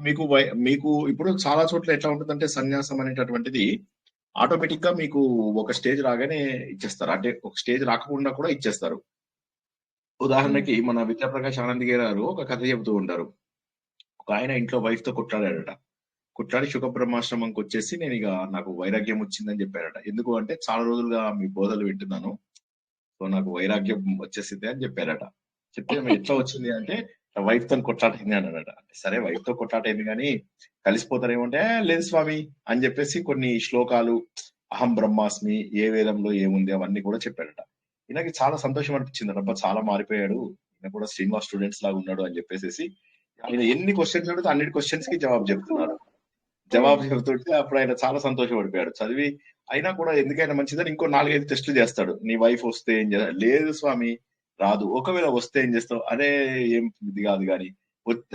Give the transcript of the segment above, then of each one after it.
మీకు మీకు ఇప్పుడు చాలా చోట్ల ఎట్లా ఉంటుందంటే సన్యాసం అనేటటువంటిది ఆటోమేటిక్ గా మీకు ఒక స్టేజ్ రాగానే ఇచ్చేస్తారు. అంటే ఒక స్టేజ్ రాకుండా కూడా ఇచ్చేస్తారు. ఉదాహరణకి మన విద్యాప్రకాష్ ఆనంద్ గారు ఒక కథ చెబుతూ ఉంటారు. ఒక ఆయన ఇంట్లో వైఫ్ తో కొట్లాడాడట. కొట్లాడి సుఖబ్రహ్మాశ్రమంకి వచ్చేసి నేను ఇక నాకు వైరాగ్యం వచ్చిందని చెప్పారట. ఎందుకు అంటే చాలా రోజులుగా మీ బోధలు వింటున్నాను, సో నాకు వైరాగ్యం వచ్చేసింది అని చెప్పారట. చెప్తే "మరి ఎట్లా వచ్చింది అంటే వైఫ్ తో కొట్లాటైంది అన్నాడట. సరే వైఫ్ తో కొట్లాటైంది కానీ కలిసిపోతారేమో అంటే "ఏ, లేదు స్వామి" అని చెప్పేసి కొన్ని శ్లోకాలు అహం బ్రహ్మాస్మి ఏ వేదంలో ఏముంది అవన్నీ కూడా చెప్పాడట. ఈయనకి చాలా సంతోషం అనిపించింది. అబ్బా చాలా మారిపోయాడు, ఈయన కూడా శ్రీనివాస్ స్టూడెంట్స్ లాగా ఉన్నాడు అని చెప్పేసి ఆయన ఎన్ని క్వశ్చన్స్ అడిగితే అన్నిటి క్వశ్చన్స్ కి జవాబు చెప్తున్నారు. జవాబు చెబుతుంటే అప్పుడు ఆయన చాలా సంతోషపడిపోయాడు. చదివి అయినా కూడా ఎందుకైనా మంచిదని ఇంకో 4, 5 టెస్టులు చేస్తాడు. నీ వైఫ్ వస్తే ఏం చేయాలి? లేదు స్వామి రాదు. ఒకవేళ వస్తే ఏం చేస్తావు? అరే ఏం ఇది కాదు గాని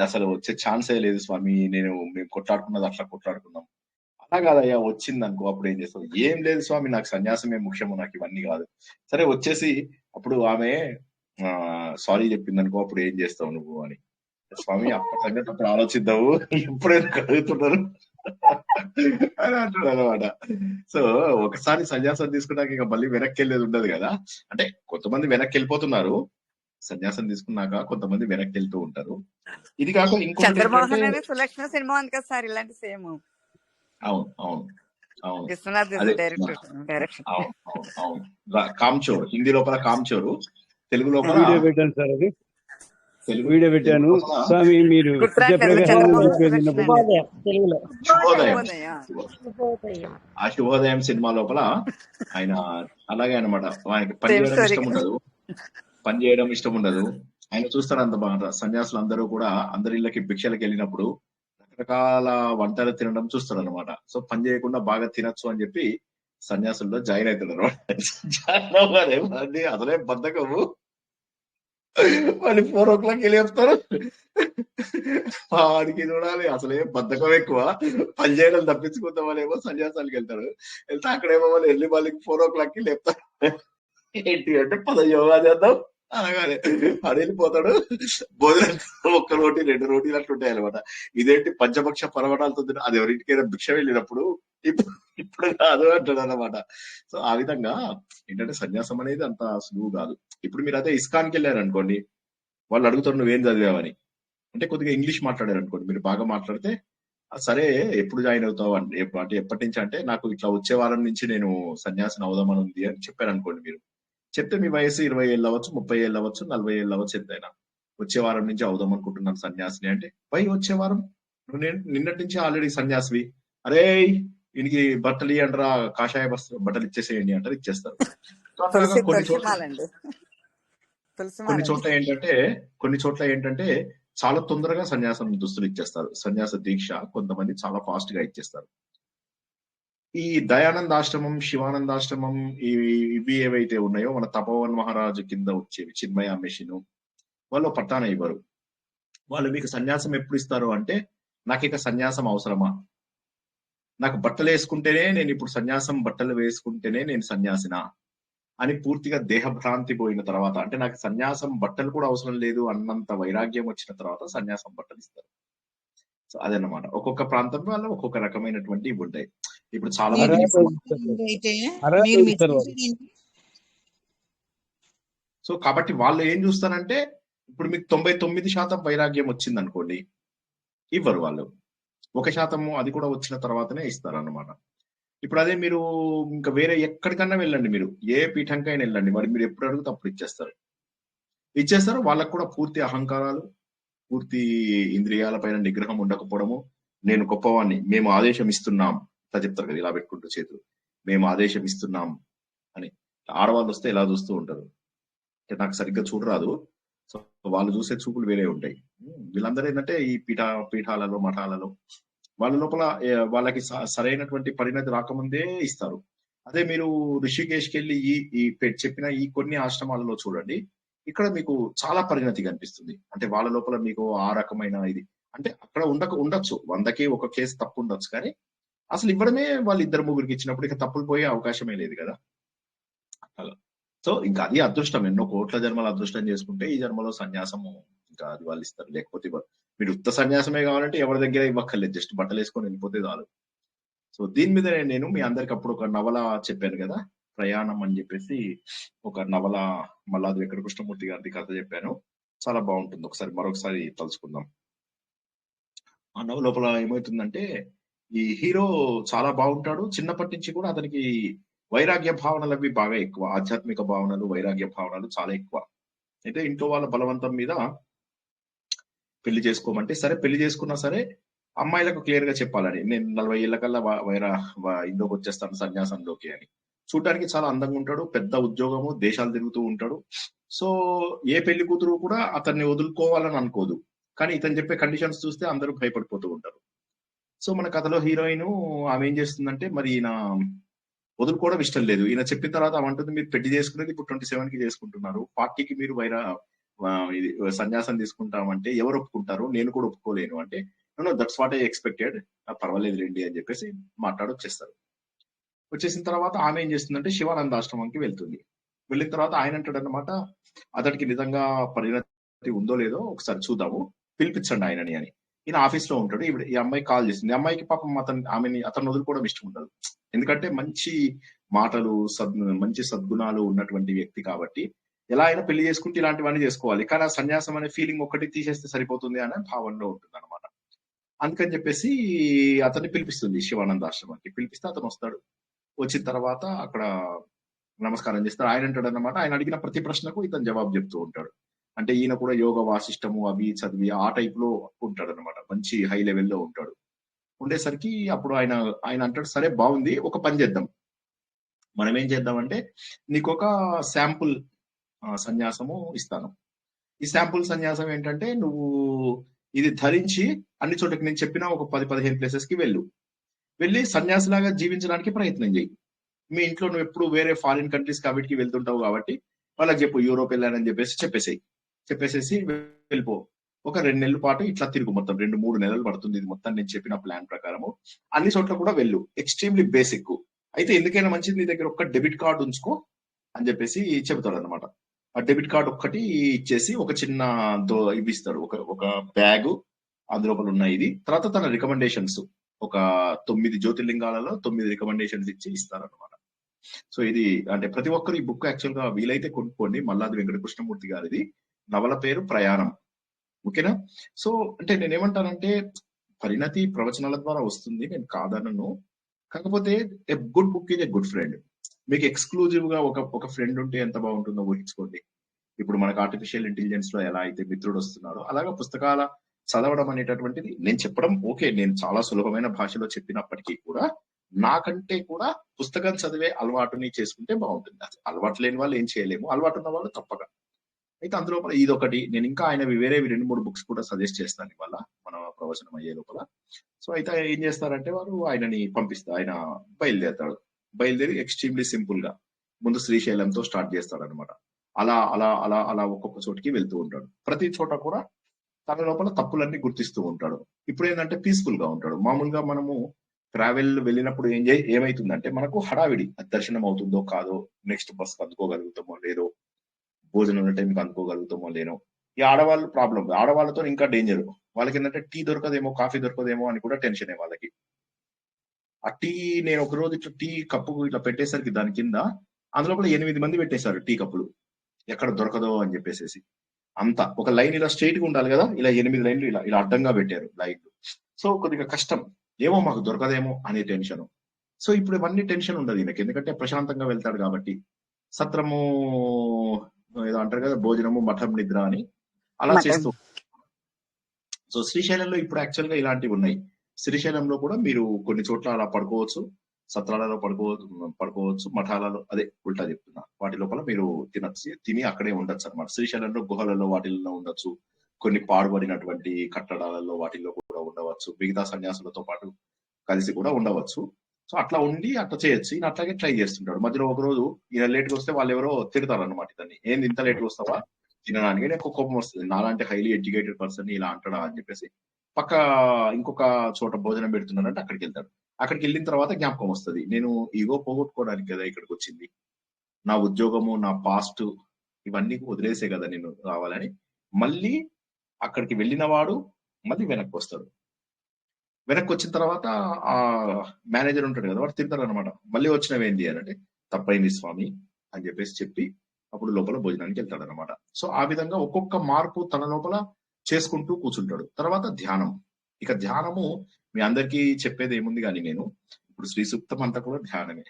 అసలు వచ్చే ఛాన్సే లేదు స్వామి. మేము కొట్లాడుకున్నది అట్లా కొట్లాడుకున్నాం. అలా కాదయ్యా వచ్చింది అనుకో అప్పుడు ఏం చేస్తావు? ఏం లేదు స్వామి నాకు సన్యాసమే ముఖ్యము, నాకు ఇవన్నీ కాదు. సరే వచ్చేసి అప్పుడు ఆమె సారీ చెప్పింది అనుకో అప్పుడు ఏం చేస్తావు నువ్వు అని. స్వామి అప్పటి సంగతి అప్పుడు ఆలోచిద్దాము, ఇప్పుడేం కలుగుతున్నారు అని అంటాడు అనమాట. సో ఒకసారి సన్యాసం తీసుకున్నాక ఇక మళ్ళీ వెనక్కి వెళ్ళేది ఉండదు కదా. అంటే కొంతమంది వెనక్కి వెళ్ళిపోతున్నారు సన్యాసం తీసుకున్నాక, కొంతమంది వెనక్కి వెళ్తూ ఉంటారు. ఇది కాక ఇంకొకటి ఏంటంటే చంద్రమోహన్ అనే సులక్షణ సినిమా ఉంది కదా సార్, ఇలాంటి సేమ్ అవును అవును అవును విశ్వనాథ్ అదే డైరెక్షన్. అవును అవును అవును కామ్చోర్ హిందీ లోపల కామ్చోరు, తెలుగు లోపల వీడియో పెట్టాను సార్, అది తెలుగు వీడియో పెట్టాను. లోపల స్వామి మీరు గుర్తురాట్లేదు విద్యాప్రకాశ్ చంద్రమోహన్ చెప్పేది సులక్షణ విన్నప్పుడు అంటే. తెలుగులో శుభోదయం. శుభోదయం. ఆ శుభోదయం సినిమా లోపల ఆయన అలాగే అనమాట. ఆయనకి పని సేమ్ చేయడం స్టోరీ ఇష్టం ఉండదు, పని చేయడం ఇష్టం ఉండదు. ఆయన చూస్తారు అంత బాగా సన్యాసులు అందరూ కూడా అందరి ఇళ్ళకి భిక్షలకు వెళ్ళినప్పుడు రకరకాల వంటలు తినడం చూస్తారు అనమాట. సో పని చేయకుండా బాగా తినొచ్చు అని చెప్పి సన్యాసుల్లో జాయిన్ అవుతాడు అనమాట. జాయిన్ అవ్వగానే వాడిని అసలే బద్ధకము, వాళ్ళు 4 o'clock లేపుతారు. వాడికి చూడాలి అసలే బద్ధకం ఎక్కువ, పని చేయడం తప్పించుకుందామనేమో సన్యాసానికి వెళ్తాడు. వెళ్తే అక్కడేమో వాళ్ళు వెళ్ళి వాళ్ళకి 4 o'clock లేపుతారు. ఏంటి అంటే 10 యోగా చేద్దాం అనగానే వాడు వెళ్ళిపోతాడు. భోజనం 1 రోటీ 2 రోటీలు అట్లుంటాయి అనమాట. ఇదేంటి పంచపక్ష పరమణాలతో అది ఎవరింటికైనా భిక్ష వెళ్ళినప్పుడు ఇప్పుడు కాదు అంటాడు అనమాట. సో ఆ విధంగా ఏంటంటే సన్యాసం అనేది అంత సులువు కాదు. ఇప్పుడు మీరు అదే ఇస్కాన్కి వెళ్ళారు అనుకోండి, వాళ్ళు అడుగుతారు నువ్వేం చదివావని. అంటే కొద్దిగా ఇంగ్లీష్ మాట్లాడారు అనుకోండి, మీరు బాగా మాట్లాడితే సరే ఎప్పుడు జాయిన్ అవుతావు అంటే ఎప్పటి నుంచి అంటే నాకు ఇట్లా వచ్చే వారం నుంచి నేను సన్యాసిని అవుదామని ఉంది అని చెప్పారు అనుకోండి. మీరు చెప్తే మీ వయసు 20 ఏళ్ళు అవ్వచ్చు, 30 ఏళ్ళు అవ్వచ్చు, 40 ఏళ్ళు అవ్వచ్చు, ఎంతైనా వచ్చే వారం నుంచి అవుదాం అనుకుంటున్నాను సన్యాసిని అంటే వచ్చే వారం నువ్వు నిన్నటి నుంచి ఆల్రెడీ సన్యాసివి, అరే వీనికి బట్టలు ఇవ్వండిరా, కాషాయ బట్టలు ఇచ్చేసేయండి అంటారు, ఇచ్చేస్తారు. సో అట్లాగా కొన్ని చోట్ల ఏంటంటే చాలా తొందరగా సన్యాసం దుస్తులు ఇచ్చేస్తారు. సన్యాస దీక్ష కొంతమంది చాలా ఫాస్ట్ గా ఇచ్చేస్తారు. ఈ దయానంద ఆశ్రమం, శివానందాశ్రమం ఇవి ఏవైతే ఉన్నాయో మన తపోవన్ మహారాజు కింద వచ్చేవి, చిన్మయ మెషిన్, వాళ్ళు పట్టాన ఇవ్వరు. వాళ్ళు మీకు సన్యాసం ఎప్పుడు ఇస్తారు అంటే నాకు ఇక సన్యాసం అవసరమా, నాకు బట్టలు వేసుకుంటేనే నేను ఇప్పుడు సన్యాసం బట్టలు వేసుకుంటేనే నేను సన్యాసినా అని పూర్తిగా దేహభ్రాంతి పోయిన తర్వాత, అంటే నాకు సన్యాసం బట్టలు కూడా అవసరం లేదు అన్నంత వైరాగ్యం వచ్చిన తర్వాత సన్యాసం బట్టలు ఇస్తారు. సో అదన్నమాట. ఒక్కొక్క ప్రాంతం వల్ల ఒక్కొక్క రకమైనటువంటి ఇవి ఉంటాయి. ఇప్పుడు చాలా మంది సో కాబట్టి వాళ్ళు ఏం చూస్తారంటే ఇప్పుడు మీకు 99% వైరాగ్యం వచ్చింది అనుకోండి, ఇవ్వరు వాళ్ళు. 1% అది కూడా వచ్చిన తర్వాతనే ఇస్తారు అన్నమాట. ఇప్పుడు అదే మీరు ఇంకా వేరే ఎక్కడికన్నా వెళ్ళండి, మీరు ఏ పీఠంకైనా వెళ్ళండి, మరి మీరు ఎప్పుడు అడిగితే అప్పుడు ఇచ్చేస్తారు. వాళ్ళకు కూడా పూర్తి అహంకారాలు, పూర్తి ఇంద్రియాల పైన నిగ్రహం ఉండకపోవడము, నేను గొప్పవాణ్ణి, మేము ఆదేశం ఇస్తున్నాం అట్లా చెప్తారు కదా, ఇలా పెట్టుకుంటూ చేతులు, మేము ఆదేశం ఇస్తున్నాం అని. ఆడవాళ్ళు వస్తే ఇలా చూస్తూ ఉంటారు, నాకు సరిగ్గా చూడరాదు, సో వాళ్ళు చూసే చూపులు వేరే ఉంటాయి. వీళ్ళందరూ ఏంటంటే ఈ పీఠాలలో మఠాలలో వాళ్ళ లోపల వాళ్ళకి సరైనటువంటి పరిణతి రాకముందే ఇస్తారు. అదే మీరు ఋషికేష్కి వెళ్ళి ఈ చెప్పిన ఈ కొన్ని ఆశ్రమాలలో చూడండి, ఇక్కడ మీకు చాలా పరిణతి కనిపిస్తుంది. అంటే వాళ్ళ లోపల మీకు ఆ రకమైన ఇది, అంటే అక్కడ ఉండొచ్చు 100కి 1 కేసు తప్పు ఉండొచ్చు, కానీ అసలు ఇవ్వడమే వాళ్ళు 2-3కి ఇచ్చినప్పుడు ఇక తప్పులు పోయే అవకాశమే లేదు కదా. అలా సో ఇంకా అది అదృష్టం, ఎన్నో కోట్ల జన్మల అదృష్టం చేసుకుంటే ఈ జన్మలో సన్యాసము ఇంకా అది వాళ్ళు ఇస్తారు, లేకపోతే మీరు ఉత్త సన్యాసమే కావాలంటే ఎవరి దగ్గర ఇవ్వక్కర్లేదు, జస్ట్ బట్టలు వేసుకొని వెళ్ళిపోతే చాలు. సో దీని మీద నేను మీ అందరికి అప్పుడు ఒక నవల చెప్పాను కదా, ప్రయాణం అని చెప్పేసి ఒక నవల, మల్లాది వెంకట కృష్ణమూర్తి గారి కథ చెప్పాను. చాలా బాగుంటుంది, ఒకసారి మరొకసారి తలుచుకుందాం. ఆ నవల లోపల ఏమవుతుందంటే, ఈ హీరో చాలా బాగుంటాడు. చిన్నప్పటి నుంచి కూడా అతనికి వైరాగ్య భావనలు అవి బాగా ఎక్కువ, ఆధ్యాత్మిక భావనలు, వైరాగ్య భావనలు చాలా ఎక్కువ. అయితే ఇంట్లో వాళ్ళ బలవంతం మీద పెళ్లి చేసుకోమంటే సరే, పెళ్లి చేసుకున్నా సరే అమ్మాయిలకు క్లియర్ గా చెప్పాలని, నేను 40 ఏళ్ల కల్లా ఇందులోకి వచ్చేస్తాను సన్యాసంలోకి అని. చూడటానికి చాలా అందంగా ఉంటాడు, పెద్ద ఉద్యోగము, దేశాలు తిరుగుతూ ఉంటాడు. సో ఏ పెళ్లి కూతురు కూడా అతన్ని వదులుకోవాలని అనుకోదు, కానీ ఇతను చెప్పే కండిషన్స్ చూస్తే అందరూ భయపడిపోతూ ఉంటారు. సో మన కథలో హీరోయిన్ ఆమె ఏం చేస్తుందంటే, మరి ఈయన వదులుకోవడం ఇష్టం లేదు. ఈయన చెప్పిన తర్వాత ఆమె అంటుంది, మీరు పెళ్లి చేసుకునేది ఇప్పుడు 27 కి చేసుకుంటున్నారు, 40 కి మీరు ఇది సన్యాసం తీసుకుంటామంటే ఎవరు ఒప్పుకుంటారు, నేను కూడా ఒప్పుకోలేను అంటే, no that's what I expected, పర్వాలేదు రండి అని చెప్పేసి వచ్చేస్తారు. వచ్చేసిన తర్వాత ఆమె ఏం చేస్తుందంటే శివానంద ఆశ్రమంకి వెళ్తుంది. వెళ్ళిన తర్వాత ఆయన అంటాడు అన్నమాట, అతడికి నిజంగా పరిణతి ఉందో లేదో ఒకసారి చూద్దాము, పిలిపించండి ఆయనని అని. ఈయన ఆఫీస్ లో ఉంటాడు. ఈ అమ్మాయి కాల్ చేస్తుంది. ఈ అమ్మాయికి పాపం అతను వదులుకోవడం ఇష్టం ఉండదు, ఎందుకంటే మంచి మాటలు, మంచి సద్గుణాలు ఉన్నటువంటి వ్యక్తి కాబట్టి ఎలా అయినా పెళ్లి చేసుకుంటే ఇలాంటివన్నీ చేసుకోవాలి, కానీ ఆ సన్యాసం అనే ఫీలింగ్ ఒకటి తీసేస్తే సరిపోతుంది అనే భావనలో ఉంటుంది అనమాట. అందుకని చెప్పేసి అతన్ని పిలిపిస్తుంది శివానంద ఆశ్రమానికి. పిలిపిస్తే అతను వస్తాడు. వచ్చిన తర్వాత అక్కడ నమస్కారం చేస్తాడు. ఆయన అంటాడు అన్నమాట, ఆయన అడిగిన ప్రతి ప్రశ్నకు ఇతను జవాబు చెప్తూ ఉంటాడు. అంటే ఈయన కూడా యోగ వాసిష్టము అవి చదివి ఆ టైప్ లో ఉంటాడు అనమాట, మంచి హై లెవెల్లో ఉంటాడు. ఉండేసరికి అప్పుడు ఆయన అంటాడు, సరే బాగుంది, ఒక పని చేద్దాం, మనం ఏం చేద్దామంటే నీకు ఒక శాంపుల్ సన్యాసము ఇస్తాను. ఈ శాంపుల్ సన్యాసం ఏంటంటే, నువ్వు ఇది ధరించి అన్ని చోట్లకి నేను చెప్పిన ఒక 10-15 ప్లేసెస్ కి వెళ్ళి సన్యాసిలాగా జీవించడానికి ప్రయత్నం చేయి. మీ ఇంట్లో నువ్వు ఎప్పుడు వేరే ఫారిన్ కంట్రీస్ కాబట్టికి వెళ్తుంటావు కాబట్టి వాళ్ళకి చెప్పు, యూరోప్ వెళ్ళానని చెప్పేసేసి వెళ్ళిపో. ఒక 2 నెలల పాటు ఇట్లా తిరుగు, మొత్తం 2-3 నెలలు పడుతుంది. ఇది మొత్తం నేను చెప్పిన ప్లాన్ ప్రకారము అన్ని చోట్ల కూడా వెళ్ళు, ఎక్స్ట్రీమ్లీ బేసిక్. అయితే ఎందుకైనా మంచిది, నీ దగ్గర ఒక డెబిట్ కార్డు ఉంచుకో అని చెప్పేసి చెబుతాడు అనమాట. ఆ డెబిట్ కార్డు ఒక్కటి ఇచ్చేసి ఒక చిన్న ఇవి ఇస్తాడు, ఒక బ్యాగ్, అందులోపల ఉన్న ఇది. తర్వాత తన రికమెండేషన్స్, ఒక 9 జ్యోతిర్లింగాలలో 9 రికమెండేషన్స్ ఇస్తారనమాట. సో ఇది అంటే ప్రతి ఒక్కరు ఈ బుక్ యాక్చువల్ గా వీలైతే కొనుక్కోండి. మల్లాది వెంకట కృష్ణమూర్తి గారిది. నవల పేరు ప్రయాణం. ఓకేనా? సో అంటే నేనేమంటానంటే, పరిణతి ప్రవచనాల ద్వారా వస్తుంది, నేను కాదనను. కాకపోతే a good book is a good friend. మీకు ఎక్స్క్లూజివ్ గా ఒక ఫ్రెండ్ ఉంటే ఎంత బాగుంటుందో ఊహించుకోండి. ఇప్పుడు మనకు ఆర్టిఫిషియల్ ఇంటెలిజెన్స్ లో ఎలా అయితే మిత్రుడు వస్తున్నాడో, అలాగా పుస్తకాల చదవడం అనేటటువంటిది, నేను చెప్పడం ఓకే, నేను చాలా సులభమైన భాషలో చెప్పినప్పటికీ కూడా నాకంటే కూడా పుస్తకం చదివే అలవాటుని చేసుకుంటే బాగుంటుంది. అలవాటు లేని వాళ్ళు ఏం చేయలేము, అలవాటు ఉన్న వాళ్ళు తప్పక. అయితే అందులో ఇదొకటి. నేను ఇంకా ఆయనవి వేరేవి 2-3 బుక్స్ కూడా సజెస్ట్ చేస్తాను ఇవాళ మన ప్రవచనం అయ్యే లోపల. సో అయితే ఏం చేస్తారంటే వారు ఆయనని ఆయన బయలుదేరి ఎక్స్ట్రీమ్లీ సింపుల్ గా ముందు శ్రీశైలంతో స్టార్ట్ చేస్తాడు అనమాట. అలా అలా అలా అలా ఒక్కొక్క చోటికి వెళ్తూ ఉంటాడు. ప్రతి చోట కూడా తన లోపల తప్పులన్నీ గుర్తిస్తూ ఉంటాడు. ఇప్పుడు ఏంటంటే పీస్ఫుల్ గా ఉంటాడు. మామూలుగా మనము ట్రావెల్ వెళ్ళినప్పుడు ఏమైతుందంటే మనకు హడావిడి, దర్శనం అవుతుందో కాదో, నెక్స్ట్ బస్ అందుకోగలుగుతామో లేదో, భోజనం ఉన్న టైంకి అందుకోగలుగుతామో లేనో. ఈ ఆడవాళ్ళు ప్రాబ్లం, ఆడవాళ్ళతో ఇంకా డేంజర్. వాళ్ళకి ఏంటంటే టీ దొరకదేమో, కాఫీ దొరకదేమో అని కూడా టెన్షన్ వాళ్ళకి. ఆ టీ, నేను ఒక రోజు ఇట్లా టీ కప్పు ఇట్లా పెట్టేసరికి దాని కింద అందులో 8 మంది పెట్టేశారు టీ కప్పులు, ఎక్కడ దొరకదో అని చెప్పేసి. అంతా ఒక లైన్ ఇలా స్ట్రైట్ గా ఉండాలి కదా, ఇలా 8 లైన్లు ఇలా అడ్డంగా పెట్టారు లైన్లు. సో కొద్దిగా కష్టం, ఏమో మాకు దొరకదేమో అనే టెన్షన్. సో ఇప్పుడు ఇవన్నీ టెన్షన్ ఉండదు ఈయనకి, ఎందుకంటే ప్రశాంతంగా వెళ్తాడు కాబట్టి. సత్రము ఏదో అంటారు కదా, భోజనము మఠం నిద్ర అని అలా చేస్తూ. సో శ్రీశైలంలో ఇప్పుడు యాక్చువల్ గా ఇలాంటివి ఉన్నాయి. శ్రీశైలంలో కూడా మీరు కొన్ని చోట్ల అలా పడుకోవచ్చు, సత్రాలలో పడుకోవచ్చు, మఠాలలో, అదే ఉల్టా చెప్తున్నా, వాటి లోపల మీరు తిని అక్కడే ఉండొచ్చు అనమాట. శ్రీశైలంలో గుహలలో వాటిల్లో ఉండొచ్చు, కొన్ని పాడుబడినటువంటి కట్టడాలలో వాటిల్లో కూడా ఉండవచ్చు, మిగతా సన్యాసులతో పాటు కలిసి కూడా ఉండవచ్చు. సో అట్లా ఉండి అట్లా చేయొచ్చు. ఈయన అట్లాగే ట్రై చేస్తుంటాడు. మధ్యలో ఒక రోజు ఈయన లేట్గా వస్తే వాళ్ళు ఎవరో తిడతారు అనమాట, ఇతన్ని, ఏంది ఇంత లేట్గా వస్తావా తినడానికి. నాకు కోపం వస్తుంది, నాలాంటి హైలీ ఎడ్యుకేటెడ్ పర్సన్ ఇలా అంటాడా అని చెప్పేసి. పక్క ఇంకొక చోట భోజనం పెడుతున్నారంటే అక్కడికి వెళ్తాడు. అక్కడికి వెళ్ళిన తర్వాత జ్ఞాపకం వస్తుంది, నేను ఈగో పోగొట్టుకోవడానికి కదా ఇక్కడికి వచ్చింది, నా ఉద్యోగము, నా పాస్ట్ ఇవన్నీ వదిలేసే కదా నేను రావాలని. మళ్ళీ అక్కడికి వెళ్ళిన వాడు మళ్ళీ వెనక్కి వస్తాడు. వెనక్కి వచ్చిన తర్వాత ఆ మేనేజర్ ఉంటాడు కదా, వాడు తిడతాడు అనమాట. మళ్ళీ వచ్చినవేంది అని అంటే, తప్పైంది స్వామి అని చెప్పి అప్పుడు లోపల భోజనానికి వెళ్తాడు అనమాట. సో ఆ విధంగా ఒక్కొక్క మార్పు తన లోపల చేసుకుంటూ కూర్చుంటాడు. తర్వాత ధ్యానం. ఇక ధ్యానము మీ అందరికీ చెప్పేది ఏముంది కానీ, నేను ఇప్పుడు శ్రీ సూక్తం అంతా కూడా ధ్యానమే.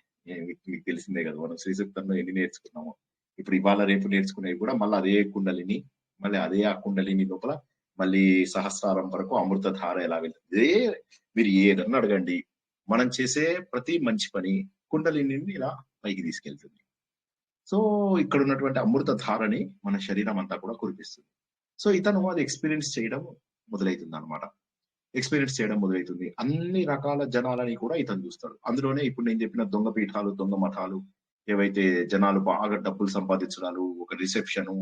మీకు తెలిసిందే కదా, మనం శ్రీ సూక్తంలో ఎన్ని నేర్చుకున్నాము. ఇప్పుడు ఇవాళ రేపు నేర్చుకునేవి కూడా మళ్ళీ అదే కుండలిని, మళ్ళీ అదే ఆ కుండలిని లోపల మళ్ళీ సహస్రారం వరకు అమృత ధార ఎలా వెళ్తుంది. మీరు ఏదన్నా అడగండి, మనం చేసే ప్రతి మంచి పని కుండలిని ఇలా పైకి తీసుకెళ్తుంది. సో ఇక్కడ ఉన్నటువంటి అమృత ధారని మన శరీరం అంతా కూడా కురిపిస్తుంది. సో ఇతను అది ఎక్స్పీరియన్స్ చేయడం మొదలవుతుంది అనమాట. ఎక్స్పీరియన్స్ చేయడం మొదలవుతుంది. అన్ని రకాల జనాలని కూడా ఇతను చూస్తాడు. అందులోనే ఇప్పుడు నేను చెప్పిన దొంగ పీఠాలు, దొంగ మఠాలు, ఏవైతే జనాలు బాగా డబ్బులు సంపాదించడాలు, ఒక రిసెప్షన్,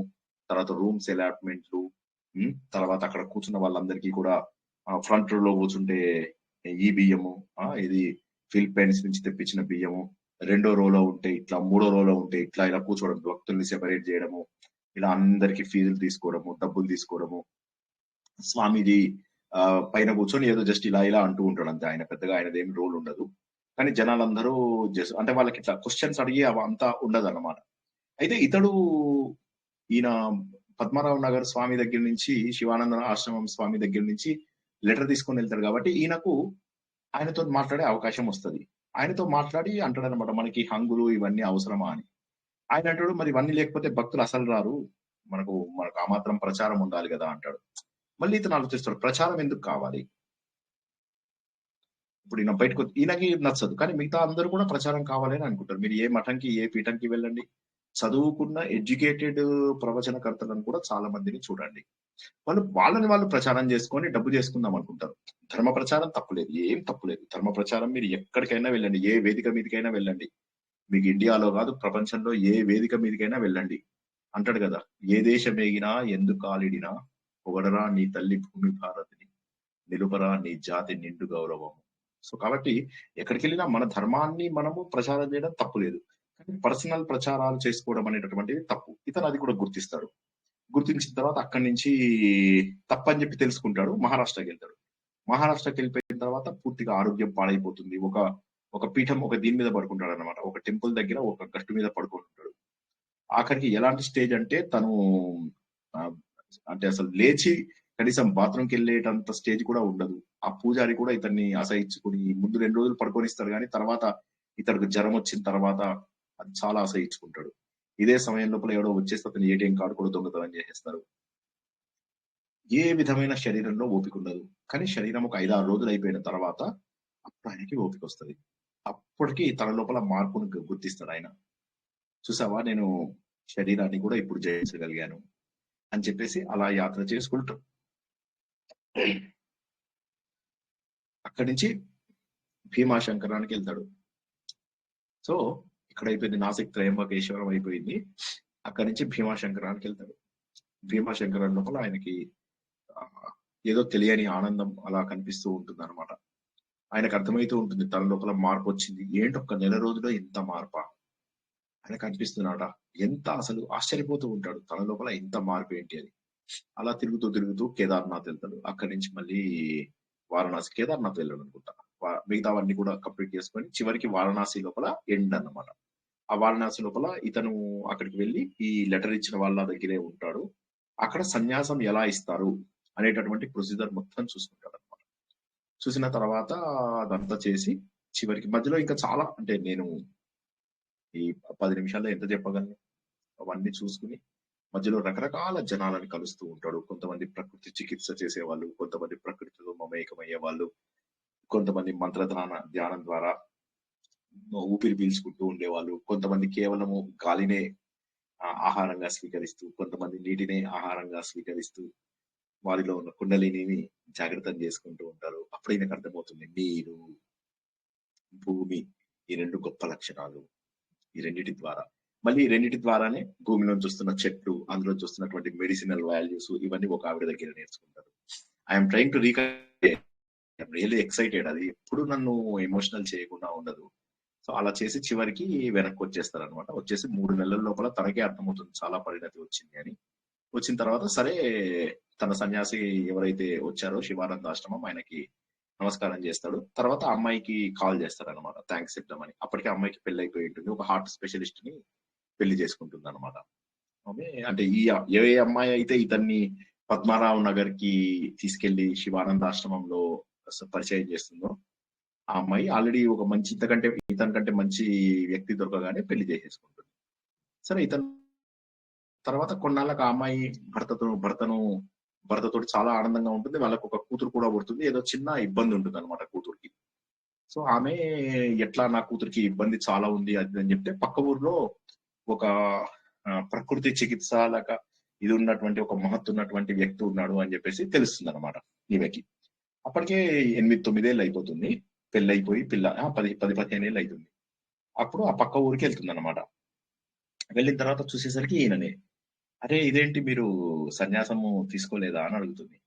తర్వాత రూమ్స్ అలాట్మెంట్లు, తర్వాత అక్కడ కూర్చున్న వాళ్ళందరికీ కూడా ఫ్రంట్ లో కూర్చుంటే ఈ బియ్యము, ఇది ఫిలిప్పైన్స్ నుంచి తెప్పించిన బియ్యము, రెండో రోలో ఉంటే ఇట్లా, మూడో రోలో ఉంటే ఇట్లా, ఇలా కూర్చోవడం, భక్తుల్ని సెపరేట్ చేయడము, ఇలా అందరికి ఫీజులు తీసుకోవడము, డబ్బులు తీసుకోవడము. స్వామీజీ పైన కూర్చొని ఏదో జస్ట్ ఇలా ఇలా అంటూ ఉంటాడు అంతే. ఆయన పెద్దగా ఆయనది ఏమి రోల్ ఉండదు. కానీ జనాలందరూ జస్ట్ అంటే వాళ్ళకి ఇట్లా క్వశ్చన్స్ అడిగి అంతా ఉండదు అన్నమాట. అయితే ఇతడు ఈయన పద్మారావు నగర్ స్వామి దగ్గర నుంచి, శివానంద ఆశ్రమం స్వామి దగ్గర నుంచి లెటర్ తీసుకొని వెళ్తాడు కాబట్టి ఈయనకు ఆయనతో మాట్లాడే అవకాశం వస్తుంది. ఆయనతో మాట్లాడి అంటాడు అనమాట, మనకి హంగులు ఇవన్నీ అవసరమా అని. ఆయన అంటాడు, మరి ఇవన్నీ లేకపోతే భక్తులు అసలు రారు, మనకు ఆ మాత్రం ప్రచారం ఉండాలి కదా అంటాడు. మళ్ళీ ఇతను ఆలోచిస్తాడు, ప్రచారం ఎందుకు కావాలి? ఇప్పుడు ఈయన బయటకు ఈయనకి నచ్చదు, కానీ మిగతా అందరూ కూడా ప్రచారం కావాలని అనుకుంటారు. మీరు ఏ మఠంకి, ఏ పీఠంకి వెళ్ళండి, చదువుకున్న ఎడ్యుకేటెడ్ ప్రవచనకర్తలను కూడా చాలా మందిని చూడండి. వాళ్ళని వాళ్ళు ప్రచారం చేసుకొని డబ్బు చేసుకుందాం అనుకుంటారు. ధర్మ ప్రచారం తప్పులేదు, ఏం తప్పులేదు. ధర్మ ప్రచారం మీరు ఎక్కడికైనా వెళ్ళండి, ఏ వేదిక మీదకైనా వెళ్ళండి. మీకు ఇండియాలో కాదు, ప్రపంచంలో ఏ వేదిక మీదకైనా వెళ్ళండి. అంటాడు కదా, ఏ దేశమేగినా ఎందు కాలిడినా పొగడరా నీ తల్లి భూమి భారతిని, నిలుపరా నీ జాతి నిండు గౌరవము. సో కాబట్టి ఎక్కడికి వెళ్ళినా మన ధర్మాన్ని మనము ప్రచారం చేయడం తప్పు లేదు, కానీ పర్సనల్ ప్రచారాలు చేసుకోవడం అనేటటువంటిది తప్పు. ఇతను అది కూడా గుర్తిస్తాడు. గుర్తించిన తర్వాత అక్కడి నుంచి తప్పని చెప్పి తెలుసుకుంటాడు, మహారాష్ట్రకి వెళ్తాడు. మహారాష్ట్రకి వెళ్ళిపోయిన తర్వాత పూర్తిగా ఆరోగ్యం పాడైపోతుంది. ఒక పీఠం, ఒక దీని మీద పడుకుంటాడు అనమాట. ఒక టెంపుల్ దగ్గర ఒక గట్టు మీద పడుకుంటాడు. ఆఖరికి ఎలాంటి స్టేజ్ అంటే తను అంటే అసలు లేచి కనీసం బాత్రూమ్కి వెళ్ళేటంత స్టేజ్ కూడా ఉండదు. ఆ పూజారి కూడా ఇతన్ని అసహించుకుని ముందు 2 రోజులు పడుకొనిస్తాడు, కానీ తర్వాత ఇతనికి జ్వరం వచ్చిన తర్వాత అది చాలా అసహించుకుంటాడు. ఇదే సమయం లోపల ఎవడో వచ్చేసి అతను ఏటీఎం కార్డు కూడా దొంగతనం చేసేస్తారు. ఏ విధమైన శరీరంలో ఓపిక ఉండదు. కానీ శరీరం ఒక 5-6 రోజులు అయిపోయిన తర్వాత అప్పుడు ఆయనకి ఓపిక వస్తుంది. అప్పటికి తన లోపల మార్పును గుర్తిస్తాడు ఆయన. చూసావా, నేను శరీరాన్ని కూడా ఇప్పుడు జయించగలిగాను అని చెప్పేసి అలా యాత్ర చేసుకుంటూ అక్కడి నుంచి భీమాశంకరానికి వెళ్తాడు. సో ఇక్కడ అయిపోయింది, నాసిక్ త్రయంబకేశ్వరం అయిపోయింది. అక్కడి నుంచి భీమాశంకరానికి వెళ్తాడు. భీమాశంకరం లోపల ఆయనకి ఏదో తెలియని ఆనందం అలా కనిపిస్తూ ఉంటుంది అనమాట. ఆయనకు అర్థమవుతూ ఉంటుంది తన లోపల మార్పు వచ్చింది. ఏంటి ఒక్క నెల రోజులో ఎంత మార్పా ఆయనకు అనిపిస్తున్నాడ. ఎంత అసలు ఆశ్చర్యపోతూ ఉంటాడు, తన లోపల ఎంత మార్పు ఏంటి అని. అలా తిరుగుతూ కేదార్నాథ్ వెళ్తాడు. అక్కడి నుంచి మళ్ళీ వారణాసి, కేదార్నాథ్ వెళ్ళాడు అనుకుంటా. మిగతావన్నీ కూడా కంప్లీట్ చేసుకొని చివరికి వారణాసి లోపల ఎండ్ అన్నమాట. ఆ వారణాసి లోపల ఇతను అక్కడికి వెళ్ళి ఈ లెటర్ ఇచ్చిన వాళ్ళ దగ్గరే ఉంటాడు. అక్కడ సన్యాసం ఎలా ఇస్తారు అనేటటువంటి ప్రొసీజర్ మొత్తం చూసుకుంటాడు అనమాట. చూసిన తర్వాత అదంతా చేసి చివరికి మధ్యలో ఇంకా చాలా, అంటే నేను ఈ 10 నిమిషాల్లో ఎంత చెప్పగలను, అవన్నీ చూసుకుని మధ్యలో రకరకాల జనాలను కలుస్తూ ఉంటాడు. కొంతమంది ప్రకృతి చికిత్స చేసేవాళ్ళు, కొంతమంది ప్రకృతితో మమేకమయ్యే వాళ్ళు, కొంతమంది ధ్యానం ద్వారా ఊపిరి పీల్చుకుంటూ ఉండేవాళ్ళు, కొంతమంది కేవలము గాలినే ఆహారంగా స్వీకరిస్తూ, కొంతమంది నీటినే ఆహారంగా స్వీకరిస్తూ వారిలో ఉన్న కుండలిని జాగ్రత్తం చేసుకుంటూ ఉంటారు. అప్పుడు ఈయనకు అర్థమవుతుంది, నీరు, భూమి, ఈ 2 గొప్ప లక్షణాలు. ఈ రెండింటి ద్వారా మళ్ళీ ఈ రెండింటి ద్వారానే భూమిలో చూస్తున్న చెట్లు, అందులో చూస్తున్నటువంటి మెడిసినల్ వాల్యూస్, ఇవన్నీ ఒక ఆవిడ దగ్గర నేర్చుకుంటారు. I'm trying to really excited. అది ఎప్పుడు నన్ను ఎమోషనల్ చేయకుండా ఉండదు. సో అలా చేసి చివరికి వెనక్కి వచ్చేస్తారు అనమాట. వచ్చేసి 3 నెలల లోపల తనకే అర్థమవుతుంది చాలా పరిణతి వచ్చింది అని. వచ్చిన తర్వాత సరే తన సన్యాసి ఎవరైతే వచ్చారో శివానంద ఆశ్రమం ఆయనకి నమస్కారం చేస్తాడు. తర్వాత ఆ అమ్మాయికి కాల్ చేస్తాడు అనమాట, థ్యాంక్స్ చెప్దామని. అప్పటికే అమ్మాయికి పెళ్లి అయిపోయి ఉంటుంది, ఒక హార్ట్ స్పెషలిస్ట్ ని పెళ్లి చేసుకుంటుంది అనమాట. ఆమె అంటే ఏ అమ్మాయి అయితే ఇతన్ని పద్మారావు నగర్ కి తీసుకెళ్లి శివానంద ఆశ్రమంలో పరిచయం చేస్తుందో ఆ అమ్మాయి ఆల్రెడీ ఒక మంచి ఇతనికంటే మంచి వ్యక్తి దొరకగానే పెళ్లి చేసేసుకుంటుంది. సరే, ఇతను తర్వాత కొన్నాళ్ళకి ఆ అమ్మాయి భర్తతో చాలా ఆనందంగా ఉంటుంది. వాళ్ళకు ఒక కూతురు కూడా పుడుతుంది. ఏదో చిన్న ఇబ్బంది ఉంటుంది అనమాట కూతురికి. సో ఆమె ఎట్లా నా కూతురికి ఇబ్బంది చాలా ఉంది అది అని చెప్తే పక్క ఊర్లో ఒక ప్రకృతి చికిత్సలక ఇది ఉన్నటువంటి ఒక మహత్తున్నటువంటి వ్యక్తి ఉన్నాడు అని చెప్పేసి తెలుస్తుంది అనమాట ఈమెకి. అప్పటికే 8-9 ఏళ్ళు అయిపోతుంది, పెళ్లి అయిపోయి 10-15 ఏళ్ళు అవుతుంది. అప్పుడు ఆ పక్క ఊరికి వెళ్తుంది అనమాట. వెళ్ళిన తర్వాత చూసేసరికి ఈయననే, అరే ఇదేంటి మీరు సన్యాసము తీసుకోలేదా అని అడుగుతుంది.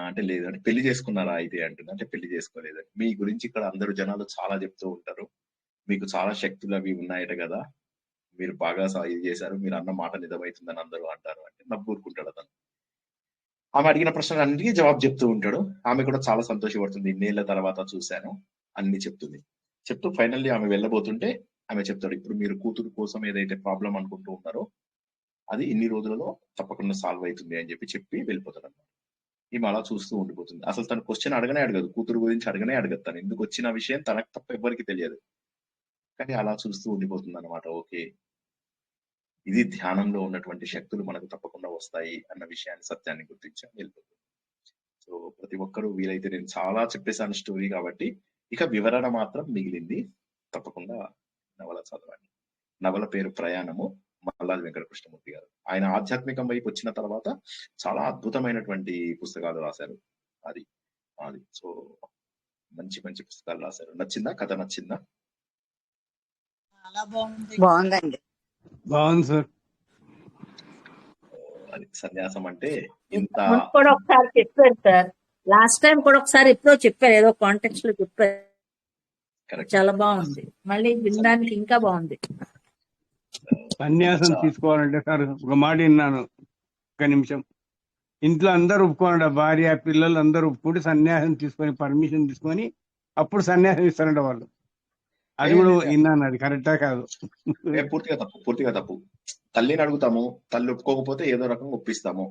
అంటే లేదు అంటే పెళ్లి చేసుకున్నారా అయితే అంటుంది. అంటే పెళ్లి చేసుకోలేదని. మీ గురించి ఇక్కడ అందరూ జనాలు చాలా చెప్తూ ఉంటారు, మీకు చాలా శక్తులు అవి ఉన్నాయట కదా, మీరు బాగా ఇది చేశారు, మీరు అన్న మాట నిజమవుతుందని అందరూ అంటారు అంటే నవ్వుకుంటాడు అతను. ఆమె అడిగిన ప్రశ్నలన్నిటికీ జవాబు చెప్తూ ఉంటాడు. ఆమె కూడా చాలా సంతోషపడుతుంది, ఇన్నేళ్ల తర్వాత చూశాను అన్ని చెప్తుంది. చెప్తూ ఫైనల్లీ ఆమె వెళ్ళబోతుంటే ఆమె చెప్తాడు, ఇప్పుడు మీరు కూతురు కోసం ఏదైతే ప్రాబ్లం అనుకుంటూ ఉన్నారో అది ఇన్ని రోజులలో తప్పకుండా సాల్వ్ అవుతుంది అని చెప్పి వెళ్ళిపోతాడు అన్నమాట. ఈమె అలా చూస్తూ ఉండిపోతుంది. అసలు తన క్వశ్చన్ అడగదు, కూతురు గురించి అడగదు. తను ఎందుకు వచ్చిన విషయం తనకు తప్ప ఎవరికి తెలియదు. కానీ అలా చూస్తూ ఉండిపోతుంది అనమాట. ఓకే, ఇది ధ్యానంలో ఉన్నటువంటి శక్తులు మనకు తప్పకుండా వస్తాయి అన్న విషయాన్ని, సత్యాన్ని గుర్తించి వెళ్ళిపోతుంది. సో ప్రతి ఒక్కరూ వీలైతే, నేను చాలా చెప్పేశాను స్టోరీ కాబట్టి ఇక వివరణ మాత్రం మిగిలింది. తప్పకుండా నవల చదవండి. నవల పేరు ప్రయాణము, మల్లాది వెంకటకృష్ణమూర్తి గారు. ఆయన ఆధ్యాత్మికం వైపు వచ్చిన తర్వాత చాలా అద్భుతమైనటువంటి పుస్తకాలు రాశారు. అది సో మంచి మంచి పుస్తకాలు రాశారు. నచ్చిందా కథ? నచ్చిందా? బాగుందండి. బాగుంది సార్. అది సన్యాసం అంటే ఇంత కూడా ఒకసారి చెప్పారు సార్, లాస్ట్ టైం కూడా ఒకసారి ఎప్పుడో చెప్పారు, ఏదో కాంటెక్స్ట్ లో చెప్పారు. చాలా బాగుంది, మళ్ళీ వినడానికి ఇంకా బాగుంది. సన్యాసం తీసుకోవాలంటే సార్ ఒక మాట విన్నాను, ఒక నిమిషం. ఇంట్లో అందరూ ఒప్పుకోనంట, భార్య పిల్లలు అందరూ ఒప్పుకుంటే సన్యాసం తీసుకొని పర్మిషన్ తీసుకొని అప్పుడు సన్యాసం ఇస్తారంట వాళ్ళు. అది కూడా విన్నాను, అది కరెక్టా కాదు? పూర్తిగా తప్పు. తల్లిని అడుగుతాము, తల్లి ఒప్పుకోకపోతే ఏదో రకంగా ఒప్పిస్తాము.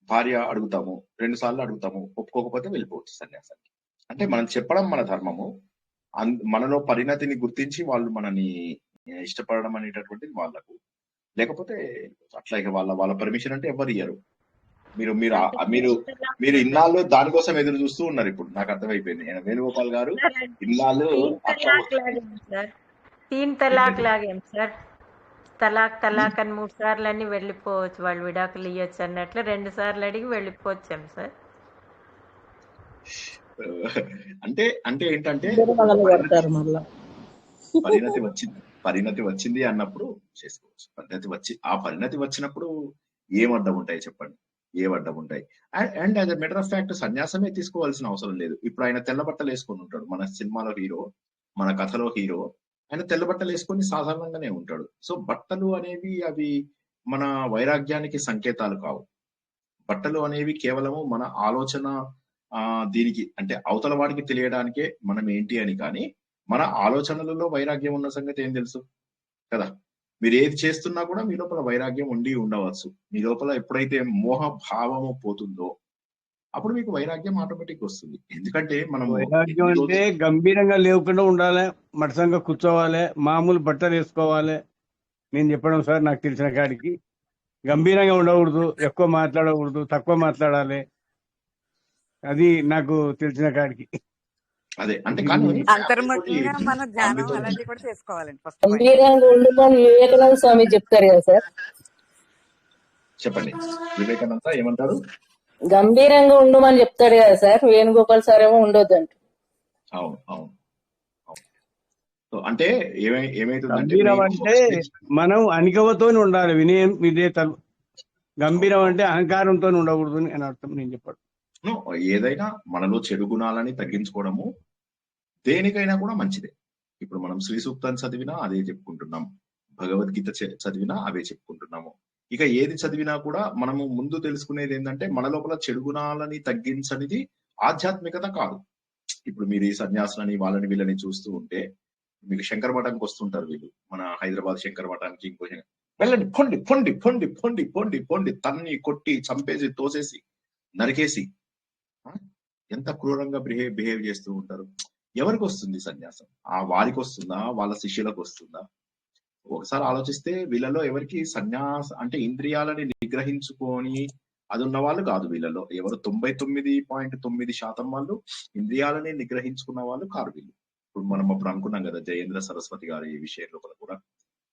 భార్య అడుగుతాము, 2 సార్లు అడుగుతాము, ఒప్పుకోకపోతే వెళ్ళిపోవచ్చు సన్యాసానికి. అంటే మనం చెప్పడం మన ధర్మము. మనలో పరిణతిని గుర్తించి వాళ్ళు మనని ఇష్టపడడం అనేటటువంటిది వాళ్ళకు. లేకపోతే అట్లా ఇక వాళ్ళ పర్మిషన్ అంటే ఎవరు ఇయ్యరు. మీరు మీరు మీరు మీరు ఇన్నాళ్ళు దానికోసం ఎదురు చూస్తూ ఉన్నారు. ఇప్పుడు నాకు అర్థమైపోయింది. వేణుగోపాల్ గారు ఇన్నాళ్ళు తీన్ తలాక్ లాగేం సార్, తలాక్ అని 3 సార్లు అని వెళ్ళిపోవచ్చు, వాళ్ళు విడాకులు ఇవ్వచ్చు అన్నట్లు 2 సార్లు అడిగి వెళ్ళిపోవచ్చాం సార్. అంటే ఏంటంటే పరిణతి వచ్చింది అన్నప్పుడు చేసుకోవచ్చు. పరిణతి వచ్చినప్పుడు ఏం అడ్డం ఉంటాయి చెప్పండి? ఏ అడ్డం ఉంటాయి? And as a matter of fact సన్యాసమే తీసుకోవాల్సిన అవసరం లేదు. ఇప్పుడు ఆయన తెల్ల బట్టలు వేసుకొని ఉంటాడు, మన సినిమాలో హీరో, మన కథలో హీరో. ఆయన తెల్ల బట్టలు వేసుకొని సాధారణంగానే ఉంటాడు. సో బట్టలు అనేవి అవి మన వైరాగ్యానికి సంకేతాలు కావు. బట్టలు అనేవి కేవలము మన ఆలోచన దీనికి, అంటే అవతల వాడికి తెలియడానికే మనం ఏంటి అని. కానీ మన ఆలోచనలలో వైరాగ్యం ఉన్న సంగతి ఏం తెలుసు కదా? మీరు ఏది చేస్తున్నా కూడా మీ లోపల వైరాగ్యం ఉండవచ్చు. మీ లోపల ఎప్పుడైతే మోహ భావము పోతుందో అప్పుడు మీకు వైరాగ్యం ఆటోమేటిక్ వస్తుంది. ఎందుకంటే మనం వైరాగ్యం అంటే గంభీరంగా లేకుండా ఉండాలి, మటసంగా కూర్చోవాలి, మామూలు బట్టలు వేసుకోవాలి. నేను చెప్పడం సార్ నాకు తెలిసిన కాడికి గంభీరంగా ఉండకూడదు, ఎక్కువ మాట్లాడకూడదు, తక్కువ మాట్లాడాలి. అది నాకు తెలిసిన కాడికి. అదే అంటే అంతర్ముఖంగా మన ధ్యానం అలాంటివి కూడా చేసుకోవాలండి. ఫస్ట్ వివేకానంద స్వామి చెప్తారు కదా సార్, చెప్పండి. వివేకానంద ఏమంటారు? గంభీరంగా ఉండమని చెప్తాడు కదా సార్, వేణుగోపాల్ సార్ ఏమో ఉండొద్దు అంట. అవును. అంటే ఏమైతుందంటే మనం అనికవతో ఉండాలి, వినయం విధేయతలు. గంభీరం అంటే అహంకారంతో ఉండకూడదు అని అర్థం నేను చెప్పాడు. ఏదైనా మనలో చెడు గుణాలని తగ్గించుకోవడము దేనికైనా కూడా మంచిదే. ఇప్పుడు మనం శ్రీ సూక్తాన్ని చదివినా అదే చెప్పుకుంటున్నాం, భగవద్గీత చదివినా అవే చెప్పుకుంటున్నాము. ఇక ఏది చదివినా కూడా మనము ముందు తెలుసుకునేది ఏంటంటే మన లోపల చెడు గుణాలని తగ్గించనిది ఆధ్యాత్మికత కాదు. ఇప్పుడు మీరు ఈ సన్యాసులని వాళ్ళని వీళ్ళని చూస్తూ ఉంటే మీకు శంకర మఠానికి వస్తుంటారు వీళ్ళు, మన హైదరాబాద్ శంకర మఠానికి, ఇంకో వెళ్ళండి, పొండి పొండి పొండి పొండి పొండి పొండి, తన్ని కొట్టి చంపేసి తోసేసి నరికేసి ఎంత క్రూరంగా బిహేవ్ చేస్తూ ఉంటారు. ఎవరికి వస్తుంది సన్యాసం? ఆ వారికి వస్తుందా, వాళ్ళ శిష్యులకు వస్తుందా? ఒకసారి ఆలోచిస్తే వీళ్ళలో ఎవరికి అంటే ఇంద్రియాలని నిగ్రహించుకొని అది ఉన్న వాళ్ళు కాదు. వీళ్ళలో ఎవరు 99.9% వాళ్ళు ఇంద్రియాలని నిగ్రహించుకున్న వాళ్ళు కాదు వీళ్ళు. ఇప్పుడు మనం అప్పుడు అనుకున్నాం కదా జయేంద్ర సరస్వతి గారి విషయం లోపల కూడా,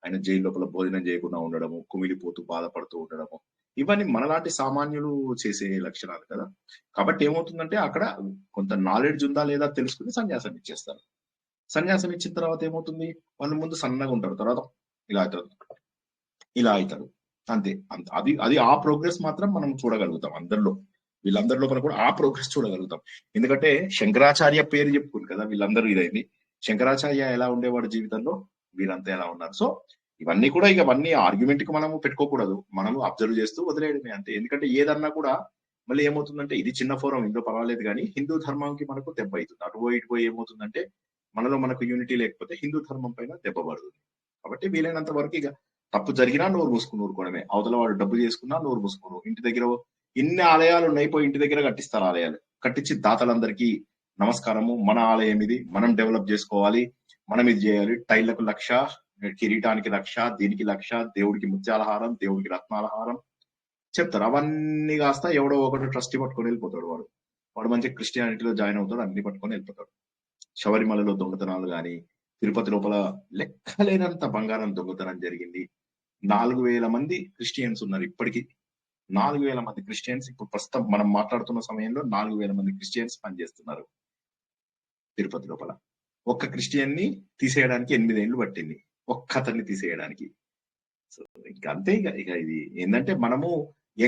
ఆయన జైలు లోపల భోజనం చేయకుండా ఉండడము, కుమిలిపోతూ బాధపడుతూ ఉండడము, ఇవన్నీ మనలాంటి సామాన్యులు చేసే లక్షణాలు కదా. కాబట్టి ఏమవుతుందంటే అక్కడ కొంత నాలెడ్జ్ ఉందా లేదా తెలుసుకుని సన్యాసం ఇచ్చేస్తారు. సన్యాసం ఇచ్చిన తర్వాత ఏమవుతుంది, వాళ్ళు ముందు సన్నగా ఉంటారు, తర్వాత ఇలా అవుతారు, ఇలా అవుతారు, అంతే. అది ఆ ప్రోగ్రెస్ మాత్రం మనం చూడగలుగుతాం అందరిలో. వీళ్ళందరి లోపల కూడా ఆ ప్రోగ్రెస్ చూడగలుగుతాం. ఎందుకంటే శంకరాచార్య పేరు చెప్పుకుంది కదా వీళ్ళందరూ ఇదైంది. శంకరాచార్య ఎలా ఉండేవాడు జీవితంలో, వీళ్ళంతా ఎలా ఉన్నారు. సో ఇవన్నీ కూడా ఇవన్నీ ఆర్గ్యుమెంట్ కి మనము పెట్టుకోకూడదు, మనము అబ్జర్వ్ చేస్తూ వదిలేయడమే అంతే. ఎందుకంటే ఏదన్నా కూడా మళ్ళీ ఏమవుతుందంటే ఇది చిన్న ఫోరం, ఇందులో పర్వాలేదు, కానీ హిందూ ధర్మంకి మనకు దెబ్బ అవుతుంది. అటుపో ఇటుపో ఏమవుతుందంటే మనలో మనకు యూనిటీ లేకపోతే హిందూ ధర్మం పైన దెబ్బ పడుతుంది. కాబట్టి వీలైనంత వరకు ఇక తప్పు జరిగినా నోరు మూసుకుని ఊరుకోవడమే. అవతల వాడు డబ్బు చేసుకున్నా నోరు మూసుకును. ఇంటి దగ్గర ఇన్ని ఆలయాలు ఉన్నాయి, పోయి ఇంటి దగ్గర కట్టిస్తారు ఆలయాలు, కట్టించి దాతలందరికీ నమస్కారము, మన ఆలయం ఇది, మనం డెవలప్ చేసుకోవాలి, మనం ఇది చేయాలి, టైళ్లకు 1,00,000, కిరీటానికి 1,00,000, దీనికి 1,00,000, దేవుడికి ముత్యాల హారం, దేవుడికి రత్నాల హారం చెప్తారు. అవన్నీ కాస్త ఎవడో ఒకటి ట్రస్టీ పట్టుకొని వెళ్ళిపోతాడు. వాడు మంచి క్రిస్టియానిటీలో జాయిన్ అవుతాడు, అన్ని పట్టుకొని వెళ్ళిపోతాడు. శబరిమలలో దొంగతనాలు గాని, తిరుపతి లోపల లెక్కలేనంత బంగారం దొంగతనం జరిగింది. 4,000 మంది క్రిస్టియన్స్ ఉన్నారు ఇప్పటికీ. 4,000 మంది క్రిస్టియన్స్ ఇప్పుడు ప్రస్తుతం మనం మాట్లాడుతున్న సమయంలో 4,000 మంది క్రిస్టియన్స్ పనిచేస్తున్నారు తిరుపతి లోపల. ఒక్క క్రిస్టియన్ ని తీసేయడానికి 8 ఏళ్ళు పట్టింది, ఒక్క అతన్ని తీసేయడానికి. సో ఇంకా అంతే. ఇక ఇది ఏంటంటే మనము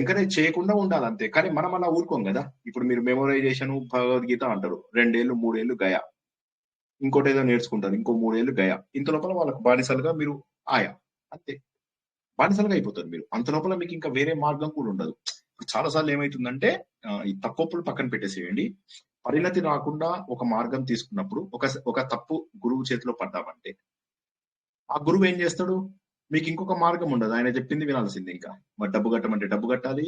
ఎంకరేజ్ చేయకుండా ఉండాలి అంతే. కానీ మనం అలా ఊరుకోం కదా. ఇప్పుడు మీరు మెమోరైజేషన్ భగవద్గీత అంటారు, 2 ఏళ్ళు 3 ఏళ్ళు గయా, ఇంకోటి ఏదో నేర్చుకుంటారు, ఇంకో 3 ఏళ్ళు గయా. ఇంత లోపల వాళ్ళకు బానిసలుగా మీరు ఆయా, అంతే, బానిసలుగా అయిపోతారు మీరు. అంత లోపల మీకు ఇంకా వేరే మార్గం కూడా ఉండదు. చాలా సార్లు ఏమైతుందంటే ఈ తప్పులు పక్కన పెట్టేసేయండి. పరిణతి రాకుండా ఒక మార్గం తీసుకున్నప్పుడు ఒక తప్పు గురువు చేతిలో పడ్డామంటే ఆ గురువు ఏం చేస్తాడు, మీకు ఇంకొక మార్గం ఉండదు, ఆయన చెప్పింది వినాల్సింది. ఇంకా మరి డబ్బు కట్టమంటే డబ్బు కట్టాలి.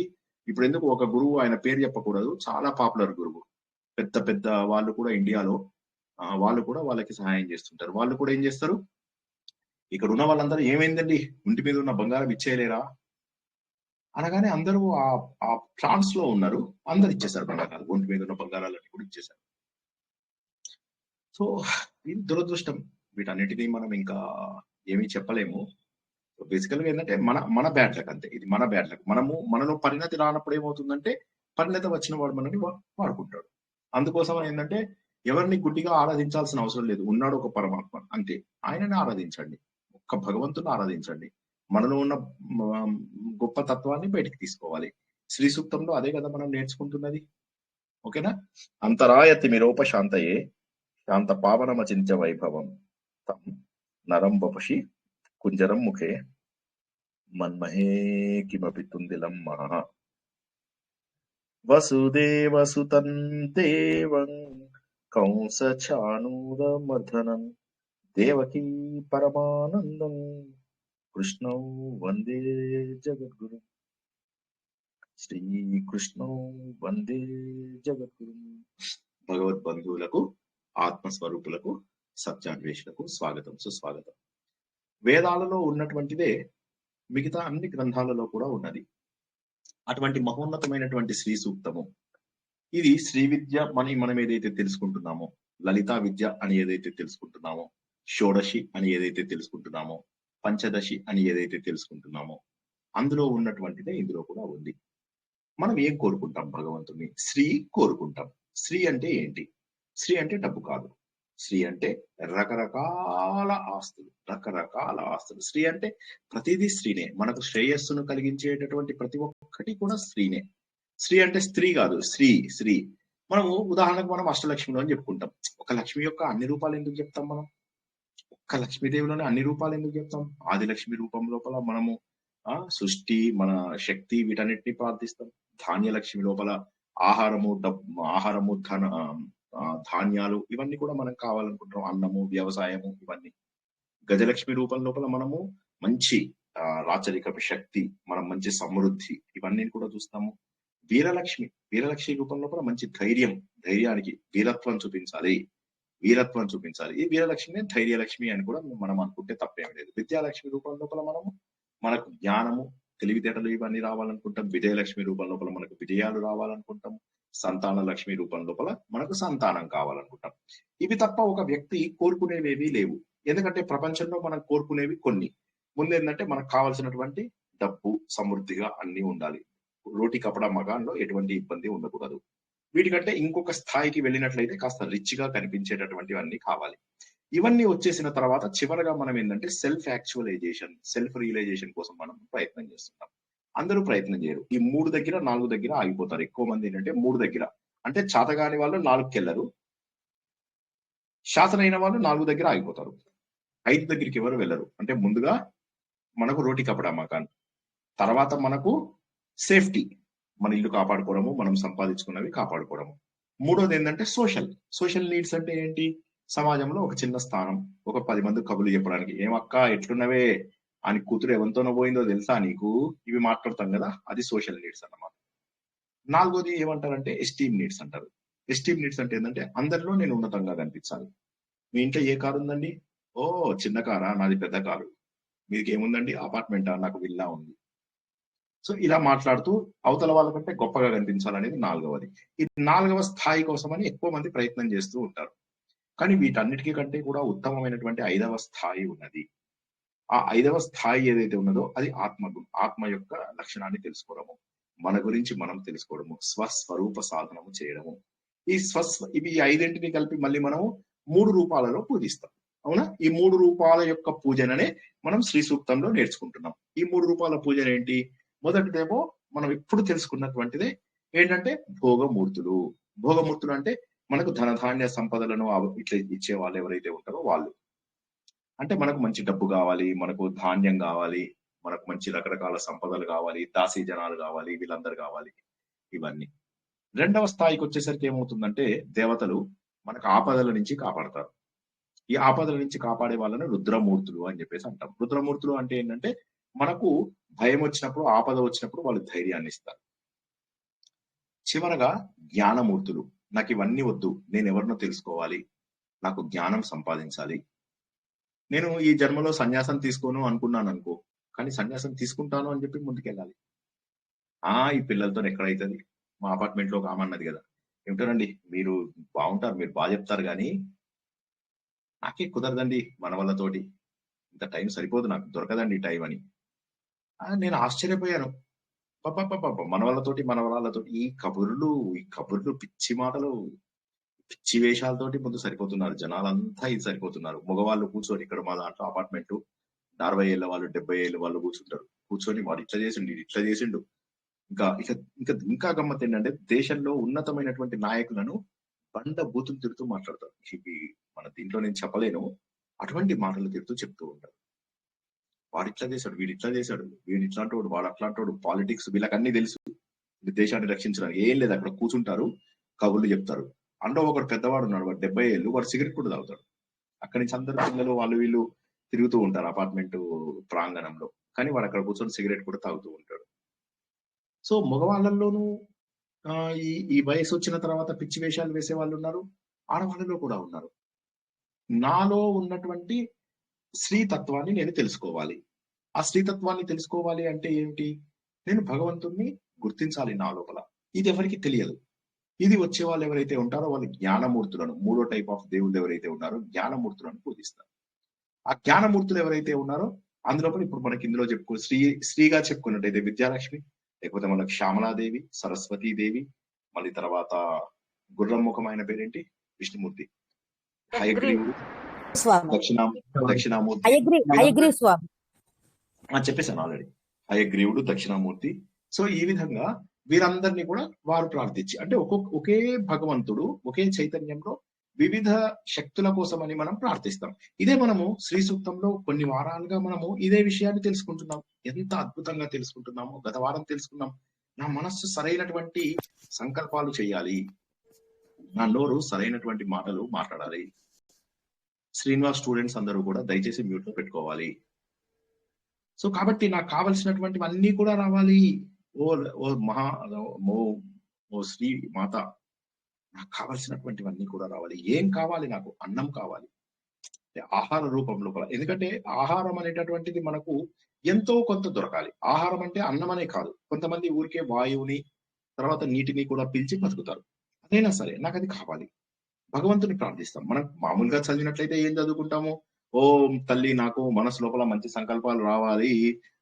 ఇప్పుడు ఎందుకు ఒక గురువు, ఆయన పేరు చెప్పకూడదు, చాలా పాపులర్ గురువు, పెద్ద పెద్ద వాళ్ళు కూడా ఇండియాలో వాళ్ళు కూడా వాళ్ళకి సహాయం చేస్తుంటారు. వాళ్ళు కూడా ఏం చేస్తారు, ఇక్కడ ఉన్న వాళ్ళందరూ ఏమైందండి ఒంటి మీద ఉన్న బంగారం ఇచ్చేయలేరా అనగానే అందరూ ఆ ట్రాన్స్ లో ఉన్నారు, అందరు ఇచ్చేసారు బంగారాలు, ఒంటి మీద ఉన్న బంగారాలన్నీ కూడా ఇచ్చేసారు. సో ఇది దురదృష్టం. వీటన్నిటినీ మనం ఇంకా ఏమీ చెప్పలేము. బేసికల్ గా ఏంటంటే మన బ్యాడ్ లక్ అంతే. ఇది మన బ్యాడ్ లక్. మనలో పరిణతి రానప్పుడు ఏమవుతుందంటే పరిణతి వచ్చిన వాడు మనని వాడుకుంటాడు. అందుకోసం ఏంటంటే ఎవరిని గుడ్డిగా ఆరాధించాల్సిన అవసరం లేదు. ఉన్నాడు ఒక పరమాత్మ, అంతే, ఆయనని ఆరాధించండి, ఒక్క భగవంతుని ఆరాధించండి. మనలో ఉన్న గొప్ప తత్వాన్ని బయటికి తీసుకోవాలి. శ్రీ సూక్తంలో అదే కదా మనం నేర్చుకుంటున్నది. ఓకేనా? అంతరాయతి మిరోప శాంతయే శాంత పావనమచింత్య వైభవం తం నరం వపషి కుంజరం ముఖే మన్మహే కిమపి తుందిలం మహా వసుదేవసుతం దేవం కంస చాణూరమర్ధనం దేవకీ పరమానందం కృష్ణౌ వందే జగద్గురు. శ్రీకృష్ణౌ వందే జగద్గురు. భగవద్బంధువులకు, ఆత్మస్వరూపులకు, సత్యాన్వేషులకు స్వాగతం, సుస్వాగతం. వేదాలలో ఉన్నటువంటిదే మిగతా అన్ని గ్రంథాలలో కూడా ఉన్నది. అటువంటి మహోన్నతమైనటువంటి శ్రీ సూక్తము ఇది. శ్రీ విద్య మనం ఏదైతే తెలుసుకుంటున్నామో, లలితా విద్య అని ఏదైతే తెలుసుకుంటున్నామో, షోడశి అని ఏదైతే తెలుసుకుంటున్నామో, పంచదశి అని ఏదైతే తెలుసుకుంటున్నామో, అందులో ఉన్నటువంటిదే ఇందులో కూడా ఉంది. మనం ఏం కోరుకుంటాం? భగవంతుని శ్రీ కోరుకుంటాం. శ్రీ అంటే ఏంటి? శ్రీ అంటే డబ్బు కాదు. శ్రీ అంటే రకరకాల ఆస్తులు, రకరకాల ఆస్తులు. శ్రీ అంటే ప్రతిదీ శ్రీనే. మనకు శ్రేయస్సును కలిగించేటటువంటి ప్రతి ఒక్కటి కూడా శ్రీనే. శ్రీ అంటే స్త్రీ కాదు, శ్రీ శ్రీ. మనము ఉదాహరణకు మనం అష్టలక్ష్మిలో అని చెప్పుకుంటాం. ఒక లక్ష్మి యొక్క అన్ని రూపాలు ఎందుకు చెప్తాం? మనం ఒక్క లక్ష్మీదేవిలోనే అన్ని రూపాలు ఎందుకు చెప్తాం? ఆదిలక్ష్మి రూపం లోపల మనము సృష్టి, మన శక్తి, వీటన్నిటిని ప్రార్థిస్తాం. ధాన్యలక్ష్మి లోపల ఆహారము, ఆహారము, ధాన్యాలు ఇవన్నీ కూడా మనకు కావాలనుకుంటున్నాం. అన్నము, వ్యవసాయము ఇవన్నీ. గజలక్ష్మి రూపం లోపల మనము మంచి రాచరికపు శక్తి, మనం మంచి సమృద్ధి ఇవన్నీ కూడా చూస్తాము. వీరలక్ష్మి రూపం లోపల మంచి ధైర్యానికి వీరత్వం చూపించాలి. ఈ వీరలక్ష్మిని ధైర్యలక్ష్మి అని కూడా మనం అనుకుంటే తప్పేం లేదు. విద్యాలక్ష్మి రూపం లోపల మనకు జ్ఞానము, తెలివితేటలు ఇవన్నీ రావాలనుకుంటాం. విజయలక్ష్మి రూపం లోపల మనకు విజయాలు రావాలనుకుంటాం. సంతాన లక్ష్మి రూపం లోపల మనకు సంతానం కావాలనుకుంటాం. ఇవి తప్ప ఒక వ్యక్తి కోరుకునేవేవి లేవు. ఎందుకంటే ప్రపంచంలో మనం కోరుకునేవి కొన్ని. ముందేంటంటే మనకు కావాల్సినటువంటి డబ్బు సమృద్ధిగా అన్ని ఉండాలి. రోటి కపడా మగాన్లో ఎటువంటి ఇబ్బంది ఉండకూడదు. వీటికంటే ఇంకొక స్థాయికి వెళ్ళినట్లయితే కాస్త రిచ్ గా కనిపించేటటువంటివన్నీ కావాలి. ఇవన్నీ వచ్చేసిన తర్వాత చివరగా మనం ఏంటంటే సెల్ఫ్ రియలైజేషన్ కోసం మనం ప్రయత్నం చేస్తుంటాం. అందరూ ప్రయత్నం చేయరు. ఈ 3 దగ్గర 4 దగ్గర ఆగిపోతారు. ఎక్కువ మంది ఏంటంటే 3 దగ్గర, అంటే చేతగాని వాళ్ళు 4కి వెళ్ళరు, శాతనైన వాళ్ళు 4 దగ్గర ఆగిపోతారు. 5 దగ్గరికి ఎవరు వెళ్ళరు. అంటే ముందుగా మనకు రోటి కపడా మకాన్, తర్వాత మనకు సేఫ్టీ, మన ఇల్లు కాపాడుకోవడము, మనం సంపాదించుకున్నవి కాపాడుకోవడము. మూడోది ఏంటంటే సోషల్ నీడ్స్ అంటే ఏంటి? సమాజంలో ఒక చిన్న స్థానం, ఒక 10 మంది కబుర్లు చెప్పడానికి, ఏమక్క ఎట్లున్నవే అని కూతురు ఎవరితోనో పోయిందో తెలుసా నీకు, ఇవి మాట్లాడతాం కదా, అది సోషల్ నీడ్స్ అన్నమాట. 4వది ఏమంటారంటే ఎస్టీమ్ నీడ్స్ అంటారు. ఎస్టీమ్ నీడ్స్ అంటే ఏంటంటే అందరిలో నేను ఉన్నతంగా కనిపించాలి. మీ ఇంట్లో ఏ కారు ఉందండి? ఓ చిన్న కారా, నాది పెద్ద కారు. మీకు ఏముందండి? అపార్ట్మెంటా, నాకు విల్లా ఉంది. సో ఇలా మాట్లాడుతూ అవతల వాళ్ళకంటే గొప్పగా కనిపించాలనేది 4వది. ఈ 4వ స్థాయి కోసమని ఎక్కువ మంది ప్రయత్నం చేస్తూ ఉంటారు. కానీ వీటన్నిటికీ కంటే కూడా ఉత్తమమైనటువంటి 5వ స్థాయి ఉన్నది. ఆ 5వ స్థాయి ఏదైతే ఉన్నదో అది ఆత్మ యొక్క లక్షణాన్ని తెలుసుకోవడము, మన గురించి మనం తెలుసుకోవడము, స్వస్వరూప సాధనము చేయడము. ఇవి 5ంటిని కలిపి మళ్ళీ మనము 3 రూపాలలో పూజిస్తాం. అవునా? ఈ 3 రూపాల యొక్క పూజననే మనం శ్రీ సూక్తంలో నేర్చుకుంటున్నాం. ఈ 3 రూపాల పూజన ఏంటి? మొదటిదేమో మనం ఇప్పుడు తెలుసుకున్నటువంటిదే ఏంటంటే భోగమూర్తులు అంటే మనకు ధనధాన్య సంపదలను ఇట్లా ఇచ్చే వాళ్ళు ఎవరైతే ఉంటారో వాళ్ళు. అంటే మనకు మంచి డబ్బు కావాలి, మనకు ధాన్యం కావాలి, మనకు మంచి రకరకాల సంపదలు కావాలి, దాసీ జనాలు కావాలి, వీళ్ళందరూ కావాలి, ఇవన్నీ. 2వ స్థాయికి వచ్చేసరికి ఏమవుతుందంటే దేవతలు మనకు ఆపదల నుంచి కాపాడతారు. ఈ ఆపదల నుంచి కాపాడే వాళ్ళని రుద్రమూర్తులు అని చెప్పేసి అంటాం. రుద్రమూర్తులు అంటే ఏంటంటే మనకు భయం వచ్చినప్పుడు, ఆపద వచ్చినప్పుడు వాళ్ళు ధైర్యాన్ని ఇస్తారు. చివరగా జ్ఞానమూర్తులు. నాకు ఇవన్నీ వద్దు, నేను ఎవరినో తెలుసుకోవాలి, నాకు జ్ఞానం సంపాదించాలి, నేను ఈ జన్మలో సన్యాసం తీసుకోను అనుకున్నాను అనుకో, కానీ సన్యాసం తీసుకుంటాను అని చెప్పి ముందుకెళ్ళాలి. ఈ పిల్లలతో ఎక్కడైతుంది? మా అపార్ట్మెంట్ లో ఒక ఆమె అన్నది కదా, ఏమిటోనండి మీరు బాగుంటారు, మీరు బాగా చెప్తారు, కానీ నాకే కుదరదండి మన వాళ్ళతోటి, ఇంత టైం సరిపోదు, నాకు దొరకదండి టైం అని. నేను ఆశ్చర్యపోయాను. మన వాళ్ళతోటి ఈ కబుర్లు పిచ్చి మాటలు, పిచ్చి వేషాలతోటి ముందు సరిపోతున్నారు జనాలంతా. ఇది సరిపోతున్నారు. మగవాళ్ళు కూర్చొని ఇక్కడ మా దాంట్లో అపార్ట్మెంట్ 60 ఏళ్ళ వాళ్ళు, 70 ఏళ్ళ వాళ్ళు కూర్చుంటారు. కూర్చొని వాడు ఇట్లా చేసిండు, ఇది ఇట్లా చేసిండు. ఇంకా గమ్మత్ ఏంటంటే దేశంలో ఉన్నతమైనటువంటి నాయకులను బండ బూతులు తిరుగుతూ మాట్లాడతారు. ఇవి మన దీంట్లో నేను చెప్పలేను, అటువంటి మాటలు తిరుగుతూ చెప్తూ ఉంటారు. వాడు ఇట్లా చేశాడు, వీడు ఇట్లా చేశాడు, వీడు ఇట్లాంటోడు, వాడు అట్లాంటోడు, పాలిటిక్స్ వీళ్ళకి అన్ని తెలుసు. దేశాన్ని రక్షించడానికి ఏం లేదు, అక్కడ కూర్చుంటారు, కబుర్లు చెప్తారు. అందులో ఒకడు పెద్దవాడు ఉన్నాడు, వాడు 70 ఏళ్ళు, వాడు సిగరెట్ కూడా తాగుతాడు. అక్కడి నుంచి అందరు పిల్లలు వాళ్ళు వీళ్ళు తిరుగుతూ ఉంటారు అపార్ట్మెంట్ ప్రాంగణంలో, కానీ వాడు అక్కడ కూర్చొని సిగరెట్ కూడా తాగుతూ ఉంటాడు. సో మగవాళ్ళల్లోనూ ఈ వయసు వచ్చిన తర్వాత పిచ్చి వేషాలు వేసే వాళ్ళు ఉన్నారు, ఆడవాళ్ళలో కూడా ఉన్నారు. నాలో ఉన్నటువంటి శ్రీతత్వాన్ని నేను తెలుసుకోవాలి. ఆ శ్రీతత్వాన్ని తెలుసుకోవాలి అంటే ఏమిటి? నేను భగవంతుణ్ణి గుర్తించాలి నా లోపల. ఇది ఎవరికి తెలియదు. ఇది వచ్చే వాళ్ళు ఎవరైతే ఉంటారో వాళ్ళు జ్ఞానమూర్తులను, 3వ టైప్ ఆఫ్ దేవుళ్ళు ఎవరైతే ఉన్నారో జ్ఞానమూర్తులను పూజిస్తారు. ఆ జ్ఞానమూర్తులు ఎవరైతే ఉన్నారో అందులో ఇప్పుడు మనకి ఇందులో శ్రీగా చెప్పుకున్నట్టయితే విద్యాలక్ష్మి, లేకపోతే మనకు శ్యామలాదేవి, సరస్వతీదేవి, మళ్ళీ తర్వాత గుర్రం ముఖమైన పేరేంటి? విష్ణుమూర్తి, హయగ్రీవుడు, దక్షిణామూర్తి చెప్పేశాను ఆల్రెడీ, హయగ్రీవుడు, దక్షిణామూర్తి. సో ఈ విధంగా వీరందరినీ కూడా వారు ప్రార్థించి, అంటే ఒకే భగవంతుడు ఒకే చైతన్యంలో వివిధ శక్తుల కోసమని మనం ప్రార్థిస్తాం. ఇదే మనము శ్రీ సూక్తంలో కొన్ని వారాలుగా మనము ఇదే విషయాన్ని తెలుసుకుంటున్నాం. ఎంత అద్భుతంగా తెలుసుకుంటున్నామో గత వారం తెలుసుకున్నాం. నా మనస్సు సరైనటువంటి సంకల్పాలు చేయాలి, నా నోరు సరైనటువంటి మాటలు మాట్లాడాలి. శ్రీనివాస్ స్టూడెంట్స్ అందరూ కూడా దయచేసి మ్యూట్ లో పెట్టుకోవాలి. సో కాబట్టి నాకు కావలసినటువంటివన్నీ కూడా రావాలి. ఓ ఓ మహా ఓ ఓ శ్రీ మాత, నాకు కావలసినటువంటివన్నీ కూడా రావాలి. ఏం కావాలి? నాకు అన్నం కావాలి, ఆహార రూపంలో కూడా. ఎందుకంటే ఆహారం అనేటటువంటిది మనకు ఎంతో కొంత దొరకాలి. ఆహారం అంటే అన్నం అనే కాదు. కొంతమంది ఊరికే వాయువుని తర్వాత నీటిని కూడా పీల్చి బతుకుతారు. అదైనా సరే నాకు అది కావాలి. భగవంతుని ప్రార్థిస్తాం. మనం మామూలుగా చదివినట్లయితే ఏం చదువుకుంటాము? ఓ తల్లి, నాకు మనసు లోపల మంచి సంకల్పాలు రావాలి,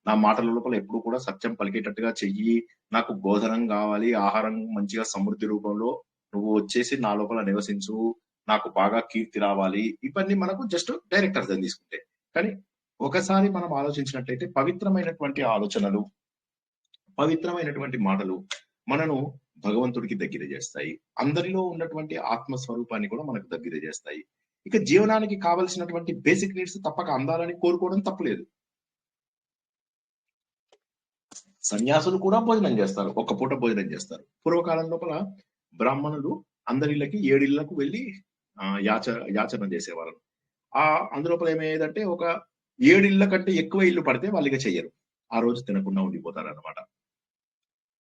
నా మాటల లోపల ఎప్పుడు కూడా సత్యం పలికేటట్టుగా చెయ్యి, నాకు భోజనం కావాలి, ఆహారం మంచిగా సమృద్ధి రూపంలో నువ్వు వచ్చేసి నా లోపల నివసించు, నాకు బాగా కీర్తి రావాలి. ఇవన్నీ మనకు జస్ట్ డైరెక్ట్ అర్థం తీసుకుంటే. కానీ ఒకసారి మనం ఆలోచించినట్లయితే పవిత్రమైనటువంటి ఆలోచనలు, పవిత్రమైనటువంటి మాటలు మనను భగవంతుడికి దగ్గర చేస్తాయి. అందరిలో ఉన్నటువంటి ఆత్మస్వరూపాన్ని కూడా మనకు దగ్గర చేస్తాయి. ఇక జీవనానికి కావలసినటువంటి బేసిక్ నీడ్స్ తప్పక అందాలని కోరుకోవడం తప్పులేదు. సన్యాసులు కూడా భోజనం చేస్తారు, ఒక్క పూట భోజనం చేస్తారు. పూర్వకాలం లోపల బ్రాహ్మణులు అందరిళ్ళకి 7 ఇళ్లకు వెళ్ళి యాచన చేసేవారు. అందులోపల ఏమయ్యేదంటే ఒక 7 ఇళ్ల కంటే ఎక్కువ ఇల్లు పడితే వాళ్ళకి చెయ్యరు, ఆ రోజు తినకుండా ఉండిపోతారు అన్నమాట.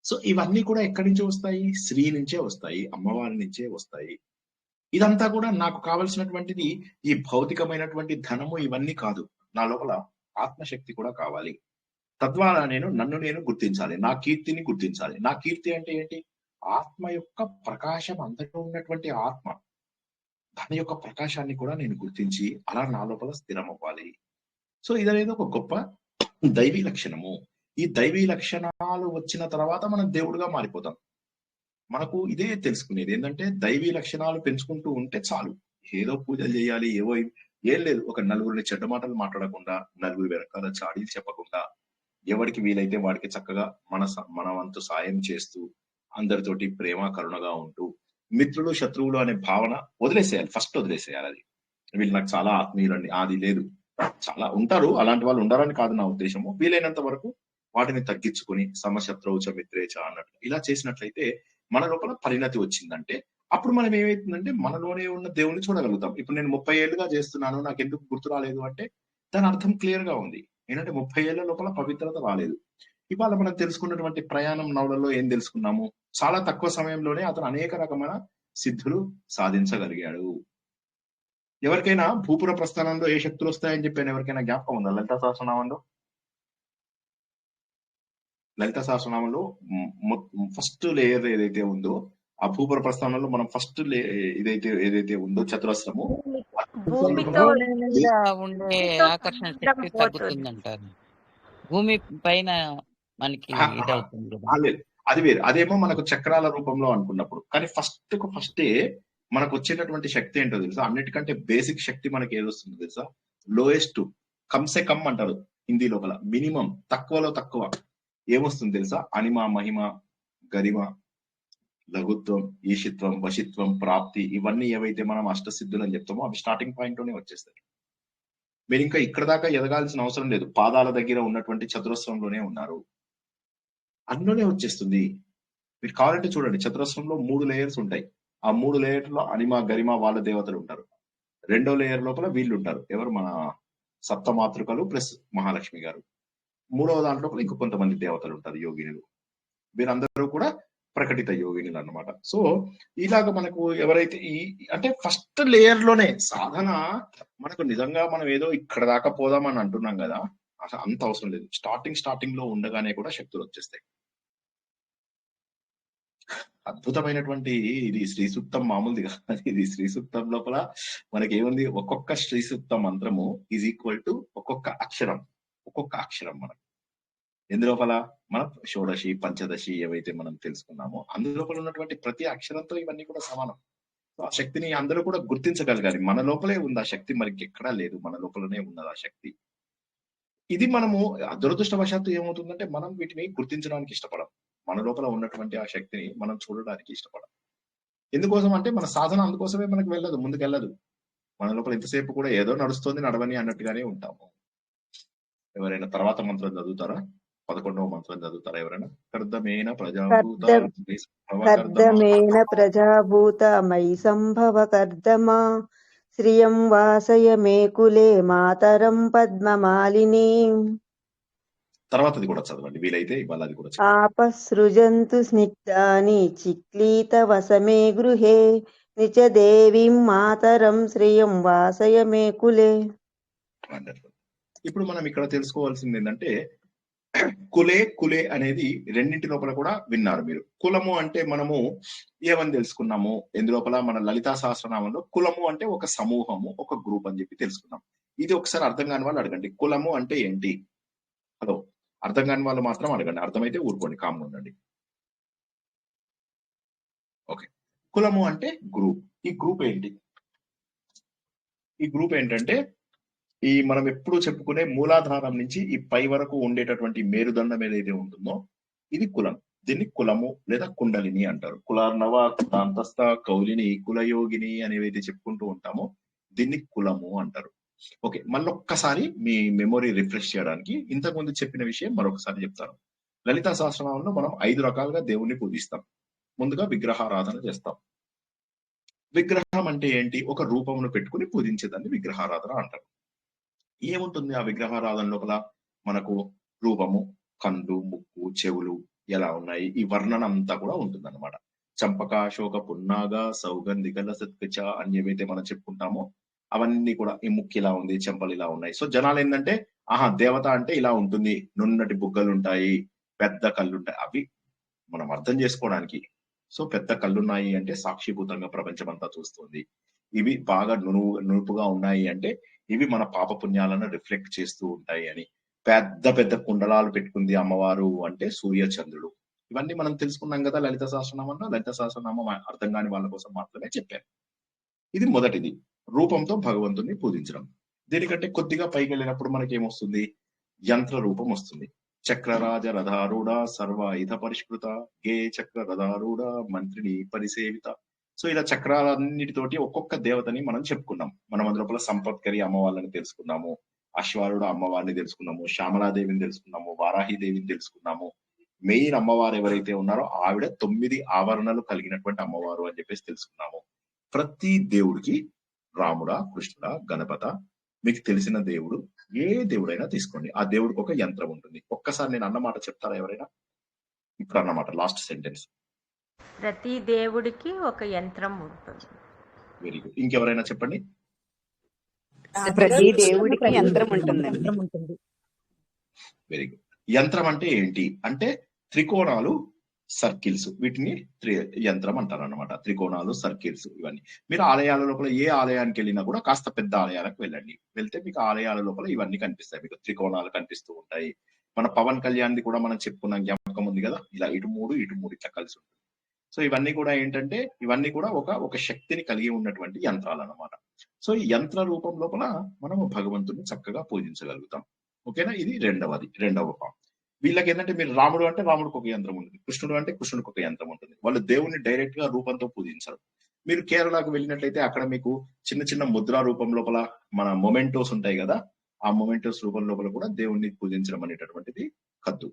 సో ఇవన్నీ కూడా ఎక్కడి నుంచి వస్తాయి? స్త్రీ నుంచే వస్తాయి, అమ్మవారి నుంచే వస్తాయి. ఇదంతా కూడా నాకు కావలసినటువంటిది ఈ భౌతికమైనటువంటి ధనము ఇవన్నీ కాదు. నా లోపల ఆత్మశక్తి కూడా కావాలి. తద్వారా నన్ను నేను గుర్తించాలి, నా కీర్తిని గుర్తించాలి. నా కీర్తి అంటే ఏంటి? ఆత్మ యొక్క ప్రకాశం, అందరిలో ఉన్నటువంటి ఆత్మ, దాని యొక్క ప్రకాశాన్ని కూడా నేను గుర్తించి అలా నా లోపల స్థిరం అవ్వాలి. సో ఇదనేది ఒక గొప్ప దైవీ లక్షణము. ఈ దైవీ లక్షణాలు వచ్చిన తర్వాత మనం దేవుడుగా మారిపోతాం. మనకు ఇదే తెలుసుకునేది ఏంటంటే దైవీ లక్షణాలు పెంచుకుంటూ ఉంటే చాలు. ఏదో పూజలు చేయాలి, ఏం లేదు. ఒక నలుగురిని చెడ్డ మాటలు మాట్లాడకుండా, నలుగురి వెనకాల చాడీలు చెప్పకుండా, ఎవరికి వీలైతే వాడికి చక్కగా మన వంతు సాయం చేస్తూ, అందరితోటి ప్రేమ కరుణగా ఉంటూ, మిత్రులు శత్రువులు అనే భావన వదిలేసేయాలి. ఫస్ట్ వదిలేసేయాలి. అది వీళ్ళు నాకు చాలా ఆత్మీయులండి, అది లేదు. చాలా ఉంటారు, అలాంటి వాళ్ళు ఉండాలని కాదు నా ఉద్దేశము. వీలైనంత వరకు వాటిని తగ్గించుకుని సమశత్రువుచ మిత్రేచ అన్నట్లు ఇలా చేసినట్లయితే మన లోపల పరిణతి వచ్చిందంటే అప్పుడు మనం ఏమైతుందంటే మనలోనే ఉన్న దేవుని చూడగలుగుతాం. ఇప్పుడు నేను 30 ఏళ్ళుగా చేస్తున్నాను, నాకు ఎందుకు గుర్తు రాలేదు అంటే దాని అర్థం క్లియర్ గా ఉంది. ఏంటంటే 30 ఏళ్ల లోపల పవిత్రత రాలేదు. ఇవాళ మనం తెలుసుకున్నటువంటి ప్రయాణం నవలలో ఏం తెలుసుకున్నాము? చాలా తక్కువ సమయంలోనే అతను అనేక రకమైన సిద్ధులు సాధించగలిగాడు. ఎవరికైనా భూపుర ప్రస్థానంలో ఏ శక్తులు వస్తాయని చెప్పాను? ఎవరికైనా జ్ఞాపకం ఉందా? లలితా సహస్రనామంలో ఫస్ట్ లేయర్ ఏదైతే ఉందో, ఆ భూపుర ప్రస్థానంలో మనం ఫస్ట్ ఏదైతే ఉందో చతురస్రము, భూమితో ఉండే ఆకర్షణ శక్తి తగ్గుతుందంటారు. భూమి పైన మనకి ఇదవుతుంది కదా, అది వేరు. అదేమో మనకు చక్రాల రూపంలో అనుకున్నప్పుడు. కానీ ఫస్టే మనకు వచ్చేటటువంటి శక్తి ఏంటో తెలుసా? అన్నిటికంటే బేసిక్ శక్తి మనకి ఏదొస్తుంది తెలుసా? లోయెస్ట్, కంసే కమ్ అంటారు హిందీ లోపల, మినిమం, తక్కువలో తక్కువ ఏమొస్తుంది తెలుసా? అనిమ, మహిమ, గరిమ, లఘుత్వం, ఈశిత్వం, వశిత్వం, ప్రాప్తి, ఇవన్నీ ఏవైతే మనం అష్టసిద్ధులు అని చెప్తామో అవి స్టార్టింగ్ పాయింట్ లోనే వచ్చేస్తాయి. మీరు ఇంకా ఇక్కడ దాకా ఎదగాల్సిన అవసరం లేదు. పాదాల దగ్గర ఉన్నటువంటి చతురస్రంలోనే ఉన్నారు, అందులోనే వచ్చేస్తుంది. మీరు కావాలంటే చూడండి, చతురస్రంలో 3 లేయర్స్ ఉంటాయి. ఆ 3 లేయర్లో అనిమ, గరిమ వాళ్ళ దేవతలు ఉంటారు. 2వ లేయర్ లోపల వీళ్ళు ఉంటారు. ఎవరు? మన సప్తమాతృకలు ప్లస్ మహాలక్ష్మి గారు. 3వ దాంట్లో ఇంకో కొంతమంది దేవతలు ఉంటారు, యోగినులు. వీరందరూ కూడా ప్రకటిత యోగినులు అన్నమాట. సో ఇలాగ మనకు ఎవరైతే అంటే ఫస్ట్ లేయర్ లోనే సాధన మనకు నిజంగా మనం ఏదో ఇక్కడ దాకా పోదామని అంటున్నాం కదా, అసలు అంత అవసరం లేదు. స్టార్టింగ్ లో ఉండగానే కూడా శక్తులు వచ్చేస్తాయి. అద్భుతమైనటువంటి ఇది శ్రీ సూక్తం, మామూలుది కాదు. ఇది శ్రీ సూక్తం లోపల మనకి ఏముంది? ఒక్కొక్క శ్రీ సూక్త మంత్రము ఈజ్ ఈక్వల్ టు ఒక్కొక్క అక్షరం మనం ఎందులోపల మనం షోడశి, పంచదశి ఏవైతే మనం తెలుసుకున్నామో అందులోపల ఉన్నటువంటి ప్రతి అక్షరంతో ఇవన్నీ కూడా సమానం. ఆ శక్తిని అందరూ కూడా గుర్తించగలగాలి. మన లోపలే ఉంది ఆ శక్తి, మరికి ఎక్కడా లేదు, మన లోపలనే ఉన్నది ఆ శక్తి. ఇది మనము దురదృష్టవశాత్తు ఏమవుతుందంటే మనం వీటిని గుర్తించడానికి ఇష్టపడం, మన లోపల ఉన్నటువంటి ఆ శక్తిని మనం చూడడానికి ఇష్టపడం. ఎందుకోసం అంటే మన సాధన అందుకోసమే మనకు వెళ్ళదు, ముందుకు వెళ్ళదు. మన లోపల ఎంతసేపు కూడా ఏదో నడుస్తుంది, నడవని అన్నట్టుగానే ఉంటాము. ఎవరైనా తర్వాత మంత్రం చదువుతారా? 11వ మంత్రం చదువుతారా ఎవరైనా? కర్దమేన ప్రజాభూత కర్దమేన ప్రజాభూత మయి సంభవ కర్దమా శ్రియం వాసయ మే కులే మాతరం పద్మమాలిని. తర్వాతది కూడా చదవండి వీలైతే, ఇవాళ అది కూడా చదవండి. ఆపసృజంతు స్నిగ్ధాని చిక్లీత వసమే గృహే నిచ దేవీం మాతరం శ్రియం వాసయ మే కులే. ఇప్పుడు మనం ఇక్కడ తెలుసుకోవాల్సింది ఏంటంటే కులే అనేది రెండింటి లోపల కూడా విన్నారు మీరు. కులము అంటే మనము ఏమని తెలుసుకున్నాము ఎందులోపల మన లలితా సహస్రనామంలో? కులము అంటే ఒక సమూహము, ఒక గ్రూప్ అని చెప్పి తెలుసుకున్నాం. ఇది ఒకసారి అర్థం కాని వాళ్ళు అడగండి, కులము అంటే ఏంటి? హలో, అర్థం కాని వాళ్ళు మాత్రం అడగండి, అర్థమైతే ఊరుకోండి, కామ్గా ఉండండి. ఓకే, కులము అంటే గ్రూప్. ఈ గ్రూప్ ఏంటి? ఈ గ్రూప్ ఏంటంటే ఈ మనం ఎప్పుడు చెప్పుకునే మూలాధారం నుంచి ఈ పై వరకు ఉండేటటువంటి మేరుదండం ఏదైతే ఉంటుందో ఇది కులం. దీన్ని కులము లేదా కుండలిని అంటారు. కులార్నవ, కులాంతస్థ, కౌలిని, కులయోగిని అనేవైతే చెప్పుకుంటూ ఉంటామో దీన్ని కులము అంటారు. ఓకే, మళ్ళొక్కసారి మీ మెమొరీ రిఫ్రెష్ చేయడానికి ఇంతకుముందు చెప్పిన విషయం మరొకసారి చెప్తాను. లలితా సహస్రనామంలో మనం 5 రకాలుగా దేవుణ్ణి పూజిస్తాం. ముందుగా విగ్రహారాధన చేస్తాం. విగ్రహం అంటే ఏంటి? ఒక రూపమును పెట్టుకుని పూజించేదాన్ని విగ్రహారాధన అంటారు. ఏముంటుంది ఆ విగ్రహారాధన లోపల? మనకు రూపము, కళ్ళు, ముక్కు, చెవులు ఎలా ఉన్నాయి, ఈ వర్ణన అంతా కూడా ఉంటుంది అనమాట. చంపక, అశోక, పున్నాగ, సౌగంధిక, లసత్కచ అని ఏవైతే మనం చెప్పుకుంటామో అవన్నీ కూడా, ఈ ముక్కు ఇలా ఉంది, చెంపలు ఇలా ఉన్నాయి. సో జనాలు ఏంటంటే ఆహా దేవత అంటే ఇలా ఉంటుంది, నున్నటి బుగ్గలు ఉంటాయి, పెద్ద కళ్ళు ఉంటాయి, అవి మనం అర్థం చేసుకోవడానికి. సో పెద్ద కళ్ళున్నాయి అంటే సాక్షిభూతంగా ప్రపంచం అంతా చూస్తుంది. ఇవి బాగా నునుపుగా ఉన్నాయి అంటే ఇవి మన పాప పుణ్యాలను రిఫ్లెక్ట్ చేస్తూ ఉంటాయి అని. పెద్ద పెద్ద కుండలాలు పెట్టుకుంది అమ్మవారు అంటే సూర్య చంద్రుడు. ఇవన్నీ మనం తెలుసుకున్నాం కదా లలిత సహస్రనామంలో. లలిత సహస్రనామం అర్థం కాని వాళ్ళ కోసం మాత్రమే చెప్పాను. ఇది మొదటిది, రూపంతో భగవంతుని పూజించడం. దీనికంటే కొద్దిగా పైకి వెళ్ళినప్పుడు మనకి ఏమొస్తుంది? యంత్ర రూపం వస్తుంది. చక్రరాజ రథారూఢ సర్వాయుధ పరిష్కృత గే చక్ర రథారూఢ మంత్రిని పరిసేవిత. సో ఇలా చక్రాలన్నిటితోటి ఒక్కొక్క దేవతని మనం చెప్పుకున్నాం. మనం అందులోపల సంపత్కరి అమ్మవారిని తెలుసుకున్నాము, అశ్వారుడు అమ్మవారిని తెలుసుకున్నాము, శ్యామలాదేవిని తెలుసుకున్నాము, వారాహిదేవిని తెలుసుకున్నాము. మెయిన్ అమ్మవారు ఎవరైతే ఉన్నారో ఆవిడ 9 ఆవరణలు కలిగినటువంటి అమ్మవారు అని చెప్పేసి తెలుసుకున్నాము. ప్రతి దేవుడికి రాముడా, కృష్ణుడా, గణపత, మీకు తెలిసిన దేవుడు ఏ దేవుడైనా తీసుకోండి, ఆ దేవుడికి ఒక యంత్రం ఉంటుంది. ఒక్కసారి నేను అన్నమాట చెప్తారా ఎవరైనా? ఇప్పుడు అన్నమాట లాస్ట్ సెంటెన్స్. ప్రతి దేవుడికి ఒక యంత్రం ఉంటుంది. Very good. ఇంకెవరైనా చెప్పండి. ప్రతి దేవుడికి యంత్రం ఉంటుంది. Very good. యంత్రం అంటే ఏంటి అంటే త్రికోణాలు, సర్కిల్స్, వీటిని యంత్రం అంటారు అనమాట. త్రికోణాలు, సర్కిల్స్ ఇవన్నీ. మీరు ఆలయాల లోపల ఏ ఆలయానికి వెళ్ళినా కూడా కాస్త పెద్ద ఆలయాలకు వెళ్ళండి, వెళ్తే మీకు ఆలయాల లోపల ఇవన్నీ కనిపిస్తాయి. మీకు త్రికోణాలు కనిపిస్తూ ఉంటాయి. మన పవన్ కళ్యాణ్ది కూడా మనం చెప్పుకున్నాం, జ్ఞాపకం ఉంది కదా, ఇలా ఇటు మూడు ఇట్లా కలిసి ఉంటుంది. సో ఇవన్నీ కూడా ఏంటంటే ఇవన్నీ కూడా ఒక శక్తిని కలిగి ఉన్నటువంటి యంత్రాలు అన్నమాట. సో ఈ యంత్ర రూపం లోపల మనము భగవంతుని చక్కగా పూజించగలుగుతాం. ఓకేనా? ఇది రెండవ పాపం. వీళ్ళకి ఏంటంటే మీరు రాముడు అంటే రాముడికి ఒక యంత్రం ఉంటుంది, కృష్ణుడు అంటే కృష్ణుడికి ఒక యంత్రం ఉంటుంది. వాళ్ళు దేవుణ్ణి డైరెక్ట్ గా రూపంతో పూజించరు. మీరు కేరళకు వెళ్ళినట్లయితే అక్కడ మీకు చిన్న చిన్న ముద్రా రూపం లోపల మన మొమెంటోస్ ఉంటాయి కదా, ఆ మొమెంటోస్ రూపం లోపల కూడా దేవుణ్ణి పూజించడం అనేటటువంటిది కద్దు.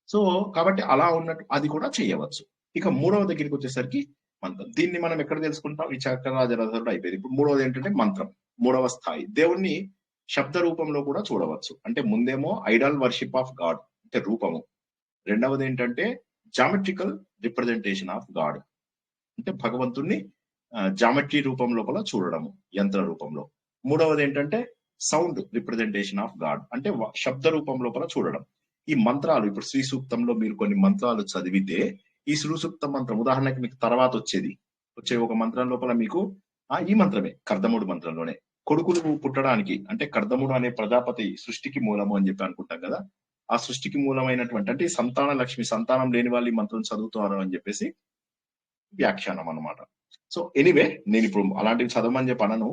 సో కాబట్టి అలా ఉన్నట్టు అది కూడా చేయవచ్చు. ఇక మూడవ దగ్గరికి వచ్చేసరికి మంత్రం. దీన్ని మనం ఎక్కడ తెలుసుకుంటాం? ఈ చక్రరాజరథుడు అయిపోయింది. ఇప్పుడు మూడవది ఏంటంటే మంత్రం, మూడవ స్థాయి. దేవుణ్ణి శబ్ద రూపంలో కూడా చూడవచ్చు. అంటే ముందేమో ఐడల్ వర్షిప్ ఆఫ్ గాడ్ అంటే రూపము, రెండవది ఏంటంటే జామెట్రికల్ రిప్రజెంటేషన్ ఆఫ్ గాడ్ అంటే భగవంతుణ్ణి జామెట్రీ రూపం లోపల చూడడము యంత్ర రూపంలో. మూడవది ఏంటంటే సౌండ్ రిప్రజెంటేషన్ ఆఫ్ గాడ్ అంటే శబ్ద రూపం లోపల చూడడం. ఈ మంత్రాలు ఇప్పుడు శ్రీ సూక్తంలో మీరు కొన్ని మంత్రాలు చదివితే ఈ శ్రీ సూక్త మంత్రం ఉదాహరణకి మీకు తర్వాత వచ్చే ఒక మంత్రం లోపల మీకు ఈ మంత్రమే కర్దముడు మంత్రంలోనే కొడుకులు పుట్టడానికి అంటే కర్దముడు అనే ప్రజాపతి సృష్టికి మూలము అని చెప్పి అనుకుంటాం కదా, ఆ సృష్టికి మూలమైనటువంటి అంటే సంతాన లక్ష్మి, సంతానం లేని వాళ్ళు ఈ మంత్రం చదువుతారు అని చెప్పేసి వ్యాఖ్యానం అన్నమాట. సో ఎనీవే నేను ఇప్పుడు అలాంటివి చదవమని చెప్పి అనను,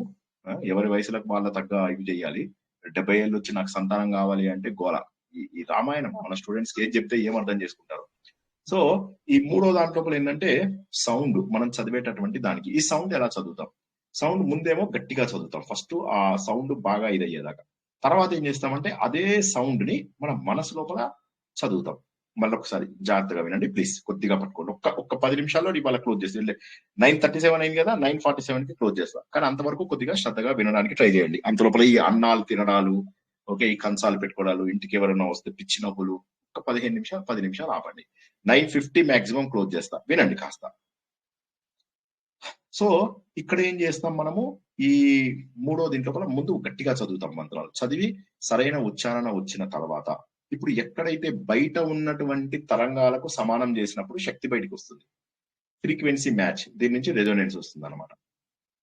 ఎవరి వయసులకు వాళ్ళ తగ్గ ఇవి చేయాలి. 70 ఏళ్ళు వచ్చి నాకు సంతానం కావాలి అంటే గోల. ఈ రామాయణం మన స్టూడెంట్స్ కి ఏం చెప్తే ఏం అర్థం చేసుకుంటారు. సో ఈ మూడో దాంట్లో ఏంటంటే సౌండ్, మనం చదివేటటువంటి దానికి ఈ సౌండ్ ఎలా చదువుతాం? సౌండ్ ముందేమో గట్టిగా చదువుతాం, ఫస్ట్ ఆ సౌండ్ బాగా ఇదయ్యేదాకా. తర్వాత ఏం చేస్తామంటే అదే సౌండ్ ని మన మనసు లోపల చదువుతాం. మళ్ళీ ఒకసారి జాగ్రత్తగా వినండి ప్లీజ్, కొద్దిగా పట్టుకోండి. ఒక్క 10 నిమిషాల్లో ఇవాళ క్లోజ్ చేసి 9:37 అయింది కదా, 9:47 కి క్లోజ్ చేస్తాం. కానీ అంతవరకు కొద్దిగా శ్రద్ధగా వినడానికి ట్రై చేయండి. అంత లోపల ఈ అన్నాలు తినడాలు, ఓకే, ఈ కంచాలు పెట్టుకోవడాలు, ఇంటికి ఎవరైనా వస్తే పిచ్చి నవ్వులు, ఒక 15 నిమిషాలు 10 నిమిషాలు ఆపండి. 9:50 మాక్సిమం క్లోజ్ చేస్తా, వినండి కాస్త. సో ఇక్కడ ఏం చేస్తాం మనము, ఈ మూడో దీంట్లో ముందు గట్టిగా చదువుతాం మంత్రాలు. చదివి సరైన ఉచ్చారణ వచ్చిన తర్వాత ఇప్పుడు ఎక్కడైతే బయట ఉన్నటువంటి తరంగాలకు సమానం చేసినప్పుడు శక్తి బయటకు వస్తుంది, ఫ్రీక్వెన్సీ మ్యాచ్, దీని నుంచి రెజోనెన్స్ వస్తుంది అనమాట.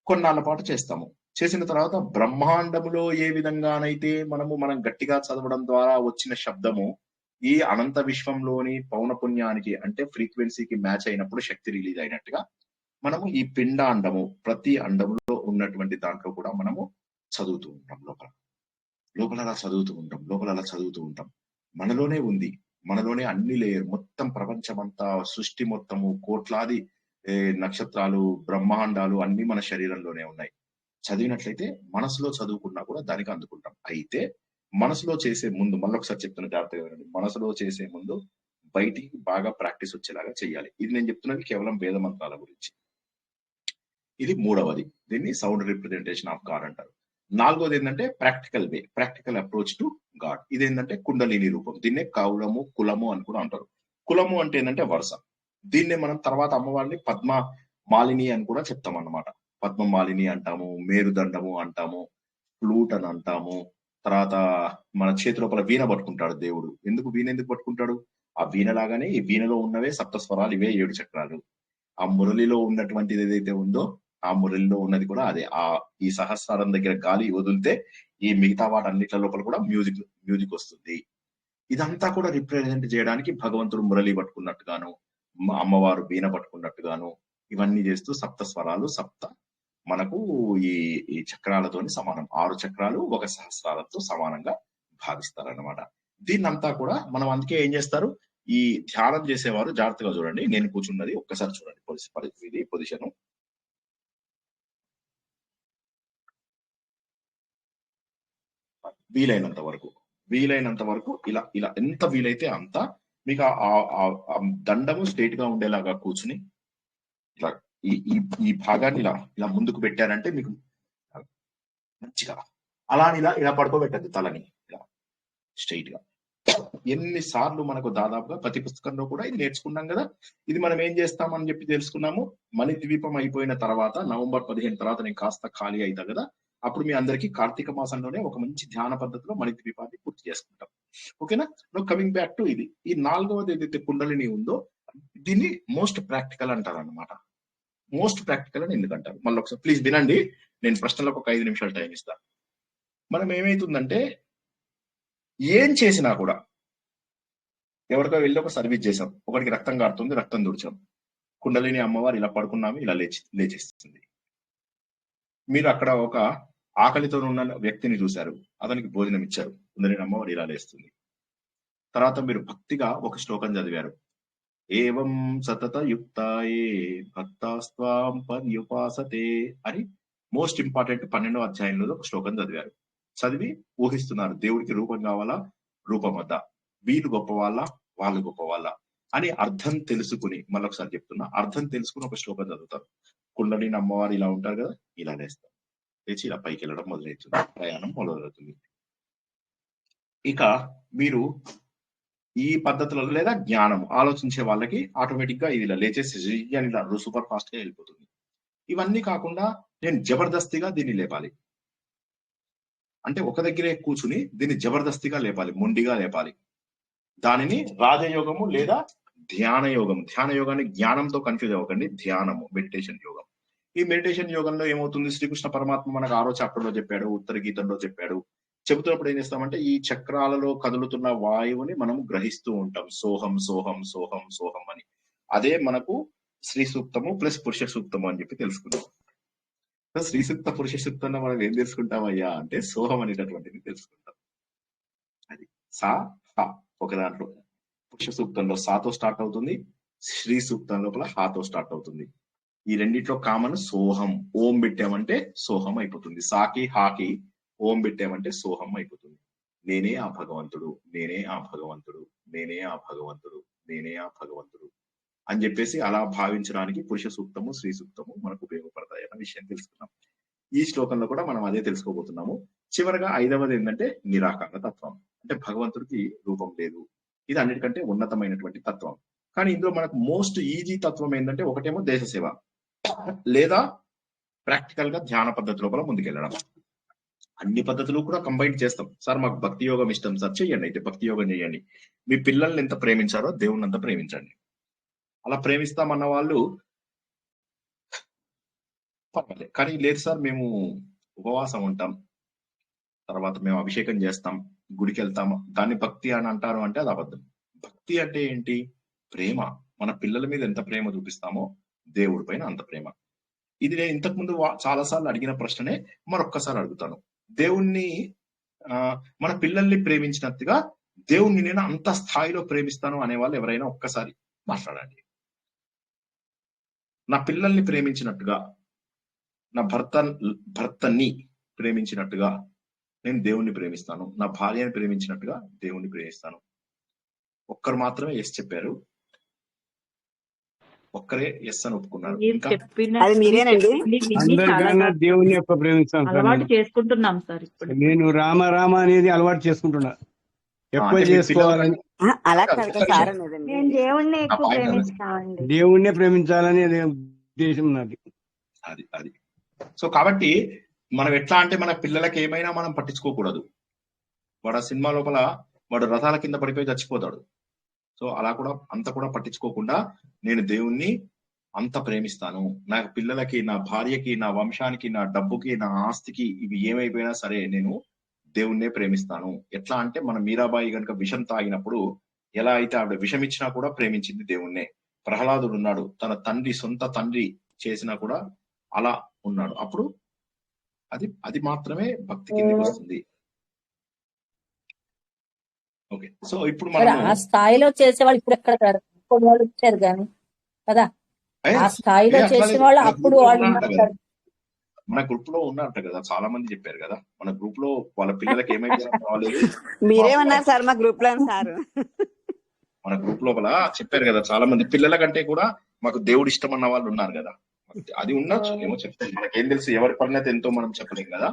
కొన్నాళ్ళ పాటు చేస్తాము. చేసిన తర్వాత బ్రహ్మాండములో ఏ విధంగానైతే మనం గట్టిగా చదవడం ద్వారా వచ్చిన శబ్దము ఈ అనంత విశ్వంలోని పౌనపుణ్యానికి అంటే ఫ్రీక్వెన్సీకి మ్యాచ్ అయినప్పుడు శక్తి రిలీజ్ అయినట్టుగా మనము ఈ పిండాండము ప్రతి అండములో ఉన్నటువంటి దాంట్లో కూడా మనము చదువుతూ ఉంటాం. లోపల అలా చదువుతూ ఉంటాం. మనలోనే ఉంది, మనలోనే అన్ని లేయర్, మొత్తం ప్రపంచమంతా, సృష్టి మొత్తము, కోట్లాది నక్షత్రాలు, బ్రహ్మాండాలు అన్ని మన శరీరంలోనే ఉన్నాయి. చదివినట్లయితే మనసులో చదువుకున్నా కూడా దానికి అందుకుంటాం. అయితే మనసులో చేసే ముందు, మళ్ళొకసారి చెప్తున్న జాగ్రత్తగా వినండి, మనసులో చేసే ముందు బయటికి బాగా ప్రాక్టీస్ వచ్చేలాగా చేయాలి. ఇది నేను చెప్తున్నది కేవలం వేద మంత్రాల గురించి. ఇది మూడవది, దీన్ని సౌండ్ రిప్రజెంటేషన్ ఆఫ్ గాడ్ అంటారు. నాలుగోది ఏంటంటే practical way, practical approach to God. ఇదేంటంటే కుండలిని రూపం, దీన్నే కౌలము కులము అని కూడా అంటారు. కులము అంటే ఏంటంటే వరుస. దీన్నే మనం తర్వాత అమ్మవారిని పద్మ మాలిని అని కూడా చెప్తాం అన్నమాట. పద్మ మాలిని అంటాము, మేరుదండము అంటాము, ఫ్లూట్ అని అంటాము. తర్వాత మన చేతి లోపల వీణ పట్టుకుంటాడు దేవుడు. వీణ ఎందుకు పట్టుకుంటాడు? ఆ వీణ లాగానే ఈ వీణలో ఉన్నవే సప్తస్వరాలు, ఇవే 7 చక్రాలు. ఆ మురళిలో ఉన్నటువంటిది ఏదైతే ఉందో ఆ మురళిలో ఉన్నది కూడా అదే. ఈ సహస్రారం దగ్గర గాలి వదిలితే ఈ మిగతా వాటన్నిటి లోపల కూడా మ్యూజిక్ వస్తుంది. ఇదంతా కూడా రిప్రజెంట్ చేయడానికి భగవంతుడు మురళి పట్టుకున్నట్టుగాను, అమ్మవారు వీణ పట్టుకున్నట్టుగాను ఇవన్నీ చేస్తూ సప్త స్వరాలు, మనకు ఈ చక్రాలతోని సమానం. 6 చక్రాలు ఒక సహస్రాలతో సమానంగా భావిస్తారన్నమాట. దీన్నంతా కూడా మనం అందుకే ఏం చేస్తారు, ఈ ధ్యానం చేసేవారు జాగ్రత్తగా చూడండి. నేను కూర్చున్నది ఒక్కసారి చూడండి ఇది పొజిషన్. వీలైనంత వరకు ఇలా ఎంత వీలైతే అంత మీకు ఆ దండము స్ట్రైట్ గా ఉండేలాగా కూర్చుని ఇలా ఈ భాగాన్ని ఇలా ముందుకు పెట్టారంటే మీకు మంచిగా అలా ఇలా పడుకోబెట్టద్దు తలని, ఇలా స్ట్రైట్ గా. ఎన్నిసార్లు మనకు దాదాపుగా ప్రతి పుస్తకంలో కూడా ఇది నేర్చుకున్నాం కదా. ఇది మనం ఏం చేస్తామని చెప్పి తెలుసుకున్నాము. మణిద్వీపం అయిపోయిన తర్వాత నవంబర్ 15 తర్వాత నేను కాస్త ఖాళీ అవుతా కదా, అప్పుడు మీ అందరికీ కార్తీక మాసంలోనే ఒక మంచి ధ్యాన పద్ధతిలో మణిద్వీపాన్ని పూర్తి చేసుకుంటాం. ఓకేనా? నో కమింగ్ బ్యాక్ టు ఇది. ఈ నాలుగవది ఏదైతే కుండలిని ఉందో దీన్ని మోస్ట్ ప్రాక్టికల్ అంటారు అనమాట. మోస్ట్ ప్రాక్టికల్ అని ఎందుకంటారు మళ్ళీ ఒకసారి ప్లీజ్ వినండి. నేను ప్రశ్నలకు ఒక 5 నిమిషాలు టైం ఇస్తాను. మనం ఏమైతుందంటే ఏం చేసినా కూడా, ఎవరికో వెళ్ళి ఒక సర్వీస్ చేసాం, ఒకరికి రక్తం కారుతుంది, రక్తం తుడిచాం, కుండలిని అమ్మవారు ఇలా పడుకున్నాము, ఇలా లేచేస్తుంది. మీరు అక్కడ ఒక ఆకలితో ఉన్న వ్యక్తిని చూశారు, అతనికి భోజనం ఇచ్చారు, కుండలిని అమ్మవారు ఇలా లేస్తుంది. తర్వాత మీరు భక్తిగా ఒక శ్లోకం చదివారు, ఏవం సతత యుక్తాయే భక్తాస్త్వాం పర్యుపాసతే అని మోస్ట్ ఇంపార్టెంట్ 12వ అధ్యాయంలో ఒక శ్లోకం చదివారు. చదివి ఊహిస్తున్నారు దేవుడికి రూపం కావాలా, రూపం వద్దా, వీళ్ళు గొప్ప వాళ్ళ, వాళ్ళు గొప్ప వాళ్ళ అని అర్థం తెలుసుకుని, మళ్ళొకసారి చెప్తున్నా, అర్థం తెలుసుకుని ఒక శ్లోకం చదువుతారు. కుండలిని అమ్మవారు ఇలా ఉంటారు కదా, ఇలా లేస్తారు, లేచి ఇలా పైకి వెళ్ళడం మొదలవుతుంది, ప్రయాణం మొదలవుతుంది. ఇక మీరు ఈ పద్ధతులలో లేదా జ్ఞానం ఆలోచించే వాళ్ళకి ఆటోమేటిక్ గా ఇది ఇలా లేచేసి ఇలా సూపర్ ఫాస్ట్ గా వెళ్ళిపోతుంది. ఇవన్నీ కాకుండా నేను జబర్దస్తిగా దీన్ని లేపాలి అంటే ఒక దగ్గరే కూర్చుని దీన్ని జబర్దస్తిగా లేపాలి, మొండిగా లేపాలి. దానిని రాజయోగము లేదా ధ్యాన యోగం. ధ్యాన యోగాన్ని జ్ఞానంతో కన్ఫ్యూజ్ అవ్వకండి. ధ్యానము మెడిటేషన్ యోగం. ఈ మెడిటేషన్ యోగంలో ఏమవుతుంది, శ్రీకృష్ణ పరమాత్మ మనకు 6వ చాప్టర్లో చెప్పాడు, ఉత్తర గీతంలో చెప్పాడు. చెబుతున్నప్పుడు ఏం చేస్తామంటే ఈ చక్రాలలో కదులుతున్న వాయువుని మనం గ్రహిస్తూ ఉంటాం, సోహం సోహం సోహం సోహం అని. అదే మనకు శ్రీ సూక్తము ప్లస్ పురుష సూక్తము అని చెప్పి తెలుసుకుంటాం. శ్రీ సూక్త పురుష సూక్తంలో మనం ఏం తెలుసుకుంటామయ్యా అంటే సోహం అనేటటువంటిది తెలుసుకుంటాం. అది సా హ ఒక దాంట్లో, పురుష సూక్తంలో సాతో స్టార్ట్ అవుతుంది, శ్రీ సూక్తం లోపల హాతో స్టార్ట్ అవుతుంది. ఈ రెండిట్లో కామన్ సోహం. ఓం పెట్టామంటే సోహం అయిపోతుంది. సాకి హాకి ఓం పెట్టామంటే సోహం అయిపోతుంది. నేనే ఆ భగవంతుడు, నేనే ఆ భగవంతుడు, నేనే ఆ భగవంతుడు, నేనే ఆ భగవంతుడు అని చెప్పేసి అలా భావించడానికి పురుష సూక్తము, శ్రీ సూక్తము మనకు ఉపయోగపడతాయి అన్న విషయం తెలుసుకున్నాం. ఈ శ్లోకంలో కూడా మనం అదే తెలుసుకోబోతున్నాము. చివరగా 5వది ఏంటంటే నిరాకార తత్వం. అంటే భగవంతుడికి రూపం లేదు. ఇది అన్నిటికంటే ఉన్నతమైనటువంటి తత్వం. కానీ ఇందులో మనకు మోస్ట్ ఈజీ తత్వం ఏంటంటే ఒకటేమో దేశ సేవ, లేదా ప్రాక్టికల్ గా ధ్యాన పద్ధతి లోపల ముందుకెళ్ళడం. అన్ని పద్ధతులు కూడా కంబైన్ చేస్తాం. సార్ మాకు భక్తి యోగం ఇష్టం సార్, చెయ్యండి. అయితే భక్తి యోగం చేయండి. మీ పిల్లల్ని ఎంత ప్రేమించారో దేవుణ్ణి అంత ప్రేమించండి. అలా ప్రేమిస్తామన్న వాళ్ళు పర్వాలేదు. కానీ లేదు సార్ మేము ఉపవాసం ఉంటాం, తర్వాత మేము అభిషేకం చేస్తాం, గుడికి వెళ్తాం, దాన్ని భక్తి అని అంటారు అంటే అది అబద్ధం. భక్తి అంటే ఏంటి? ప్రేమ. మన పిల్లల మీద ఎంత ప్రేమ చూపిస్తామో దేవుడి పైన అంత ప్రేమ. ఇది నేను ఇంతకు ముందు చాలా సార్లు అడిగిన ప్రశ్ననే మరొక్కసారి అడుగుతాను. దేవుణ్ణి మన పిల్లల్ని ప్రేమించినట్టుగా దేవుణ్ణి నేను అంత స్థాయిలో ప్రేమిస్తాను అనే వాళ్ళు ఎవరైనా ఒక్కసారి మాట్లాడండి. నా పిల్లల్ని ప్రేమించినట్టుగా, నా భర్తని ప్రేమించినట్టుగా నేను దేవుణ్ణి ప్రేమిస్తాను, నా భార్యని ప్రేమించినట్టుగా దేవుణ్ణి ప్రేమిస్తాను. ఒక్కరు మాత్రమే ఎస్ చెప్పారు, ఒక్కరే ఎస్ అని ఒప్పుకున్నారు. ఇంకా అది మీరేనండి. అందరికన్నా దేవుని యొక్క ప్రేమిస్తాను సార్. అలవాటు చేసుకుంటున్నాం సార్. ఇప్పుడు నేను రామ రామ అనేది అలవాటు చేసుకుంటున్నా, ఎక్కువ అంటే మీ చేసుకోవాలని. అలా కాదు సార్ అనేదండి. నేను దేవుణ్ణి ఎక్కువ ఆ పాయింట్ ప్రేమిస్తామండి. దేవుణ్ణే ప్రేమించాలని అనే ఉద్దేశం నాది. అది సో కాబట్టి మనం ఎట్లా అంటే మన పిల్లలకి ఏమైనా మనం పట్టించుకోకూడదు. వాడు ఆ సినిమా లోపల వాడు రథాల కింద పడిపోయి చచ్చిపోతాడు. సో అలా కూడా అంత కూడా పట్టించుకోకుండా నేను దేవుణ్ణి అంత ప్రేమిస్తాను. నా పిల్లలకి, నా భార్యకి, నా వంశానికి, నా డబ్బుకి, నా ఆస్తికి, ఇవి ఏమైపోయినా సరే నేను దేవుణ్ణే ప్రేమిస్తాను. ఎట్లా అంటే మన మీరాబాయి గనుక విషం తాగినప్పుడు ఎలా అయితే ఆవిడ విషం ఇచ్చినా కూడా ప్రేమించింది దేవుణ్ణే. ప్రహ్లాదుడు ఉన్నాడు, తన సొంత తండ్రి చేసినా కూడా అలా ఉన్నాడు. అప్పుడు అది మాత్రమే భక్తి కిందకి వస్తుంది. ఓకే, సో ఇప్పుడు మరి మనం ఆ స్థాయిలో చేసేవాళ్ళు ఇప్పుడు ఎక్కడ ఇప్పుడు వాళ్ళు వచ్చారు కానీ కదా, ఆ స్థాయిలో చేసేవాళ్ళు అప్పుడు వాళ్ళు ఉన్నారు కదా. మన గ్రూప్ లో ఉన్నట్టు కదా, చాలా మంది చెప్పారు కదా, మన గ్రూప్ లో వాళ్ళ పిల్లలకి ఏమైపోయినా కావాలి. మీరేమన్నారు సార్ మా గ్రూప్ లో సార్? మన గ్రూప్ లోపల చెప్పారు కదా, చాలా మంది పిల్లల కంటే కూడా మాకు దేవుడు ఇష్టం అన్న వాళ్ళు ఉన్నారు కదా. అది ఉండొచ్చు, ఏమో చెప్తాను, మనకేం తెలుసు, ఎవరి పరిణతి ఎంతో మనం చెప్పలేం కదా.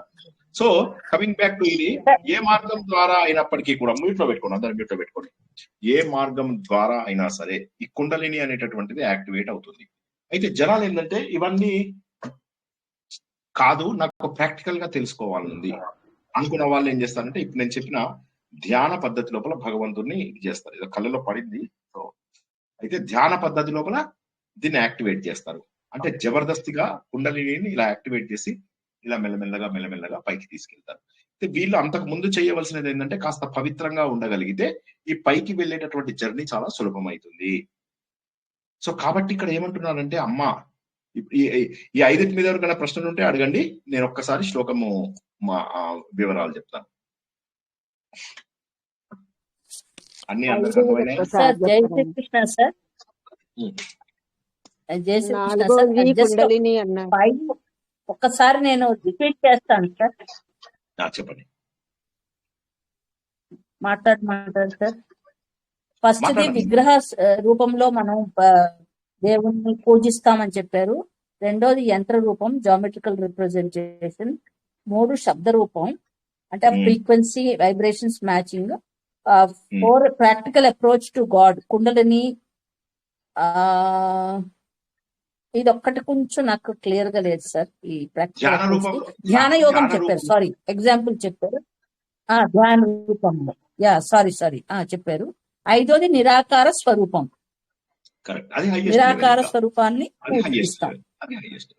సో కమింగ్ బ్యాక్ టు ఇది, ఏ మార్గం ద్వారా అయినప్పటికీ కూడా మ్యూట్ లో పెట్టుకోండి, అందరు మ్యూట్ లో పెట్టుకోండి. ఏ మార్గం ద్వారా అయినా సరే ఈ కుండలిని అనేటటువంటిది యాక్టివేట్ అవుతుంది. అయితే జనాలు ఏంటంటే ఇవన్నీ కాదు, నాకు ప్రాక్టికల్ గా తెలుసుకోవాలనుంది అనుకున్న వాళ్ళు ఏం చేస్తారంటే ఇప్పుడు నేను చెప్పిన ధ్యాన పద్ధతి లోపల భగవంతుడిని ఇది చేస్తారు. ఏదో కళ్ళలో పడింది. సో అయితే ధ్యాన పద్ధతి లోపల దీన్ని యాక్టివేట్ చేస్తారు. అంటే జబర్దస్తిగా కుండలిని ఇలా యాక్టివేట్ చేసి ఇలా మెల్లమెల్లగా పైకి తీసుకెళ్తారు. అయితే వీళ్ళు అంతకు ముందు చేయవలసినది ఏంటంటే కాస్త పవిత్రంగా ఉండగలిగితే ఈ పైకి వెళ్ళేటటువంటి జర్నీ చాలా సులభమవుతుంది. సో కాబట్టి ఇక్కడ ఏమంటున్నారంటే అమ్మ, ఈ 5 మీద ఎవరికైనా ప్రశ్నలు ఉంటే అడగండి, నేను ఒక్కసారి శ్లోకము మా వివరాలు చెప్తాను. అన్ని అందరికి అర్థమైనాయి? సార్ జై శ్రీకృష్ణ సార్. జై శ్రీకృష్ణ సార్. జస్ట్ ఒక్కసారి నేను రిపీట్ చేస్తాను సార్. చెప్పండి. మాట్లాడమంటారు సార్. ఫస్ట్ ది విగ్రహ రూపంలో మనం దేవుణ్ణి పూజిస్తామని చెప్పారు. రెండోది యంత్ర రూపం, జామెట్రికల్ రిప్రజెంటేషన్. 3 శబ్ద రూపం, అంటే frequency vibrations matching. 4 practical approach to God, kundalini. ఇది ఒక్కటి కొంచెం నాకు క్లియర్ గా లేదు సార్. ఈ ప్రాక్టికల్ ధ్యాన యోగం చెప్పారు, సారీ ఎగ్జాంపుల్ చెప్పారు. ధ్యాన రూపంలో సారీ చెప్పారు. 5వది నిరాకార స్వరూపం, నిరాకార స్వరూపాన్ని పూజిస్తాం. అది హైయెస్ట్.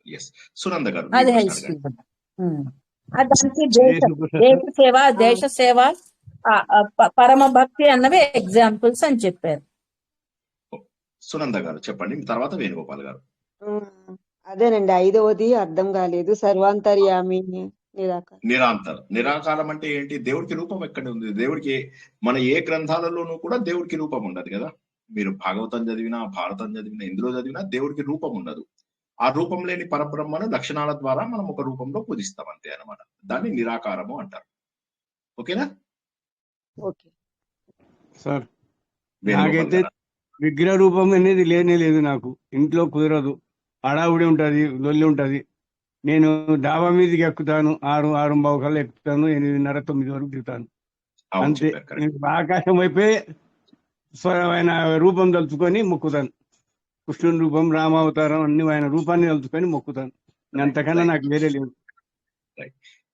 దానికి దేశ సేవ, దేశ సేవ, పరమ భక్తి అన్నవి ఎగ్జాంపుల్స్ అని చెప్పారు. సునంద గారు చెప్పండి, తర్వాత వేణుగోపాల్ గారు. అదేనండి, 5వది అర్థం కాలేదు. సర్వాంతర్యామి నిరాకారం. నిరాకారం అంటే ఏంటి? దేవుడికి రూపం ఎక్కడ ఉంది? దేవుడికి మన ఏ గ్రంథాలలోనూ కూడా దేవుడికి రూపం ఉండదు కదా. మీరు భాగవతం చదివినా, భారతం చదివినా, ఎందులో చదివినా దేవుడికి రూపం ఉండదు. ఆ రూపం లేని పరబ్రహ్మను లక్షణాల ద్వారా మనం ఒక రూపంలో పూజిస్తాం అంతే అన్నమాట. దాన్ని నిరాకారము అంటారు. ఓకేనా? ఓకే సార్ వేణుగోపాల్ నాకైతే గారు. విగ్రహ రూపం అనేది లేనే లేదు. నాకు ఇంట్లో కుదరదు, హడావుడి ఉంటది, లొల్లి ఉంటది. నేను డాబా మీదకి ఎక్కుతాను, 6:05 కల్లా ఎక్కుతాను, 8:30 9 వరకు దిగుతాను అవును, అంతే. చెప్పారు, కరెక్ట్. నేను ఆకాశం వైపే ఆయన రూపం తలుచుకొని మొక్కుతాను. కృష్ణుని రూపం, రామావతారం అన్ని ఆయన రూపాన్ని తలుచుకొని మొక్కుతాను. అంతకన్నా నాకు వేరే లేదు.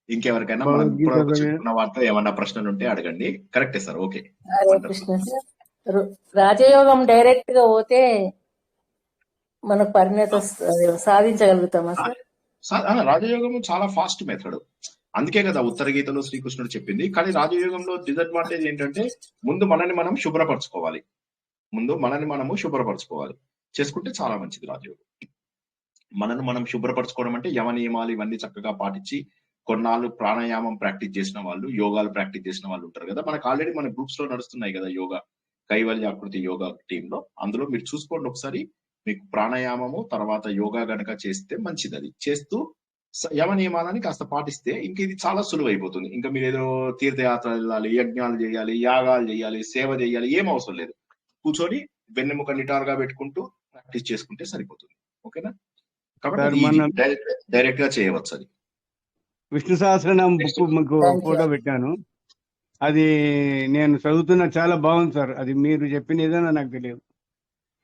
ఇంకెవరికైనా మనం భగవద్గీత ఇప్పటివరకు చదివిన చెప్పుకున్న వాటితో ఏమన్నా ప్రశ్నలు ఉంటే అడగండి. కరెక్టే sir. Okay, Hare wonderful. Krishna sir. రాజయోగం డైరెక్ట్ గా పోతే మనకు పరిణత సాధించగలుగుతామా సార్? రాజయోగం చాలా ఫాస్ట్ మెథడ్. అందుకే కదా ఉత్తర గీతలో శ్రీకృష్ణుడు చెప్పింది. కానీ రాజయోగంలో డిసడ్వాంటేజ్ ఏంటంటే ముందు మనని మనం శుభ్రపరచుకోవాలి. చేసుకుంటే చాలా మంచిది రాజయోగం. మనను మనం శుభ్రపరచుకోవడం అంటే యమ నియమాలు ఇవన్నీ చక్కగా పాటించి కొన్నాళ్ళు ప్రాణాయామం ప్రాక్టీస్ చేసిన వాళ్ళు, యోగాలు ప్రాక్టీస్ చేసిన వాళ్ళు ఉంటారు కదా. మనకు ఆల్రెడీ మన గ్రూప్స్ లో నడుస్తున్నాయి కదా యోగా, కైవల్య ఆకృతి యోగా టీమ్ లో. అందులో మీరు చూసుకోండి ఒకసారి. మీకు ప్రాణాయామము తర్వాత యోగా గనక చేస్తే మంచిది. అది చేస్తూ యమ నియమాలని కాస్త పాటిస్తే ఇంక ఇది చాలా సులువు అయిపోతుంది. ఇంకా మీరు ఏదో తీర్థయాత్ర వెళ్ళాలి, యజ్ఞాలు చేయాలి, యాగాలు చేయాలి, సేవ చేయాలి, ఏం అవసరం లేదు. కూర్చొని వెన్నెముక నిటారుగా పెట్టుకుంటూ ప్రాక్టీస్ చేసుకుంటే సరిపోతుంది. ఓకేనా? కాబట్టి సార్ అది మన డైరెక్ట్ గా చేయవచ్చు. అది విష్ణు సహస్రనామం నెక్స్ట్ బుక్ మీకు థ్యాంక్ యూ. ఫోటో పెట్టాను. అది నేను చదువుతున్న, చాలా బాగుంది సార్. అది మీరు చెప్పిన ఏదైనా నాకు తెలియదు.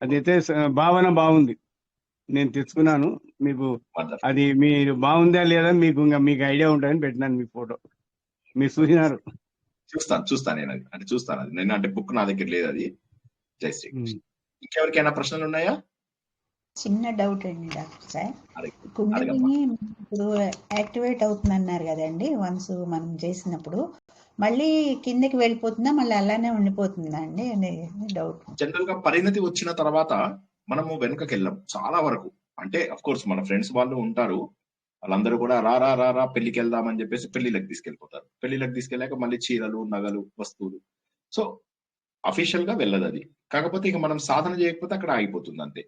అదైతే భావన బాగుంది. నేను తెచ్చుకున్నాను. మీకు వండర్ఫుల్. అది మీరు బాగుందా లేదా మీకు ఇంకా మీకు ఐడియా ఉంటుందని పెట్టినాను మీ ఫోటో. మీరు చూసినారు. చూస్తాను నేను అది. అంటే చూస్తాను అది. నేను అంటే బుక్ నా దగ్గర లేదు అది. జై శ్రీకృష్ణ. ఇంకెవరికైనా ప్రశ్నలు ఉన్నాయా? చిన్న డౌట్ అండి డాక్టర్ సార్. అడగమ్మా. కుండలిని ఇప్పుడు యాక్టివేట్ అవుతుంది అన్నారు కదండి, వన్స్ మనం చేసినప్పుడు మళ్ళీ కిందకి వెళ్ళిపోతుందా, మళ్ళీ అలానే ఉండిపోతుందా అండి అనేది డౌట్. జనరల్ గా పరిణతి వచ్చిన తర్వాత మనము వెనుకకి వెళ్ళాం చాలా వరకు. అంటే అఫ్ కోర్స్ మన ఫ్రెండ్స్ వాళ్ళు ఉంటారు, వాళ్ళందరూ కూడా రా రా రా రా పెళ్లికి వెళ్దామని చెప్పేసి పెళ్లిళ్ళకి తీసుకెళ్లిపోతారు. పెళ్లిళ్ళకి తీసుకెళ్ళాక మళ్ళీ చీరలు, నగలు, వస్తువులు. సో అఫీషియల్ గా వెళ్ళదు అది. కాకపోతే ఇక మనం సాధన చేయకపోతే అక్కడ ఆగిపోతుంది అంతే.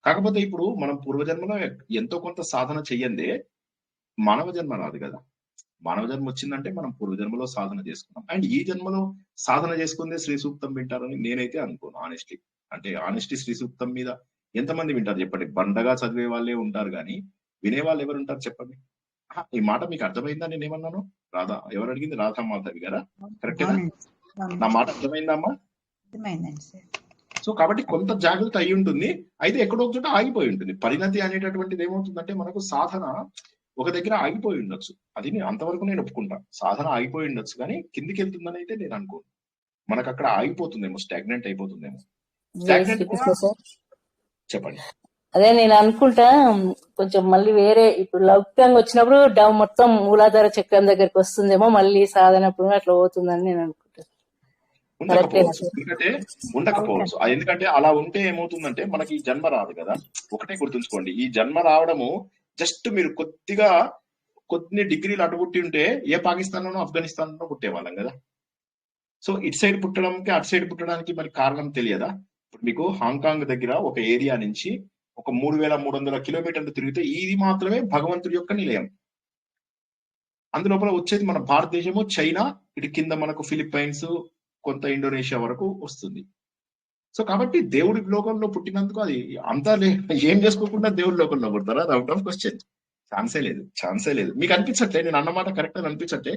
కాకపోతే ఇప్పుడు మనం పూర్వజన్మలో ఎంతో కొంత సాధన చెయ్యందే మానవ జన్మ రాదు కదా. మానవ జన్మ వచ్చిందంటే మనం పూర్వజన్మలో సాధన చేసుకున్నాం. అండ్ ఈ జన్మలో సాధన చేసుకుందే శ్రీ సూక్తం వింటారని నేనైతే అనుకోను ఆనెస్ట్లీ. అంటే ఆనెస్ట్లీ శ్రీ సూక్తం మీద ఎంతమంది వింటారు చెప్పండి? బండగా చదివే వాళ్ళే ఉంటారు కానీ వినేవాళ్ళు ఎవరు ఉంటారు చెప్పండి? ఈ మాట మీకు అర్థమైందా నేను ఏమన్నాను? రాధా ఎవరు అడిగింది? రాధా మాధవి గారా? కరెక్టేనా? నా మాట అర్థమైందా అమ్మా? అర్థమైందండి సార్. సో కాబట్టి కొంత జాగ్రత్త అయి ఉంటుంది. అయితే ఎక్కడో ఒక చోట ఆగిపోయి ఉంటుంది. పరిణతి అనేటటువంటిది ఏమవుతుందంటే మనకు సాధన ఒక దగ్గర ఆగిపోయి ఉండొచ్చు. అది అంతవరకు నేను ఒప్పుకుంటా. సాధన ఆగిపోయి ఉండొచ్చు కానీ కిందికి వెళ్తుందని అయితే నేను అనుకోను. మనకు అక్కడ ఆగిపోతుందేమో, స్టాగ్నెంట్ అయిపోతుందేమో. స్టాగ్నెంట్ కూడా చెప్పండి. అదే నేను అనుకుంటా కొంచెం మళ్ళీ వేరే ఇప్పుడు లౌకికంగా వచ్చినప్పుడు మొత్తం మూలాధార చక్రం దగ్గరికి వస్తుందేమో, మళ్ళీ సాధనప్పుడు అట్లా పోతుందని నేను అనుకుంటా. ఉండకపోవచ్చు. ఎందుకంటే అలా ఉంటే ఏమవుతుందంటే మనకి ఈ జన్మ రాదు కదా. ఒకటే గుర్తుంచుకోండి, ఈ జన్మ రావడము జస్ట్ మీరు కొన్ని డిగ్రీలు అటు పుట్టి ఉంటే ఏ పాకిస్తాన్ లోనో ఆఫ్ఘనిస్తాన్ లోనో పుట్టేవాళ్ళం కదా. సో ఇటు సైడ్ పుట్టడానికి అటు సైడ్ పుట్టడానికి మరి కారణం తెలియదా? ఇప్పుడు మీకు హాంకాంగ్ దగ్గర ఒక ఏరియా నుంచి ఒక 3300 కిలోమీటర్లు తిరిగితే ఇది మాత్రమే భగవంతుడి యొక్క నిలయం. అందులోపల వచ్చేది మన భారతదేశము, చైనా, ఇటు కింద మనకు ఫిలిప్పైన్స్, కొంత ఇండోనేషియా వరకు వస్తుంది. సో కాబట్టి దేవుడి లోకంలో పుట్టినందుకు అది అంతా ఏం చేసుకోకుండా దేవుడి లోకంలో పుడతారా? అది అవుట్ ఆఫ్ క్వశ్చన్. ఛాన్సే లేదు. మీకు అనిపించట్లే నేను అన్నమాట కరెక్ట్ అని అనిపించట్లే?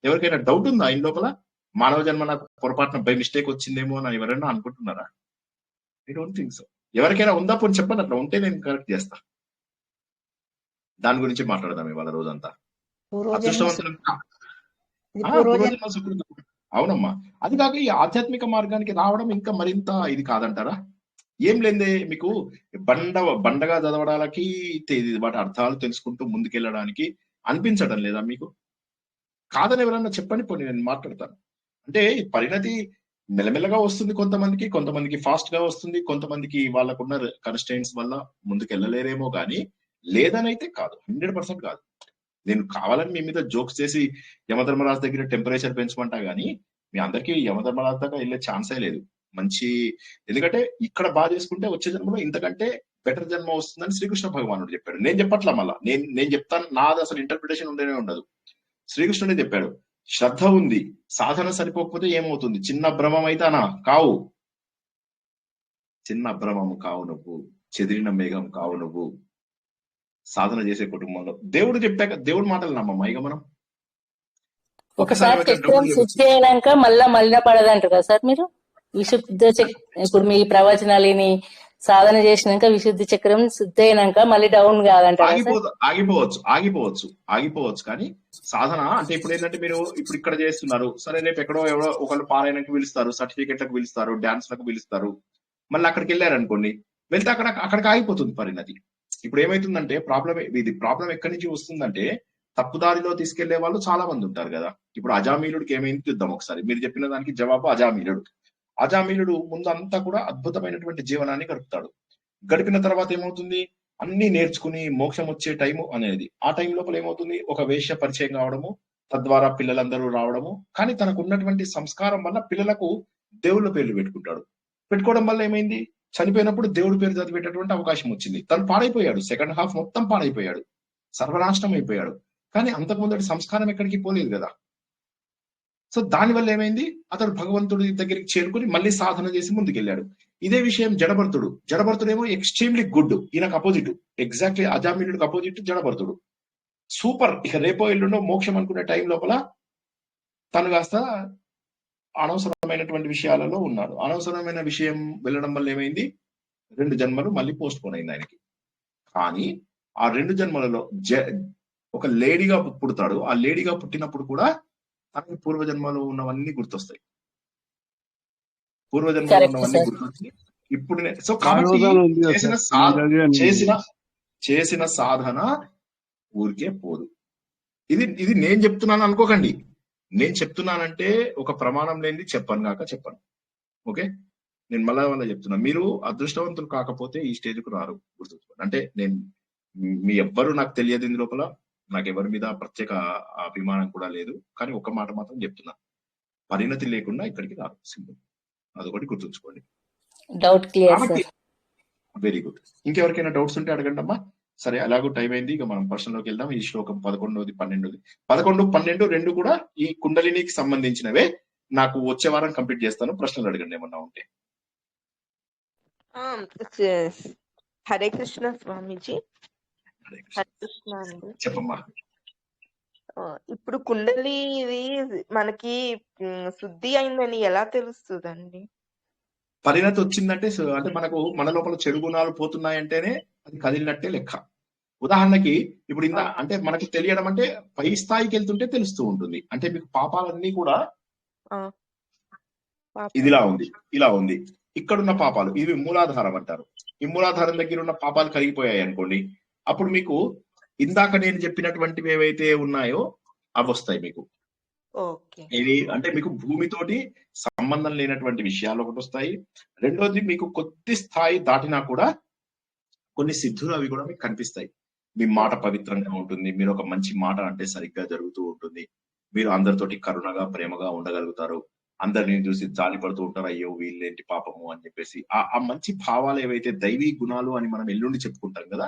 ఎవరికైనా డౌట్ ఉందా ఆయన లోపల? మానవ జన్మ నాకు పొరపాటున బై మిస్టేక్ వచ్చిందేమో అని ఎవరైనా అనుకుంటున్నారా? I don't think so. ఎవరికైనా ఉందా పోనీ చెప్పండి. అట్లా ఉంటే నేను కరెక్ట్ చేస్తా. దాని గురించి మాట్లాడదాం ఇవాళ రోజంతా. అదృష్టవంతులు. అవునమ్మా. అది కాక ఈ ఆధ్యాత్మిక మార్గానికి రావడం ఇంకా మరింత ఇది కాదంటారా? ఏం లేదే మీకు బండగా చదవడానికి వాటి అర్థాలు తెలుసుకుంటూ ముందుకెళ్ళడానికి అనిపించడం లేదా మీకు? కాదని ఎవరన్నా చెప్పండి పోనీ, నేను మాట్లాడతాను. అంటే పరిణతి మెల్లమెల్లగా వస్తుంది కొంతమందికి ఫాస్ట్ గా వస్తుంది, కొంతమందికి వాళ్ళకున్న కన్స్ట్రెయింట్స్ వల్ల ముందుకు వెళ్ళలేరేమో కానీ లేదనైతే కాదు, 100% కాదు. నేను కావాలని మీ మీద జోక్స్ చేసి యమధర్మరాజు దగ్గర టెంపరేచర్ పెంచమంటా గానీ మీ అందరికీ యమధర్మరాజు దాకా వెళ్ళే ఛాన్సే లేదు. మంచి ఎందుకంటే ఇక్కడ బాగా చేసుకుంటే వచ్చే జన్మలో ఇంతకంటే బెటర్ జన్మ వస్తుందని శ్రీకృష్ణ భగవానుడు చెప్పాడు. నేను చెప్పట్లా, మళ్ళా నేను చెప్తాను, నాది అసలు ఇంటర్ప్రిటేషన్ ఉండనే ఉండదు. శ్రీకృష్ణుడే చెప్పాడు, శ్రద్ధ ఉంది, సాధన సరిపోకపోతే ఏమవుతుంది? చిన్న భ్రమం అయితానా కావు, చిన్న అభ్రమము కావు నువ్వు, చెదిరిన మేఘం కావు నువ్వు. సాధన చేసే కుటుంబంలో దేవుడు చెప్పాక దేవుడు మాటలు నమ్మమ్మా. ఇక మనం ఒకసారి చక్రం శుద్ధి అయినాక మళ్ళా మళ్ళీ పడదంటారు కదా సార్ మీరు? విశుద్ధ ఇప్పుడు మీ ప్రవచనాలని సాధన చేసినాక విశుద్ధి చక్రం శుద్ధి అయినాక మళ్ళీ డౌన్ కాదంటారు. ఆగిపోవచ్చు కానీ సాధన అంటే ఇప్పుడు ఏంటంటే మీరు ఇప్పుడు ఇక్కడ చేస్తున్నారు, సరే రేపు ఎక్కడో ఎవరో ఒకళ్ళు పారాయణకు పిలుస్తారు, సర్టిఫికెట్లకు పిలుస్తారు, డాన్స్లకు పిలుస్తారు, మళ్ళీ అక్కడికి వెళ్ళారు అనుకోండి, వెళ్తే అక్కడికి ఆగిపోతుంది పరిణతి. ఇప్పుడు ఏమైతుందంటే ప్రాబ్లం ఎక్కడి నుంచి వస్తుందంటే తప్పుదారిలో తీసుకెళ్లే వాళ్ళు చాలా మంది ఉంటారు కదా. ఇప్పుడు అజామీలుడికి ఏమైంది చూద్దాం ఒకసారి. మీరు చెప్పిన దానికి జవాబు అజామీలుడు ముందు అంతా కూడా అద్భుతమైనటువంటి జీవనాన్ని గడుపుతాడు. గడిపిన తర్వాత ఏమవుతుంది, అన్ని నేర్చుకుని మోక్షం వచ్చే టైము అనేది, ఆ టైం లోపల ఏమవుతుంది, ఒక వేశ్య పరిచయం కావడము, తద్వారా పిల్లలందరూ రావడము. కానీ తనకు ఉన్నటువంటి సంస్కారం వల్ల పిల్లలకు దేవుళ్ళ పేర్లు పెట్టుకోవడం వల్ల ఏమైంది, చనిపోయినప్పుడు దేవుడి పేరు చదివేటటువంటి అవకాశం వచ్చింది. తను పాడైపోయాడు, సెకండ్ హాఫ్ మొత్తం పాడైపోయాడు, సర్వనాశనం అయిపోయాడు. కానీ అంతకుముందు సంస్కారం ఎక్కడికి పోలేదు కదా. సో దానివల్ల ఏమైంది, అతడు భగవంతుడి దగ్గరికి చేరుకుని మళ్ళీ సాధన చేసి ముందుకెళ్ళాడు. ఇదే విషయం జడభరతుడేమో ఎక్స్ట్రీమ్లీ గుడ్, ఈయనకు అపోజిట్, ఎగ్జాక్ట్లీ అజామీలుడికి అపోజిట్ జడభరతుడు. సూపర్, ఇక రేపో ఎల్లుండో మోక్షం అనుకునే టైం లోపల తను కాస్త అనవసరమైనటువంటి విషయాలలో ఉన్నాడు. అనవసరమైన విషయం వెళ్ళడం వల్ల ఏమైంది, 2 జన్మలు మళ్ళీ పోస్ట్ పోన్ అయింది ఆయనకి. కానీ ఆ 2 జన్మలలో ఒక లేడీగా పుడతాడు. ఆ లేడీగా పుట్టినప్పుడు కూడా తనకి పూర్వజన్మలో ఉన్నవన్నీ గుర్తొస్తాయి. ఇప్పుడు సో కాబట్టి చేసిన సాధన ఊరికే పోదు. ఇది నేను చెప్తున్నాను అనుకోకండి. నేను చెప్తున్నానంటే ఒక ప్రమాణం లేనిది చెప్పను. ఓకే, నేను మళ్ళా చెప్తున్నా, మీరు అదృష్టవంతులు కాకపోతే ఈ స్టేజ్కు రారు, గుర్తుంచుకోండి. అంటే నేను మీ ఎవ్వరు నాకు తెలియదు, ఇందు లోపల నాకు ఎవరి మీద ప్రత్యేక అభిమానం కూడా లేదు. కానీ ఒక మాట మాత్రం చెప్తున్నా, పరిణతి లేకుండా ఇక్కడికి రారు, సింపుల్. అదొకటి గుర్తుంచుకోండి. Doubt clear. Very good. ఇంకెవరికైనా డౌట్స్ ఉంటే అడగండి అమ్మా. సరే, అలాగూ టైం అయింది, ఇక మనం ప్రశ్నలోకి వెళ్దాం. ఈ శ్లోకం 11, 12 రెండు కూడా ఈ కుండలినికి సంబంధించినవే. నాకు వచ్చే వారం కంప్లీట్ చేస్తాను. ప్రశ్నలు అడగండి ఏమన్నా ఉంటే. హరే కృష్ణ స్వామీజీ. హరే కృష్ణ అండి. చెప్పమ్మా. ఇప్పుడు కుండలి ఇది మనకి శుద్ధి అయిందని ఎలా తెలుస్తుందండి? పరిణతి వచ్చిందంటే అంటే మన లోపల చెడు గుణాలు పోతున్నాయంటేనే అది కదిలినట్టే లెక్క. ఉదాహరణకి ఇప్పుడు అంటే మనకు తెలియడం అంటే పై స్థాయికి వెళ్తుంటే తెలుస్తూ ఉంటుంది. అంటే మీకు పాపాలన్నీ కూడా ఇలా ఉంది, ఇక్కడున్న పాపాలు ఇవి మూలాధారం అంటారు. ఈ మూలాధారం దగ్గర ఉన్న పాపాలు కరిగిపోయాయి అనుకోండి, అప్పుడు మీకు ఇందాక నేను చెప్పినటువంటివి ఏవైతే ఉన్నాయో అవి వస్తాయి మీకు. ఇవి అంటే మీకు భూమితోటి సంబంధం లేనటువంటి విషయాలు ఒకటి వస్తాయి. రెండోది, మీకు కొద్ది స్థాయి దాటినా కూడా కొన్ని సిద్ధులు అవి కూడా మీకు కనిపిస్తాయి. మీ మాట పవిత్రంగా ఉంటుంది, మీరు ఒక మంచి మాట అంటే సరిగ్గా జరుగుతూ ఉంటుంది, మీరు అందరితోటి కరుణగా ప్రేమగా ఉండగలుగుతారు, అందరిని చూసి జాలి పడుతూ ఉంటారు, అయ్యో వీళ్ళేంటి పాపము అని చెప్పేసి. ఆ మంచి భావాలు ఏవైతే దైవీ గుణాలు అని మనం ఎల్లుండి చెప్పుకుంటాం కదా,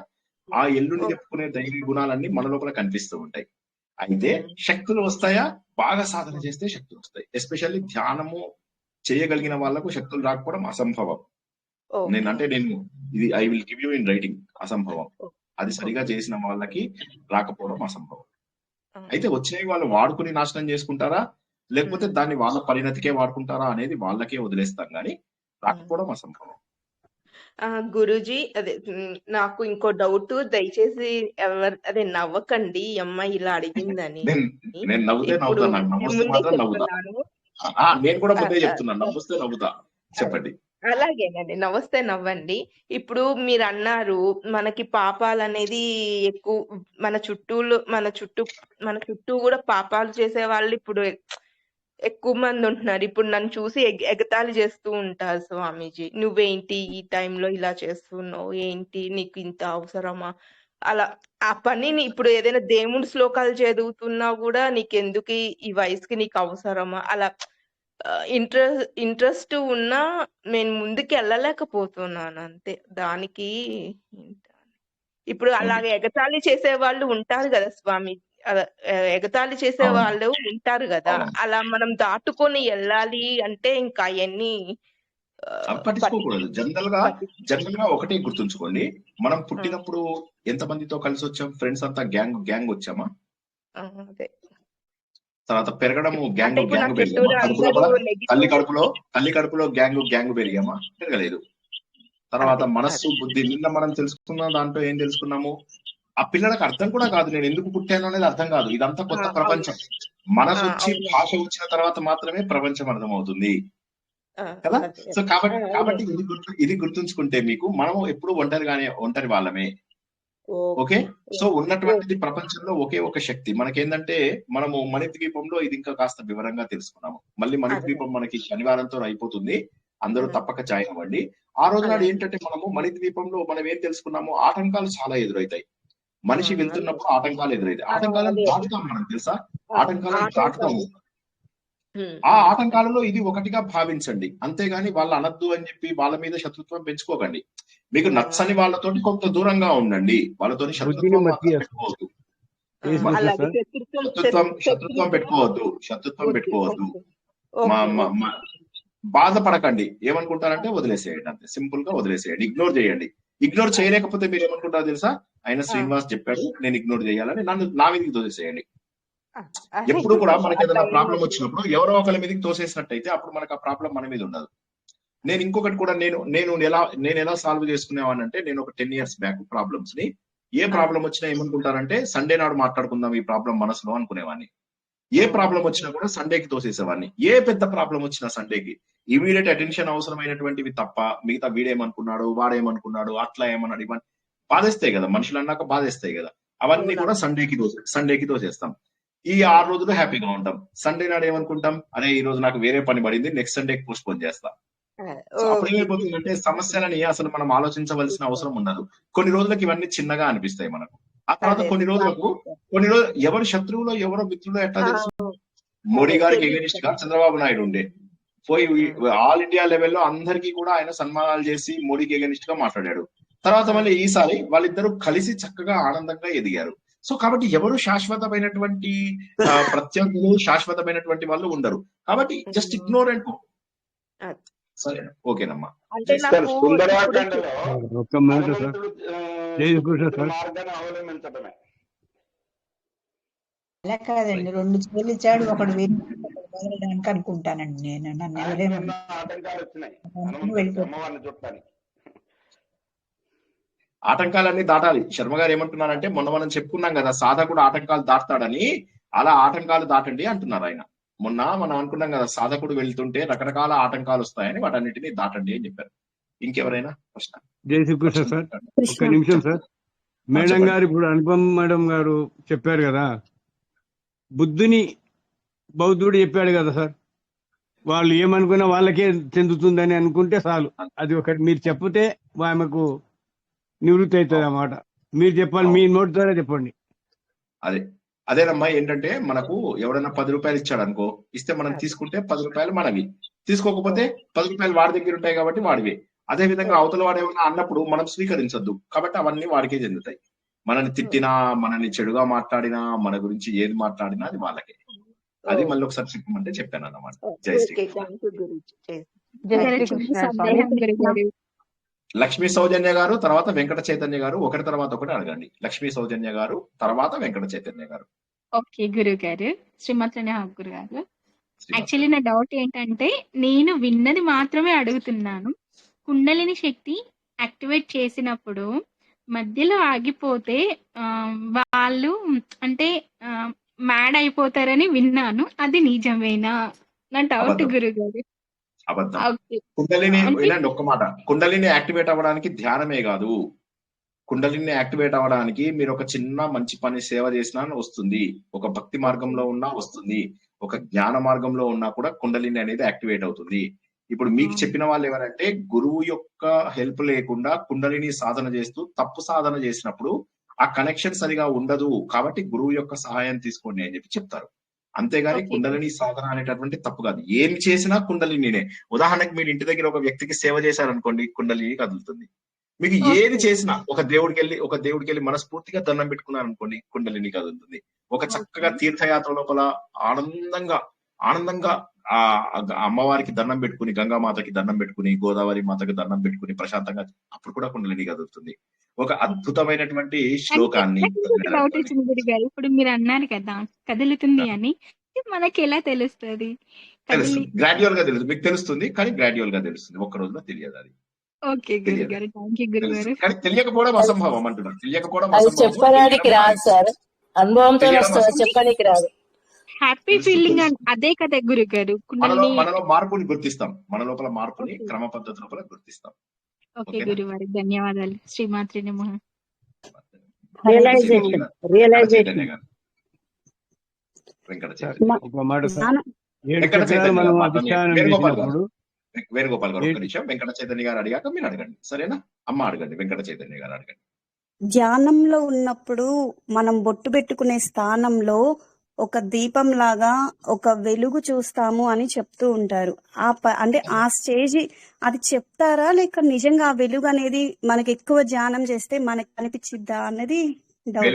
ఆ ఎల్లుండి చెప్పుకునే దైవీ గుణాలన్నీ మన లోపల కనిపిస్తూ ఉంటాయి. అయితే శక్తులు వస్తాయా? బాగా సాధన చేస్తే శక్తులు వస్తాయి. ఎస్పెషల్లీ ధ్యానము చేయగలిగిన వాళ్ళకు శక్తులు రాకపోవడం అసంభవం. నేను ఇది I will give you in writing, అసంభవం. అది సరిగా చేసిన వాళ్ళకి రాకపోవడం అసంభవం. అయితే వచ్చినవి వాళ్ళు వాడుకుని నాశనం చేసుకుంటారా, లేకపోతే దాన్ని వాళ్ళ పరిణతికే వాడుకుంటారా అనేది వాళ్ళకే వదిలేస్తాం, కానీ రాకపోవడం అసంభవం. గురూజీ, అదే నాకు ఇంకో డౌట్, దయచేసి అదే నవ్వకండి, ఈ అమ్మాయి ఇలా అడిగిందని. నేను నవ్వుతే నవ్వుతా, నాకు నవ్వుస్తే మాత్రం నవ్వుతా. నేను కూడా ముందే చెప్తున్నాను, నవ్వుస్తే నవ్వుతా. చెప్పండి. అలాగేనండి, నవ్వస్తే నవ్వండి. ఇప్పుడు మీరు అన్నారు మనకి పాపాలు అనేది ఎక్కువ, మన చుట్టూ కూడా పాపాలు చేసే వాళ్ళు ఇప్పుడు ఎక్కువ మంది ఉంటున్నారు. ఇప్పుడు నన్ను చూసి ఎగతాళి చేస్తూ ఉంటారు, స్వామీజీ నువ్వేంటి ఈ టైంలో ఇలా చేస్తున్నావు, ఏంటి నీకు ఇంత అవసరమా అలా ఆ పనిని ఇప్పుడు ఏదైనా దేవుడి శ్లోకాలు చదువుతున్నా కూడా నీకెందుకు ఈ వయసుకి నీకు అవసరమా అలా ఇంట్రెస్ట్ ఉన్నా నేను ముందుకు వెళ్ళలేకపోతున్నాను అంతే. దానికి ఇప్పుడు అలాగే ఎగతాళి చేసే వాళ్ళు ఉంటారు కదా స్వామి, ఎగతాళి చేసే వాళ్ళు ఉంటారు కదా, అలా మనం దాటుకొని వెళ్ళాలి అంటే ఇంకా అవన్నీ పట్టించుకోకూడదు. జనరల్ గా ఒకటే గుర్తుంచుకోండి, మనం పుట్టినప్పుడు ఎంత మందితో కలిసి వచ్చాం? ఫ్రెండ్స్ అంతా గ్యాంగ్ వచ్చామా? తర్వాత పెరగడము గ్యాంగ్ పెరిగామా? తల్లి కడుపులో గ్యాంగ్ పెరిగామా? పెరగలేదు. తర్వాత మనస్సు బుద్ధి, నిన్న మనం తెలుసుకున్న దాంట్లో ఏం తెలుసుకున్నాము? ఆ పిల్లలకు అర్థం కూడా కాదు, నేను ఎందుకు పుట్టాను అనేది అర్థం కాదు. ఇదంతా కొత్త ప్రపంచం. మనసు వచ్చి భాష వచ్చిన తర్వాత మాత్రమే ప్రపంచం అర్థమవుతుంది కదా. సో కాబట్టి ఇది గుర్తుంచుకుంటే మీకు మనము ఎప్పుడు ఒంటరి వాళ్ళమే. ఓకే, సో ఉన్నటువంటిది ప్రపంచంలో ఒకే ఒక శక్తి మనకేందంటే, మనము మణిద్వీపంలో ఇది ఇంకా కాస్త వివరంగా తెలుసుకున్నాము. మళ్ళీ మణిద్వీపం మనకి శనివారంతో అయిపోతుంది, అందరూ తప్పక జాయిన్ అవ్వండి. ఆ రోజు నాడు ఏంటంటే మనము మణిద్వీపంలో మనం ఏం తెలుసుకున్నాము? ఆటంకాలు చాలా ఎదురవుతాయి. మనిషి వెళ్తున్నప్పుడు ఆటంకాలు ఎదురైతాయి. ఆటంకాలను దాటుతాం మనం, తెలుసా? ఆటంకాలను దాటుతాము. ఆ ఆటంకాలలో ఇది ఒకటిగా భావించండి, అంతేగాని వాళ్ళు అనద్దు అని చెప్పి వాళ్ళ మీద శత్రుత్వం పెంచుకోకండి. మీకు నచ్చని వాళ్ళతోటి కొంత దూరంగా ఉండండి, వాళ్ళతోని శత్రుత్వం పెట్టుకోవద్దు. శత్రుత్వం పెట్టుకోవద్దు. బాధపడకండి. ఏమనుకుంటారంటే వదిలేసేయండి, అంతే సింపుల్ గా వదిలేసేయండి, ఇగ్నోర్ చేయండి. ఇగ్నోర్ చేయలేకపోతే మీరు ఏమనుకుంటారో తెలుసా? ఆయన శ్రీనివాస్ చెప్పాడు నేను ఇగ్నోర్ చేయాలని, నా మీదకి తోసేసేయండి. ఎప్పుడు కూడా మనకి ఏదైనా ప్రాబ్లం వచ్చినప్పుడు ఎవరో ఒకరి మీదకి తోసేసినట్టయితే అప్పుడు మనకు ఆ ప్రాబ్లం మన మీద ఉండదు. నేను ఇంకొకటి కూడా నేను ఎలా సాల్వ్ చేసుకునేవానంటే, నేను ఒక 10 years బ్యాక్ ప్రాబ్లమ్స్ ని, ఏ ప్రాబ్లం వచ్చినా ఏమనుకుంటారంటే సండే నాడు మాట్లాడుకుందాం ఈ ప్రాబ్లం మనసులో అనుకునేవాడిని. ఏ ప్రాబ్లం వచ్చినా కూడా సండేకి తోసేసేవాడిని. ఏ పెద్ద ప్రాబ్లం వచ్చినా సండేకి. ఇమీడియట్ అటెన్షన్ అవసరమైనటువంటివి తప్ప మిగతా వీడేమనుకున్నాడు, వాడేమనుకున్నాడు, అట్లా ఏమన్నాడు, ఇవన్నీ బాధేస్తాయి కదా, మనుషులు అన్నాక బాధేస్తాయి కదా, అవన్నీ కూడా సండేకి తోసేస్తాం. ఈ 6 రోజులు హ్యాపీగా ఉంటాం. సండే నాడు ఏమనుకుంటాం, అరే ఈ రోజు నాకు వేరే పని పడింది, నెక్స్ట్ సండేకి పోస్ట్పోన్ చేస్తా. అప్పుడు ఏమైపోతుందంటే సమస్యలని అసలు మనం ఆలోచించవలసిన అవసరం ఉండదు. కొన్ని రోజులకి ఇవన్నీ చిన్నగా అనిపిస్తాయి మనకు. ఆ తర్వాత కొన్ని రోజులు ఎవరి శత్రువులో ఎవరో మిత్రులో ఎట్లా తెలుసు? మోడీ గారికి ఎగనిస్ట్ గా చంద్రబాబు నాయుడు ఉండే, పోయి ఆల్ ఇండియా లెవెల్లో అందరికీ కూడా ఆయన సన్మానాలు చేసి మోడీకి ఎగనిస్ట్ గా మాట్లాడాడు. తర్వాత మళ్ళీ ఈసారి వాళ్ళిద్దరూ కలిసి చక్కగా ఆనందంగా ఎదిగారు. సో కాబట్టి ఎవరు శాశ్వతమైనటువంటి ప్రత్యర్థులు, శాశ్వతమైనటువంటి వాళ్ళు ఉండరు. కాబట్టి జస్ట్ ఇగ్నోర్ అండ్ గో. సరే, ఓకేనమ్మా. ఒక్క మాట సార్, అలా కాదండి, 2 చేతులు ఇచ్చాడు, ఒకడు వదలడానికి అనుకుంటానండి నేను. నన్ను ఎవరేమో ఆటంకాలన్నీ దాటాలి. శర్మ గారు ఏమంటున్నారంటే, మొన్న మనం చెప్పుకున్నాం కదా సాధకుడు ఆటంకాలు దాటుతాడని, అలా ఆటంకాలు దాటండి అంటున్నారు ఆయన. మొన్న మనం అనుకున్నాం కదా సాధకుడు వెళ్తుంటే రకరకాల ఆటంకాలు వస్తాయని, వాటన్నిటిని దాటండి అని చెప్పారు. ఇంకెవరైనా ప్రశ్న? జై శ్రీకృష్ణ సార్, ఒక్క నిమిషం సార్. మేడం గారు ఇప్పుడు అనుపమ మేడం గారు చెప్పారు కదా, బుద్ధుని బౌద్ధుడు చెప్పాడు కదా సార్, వాళ్ళు ఏమనుకున్నా వాళ్ళకే చెందుతుందని అనుకుంటే చాలు. అది ఒకటి మీరు చెప్తే ఆమెకు నివృత్తి అవుతుంది అన్నమాట. మీరు చెప్పాలి, మీ నోటి ద్వారా చెప్పండి. అదేనమ్మా, ఏంటంటే మనకు ఎవడన్నా 10 రూపాయలు ఇచ్చాడు అనుకో, ఇస్తే మనం తీసుకుంటే 10 రూపాయలు మనవి, తీసుకోకపోతే 10 రూపాయలు వాడి దగ్గర ఉంటాయి కాబట్టి వాడివే. అదే విధంగా అవతల వాడు ఏమన్నా అన్నప్పుడు మనం స్వీకరించొద్దు, కాబట్టి అవన్నీ వాడికే చెందుతాయి. మనని తిట్టినా, మనని చెడుగా మాట్లాడినా, మన గురించి ఏది మాట్లాడినా అది వాళ్ళకే. అది మళ్ళీ ఒకసారి చెప్పమంటే చెప్పాను అన్నమాట. జై శ్రీకృష్ణ. లక్ష్మీ సౌజన్య గారు, తర్వాత వెంకట చైతన్య గారు, ఒకటి తర్వాత ఒకటి అడగండి. లక్ష్మీ సౌజన్య గారు, తర్వాత వెంకట చైతన్య గారు. ఓకే గురువు గారు, శ్రీమతి గురు గారు. యాక్చువల్లీ నా డౌట్ ఏంటంటే, నేను విన్నది మాత్రమే అడుగుతున్నాను. కుండలిని శక్తి యాక్టివేట్ చేసినప్పుడు మధ్యలో ఆగిపోతే వాళ్ళు అంటే మ్యాడ్ అయిపోతారని విన్నాను, అది నిజమేనా? నా డౌట్ గురువు గారు. అబద్ధం. కుండలిని వినండి ఒక్క మాట, కుండలిని యాక్టివేట్ అవ్వడానికి ధ్యానమే కాదు, కుండలిని యాక్టివేట్ అవ్వడానికి మీరు ఒక చిన్న మంచి పని సేవ చేసినా వస్తుంది, ఒక భక్తి మార్గంలో ఉన్నా వస్తుంది, ఒక జ్ఞాన మార్గంలో ఉన్నా కూడా కుండలిని అనేది యాక్టివేట్ అవుతుంది. ఇప్పుడు మీకు చెప్పిన వాళ్ళు ఎవరంటే, గురువు యొక్క హెల్ప్ లేకుండా కుండలిని సాధన చేస్తూ తప్పు సాధన చేసినప్పుడు ఆ కనెక్షన్ సరిగా ఉండదు, కాబట్టి గురువు యొక్క సహాయం తీసుకోండి అని చెప్పి చెప్తారు. అంతేగాని ఓకే కుండలిని సాధన అనేటటువంటి తప్పు కాదు. ఏం చేసినా కుండలినినే. ఉదాహరణకి మీరు ఇంటి దగ్గర ఒక వ్యక్తికి సేవ చేశారనుకోండి, కుండలిని కదులుతుంది. మీకు ఏది ఓకే చేసినా ఒక దేవుడికి వెళ్ళి మనస్ఫూర్తిగా దండం పెట్టుకున్నారనుకోండి, కుండలిని కదులుతుంది. ఒక చక్కగా ఓకే తీర్థయాత్ర లోపల ఆనందంగా ఆ అమ్మవారికి దండం పెట్టుకుని, గంగామాతకి దండం పెట్టుకుని, గోదావరి మాతకి దండం పెట్టుకుని ప్రశాంతంగా అప్పుడు కూడా కుండలిని కదులుతుంది. ఒక అద్భుతమైనటువంటి అంటే శ్లోకాన్ని నాకు ఒక డౌట్ వచ్చింది గురుగారు. ఇప్పుడు మీరు అన్నారు కదా కదులుతుంది అని, మనకి ఎలా తెలుస్తుంది తెలుస్తుంది, గ్రాడ్యువల్ గా తెలుస్తుంది. మీకు తెలుస్తుంది, కానీ గ్రాడ్యువల్ గా తెలుస్తుంది. ఒక్క రోజులో తెలియదు. అది ఓకే తెలియదు, గురుగారు, థ్యాంక్ యూ గురుగారు. తెలుస్తుంది, కానీ తెలియకపోవడం అసంభవం అంటున్నారు. తెలియకపోవడం అది అసంభవం, చెప్పడానికి తెలియడం రాదు సార్, అనుభవంతో తెలియడం వస్తుంది, అసంభవం. చెప్పడానికి రాదు. హ్యాపీ తెలుసు, ఫీలింగ్ తెలుసు. అదే కదా గురుగారు, మనలో కుండలిని. మార్పుని గుర్తిస్తాం, మన లోపల మార్పుని ఓకే క్రమ పద్ధతి లోపల గుర్తిస్తాం. ఓకే ఓకేనా? గురువారి ధన్యవాదాలు. శ్రీమాత్రి నమః. వెంకట చైతన్య రియలైజేషన్ గారు, వెంకట చైతన్య గారు, వెంకట చైతన్య గారు, ఒక మాట సార్, జ్ఞానం 7 వెంకట చక్రాలు చైతన్య మనం గారు మాట్లాడండి. అధిష్టానం వేణుగోపాల్ గారు, చేసినప్పుడు వేణుగోపాల్ గారు ఒక్క ఏ- నిమిషం. వెంకట చైతన్య గారు అడిగాక మీరు అడగండి, సరేనా? అమ్మ అడగండి, వెంకట చైతన్య గారు అడగండి. ధ్యానంలో ఉన్నప్పుడు మనం బొట్టు పెట్టుకునే స్థానంలో ఒక దీపం లాగా ఒక వెలుగు చూస్తాము అని చెప్తూ ఉంటారు. అంటే ఆ స్టేజ్ అది చెప్తారా, లేక నిజంగా ఆ వెలుగు అనేది మనకి ఎక్కువ ధ్యానం చేస్తే మనకి కనిపించిద్దా అన్నది డౌట్.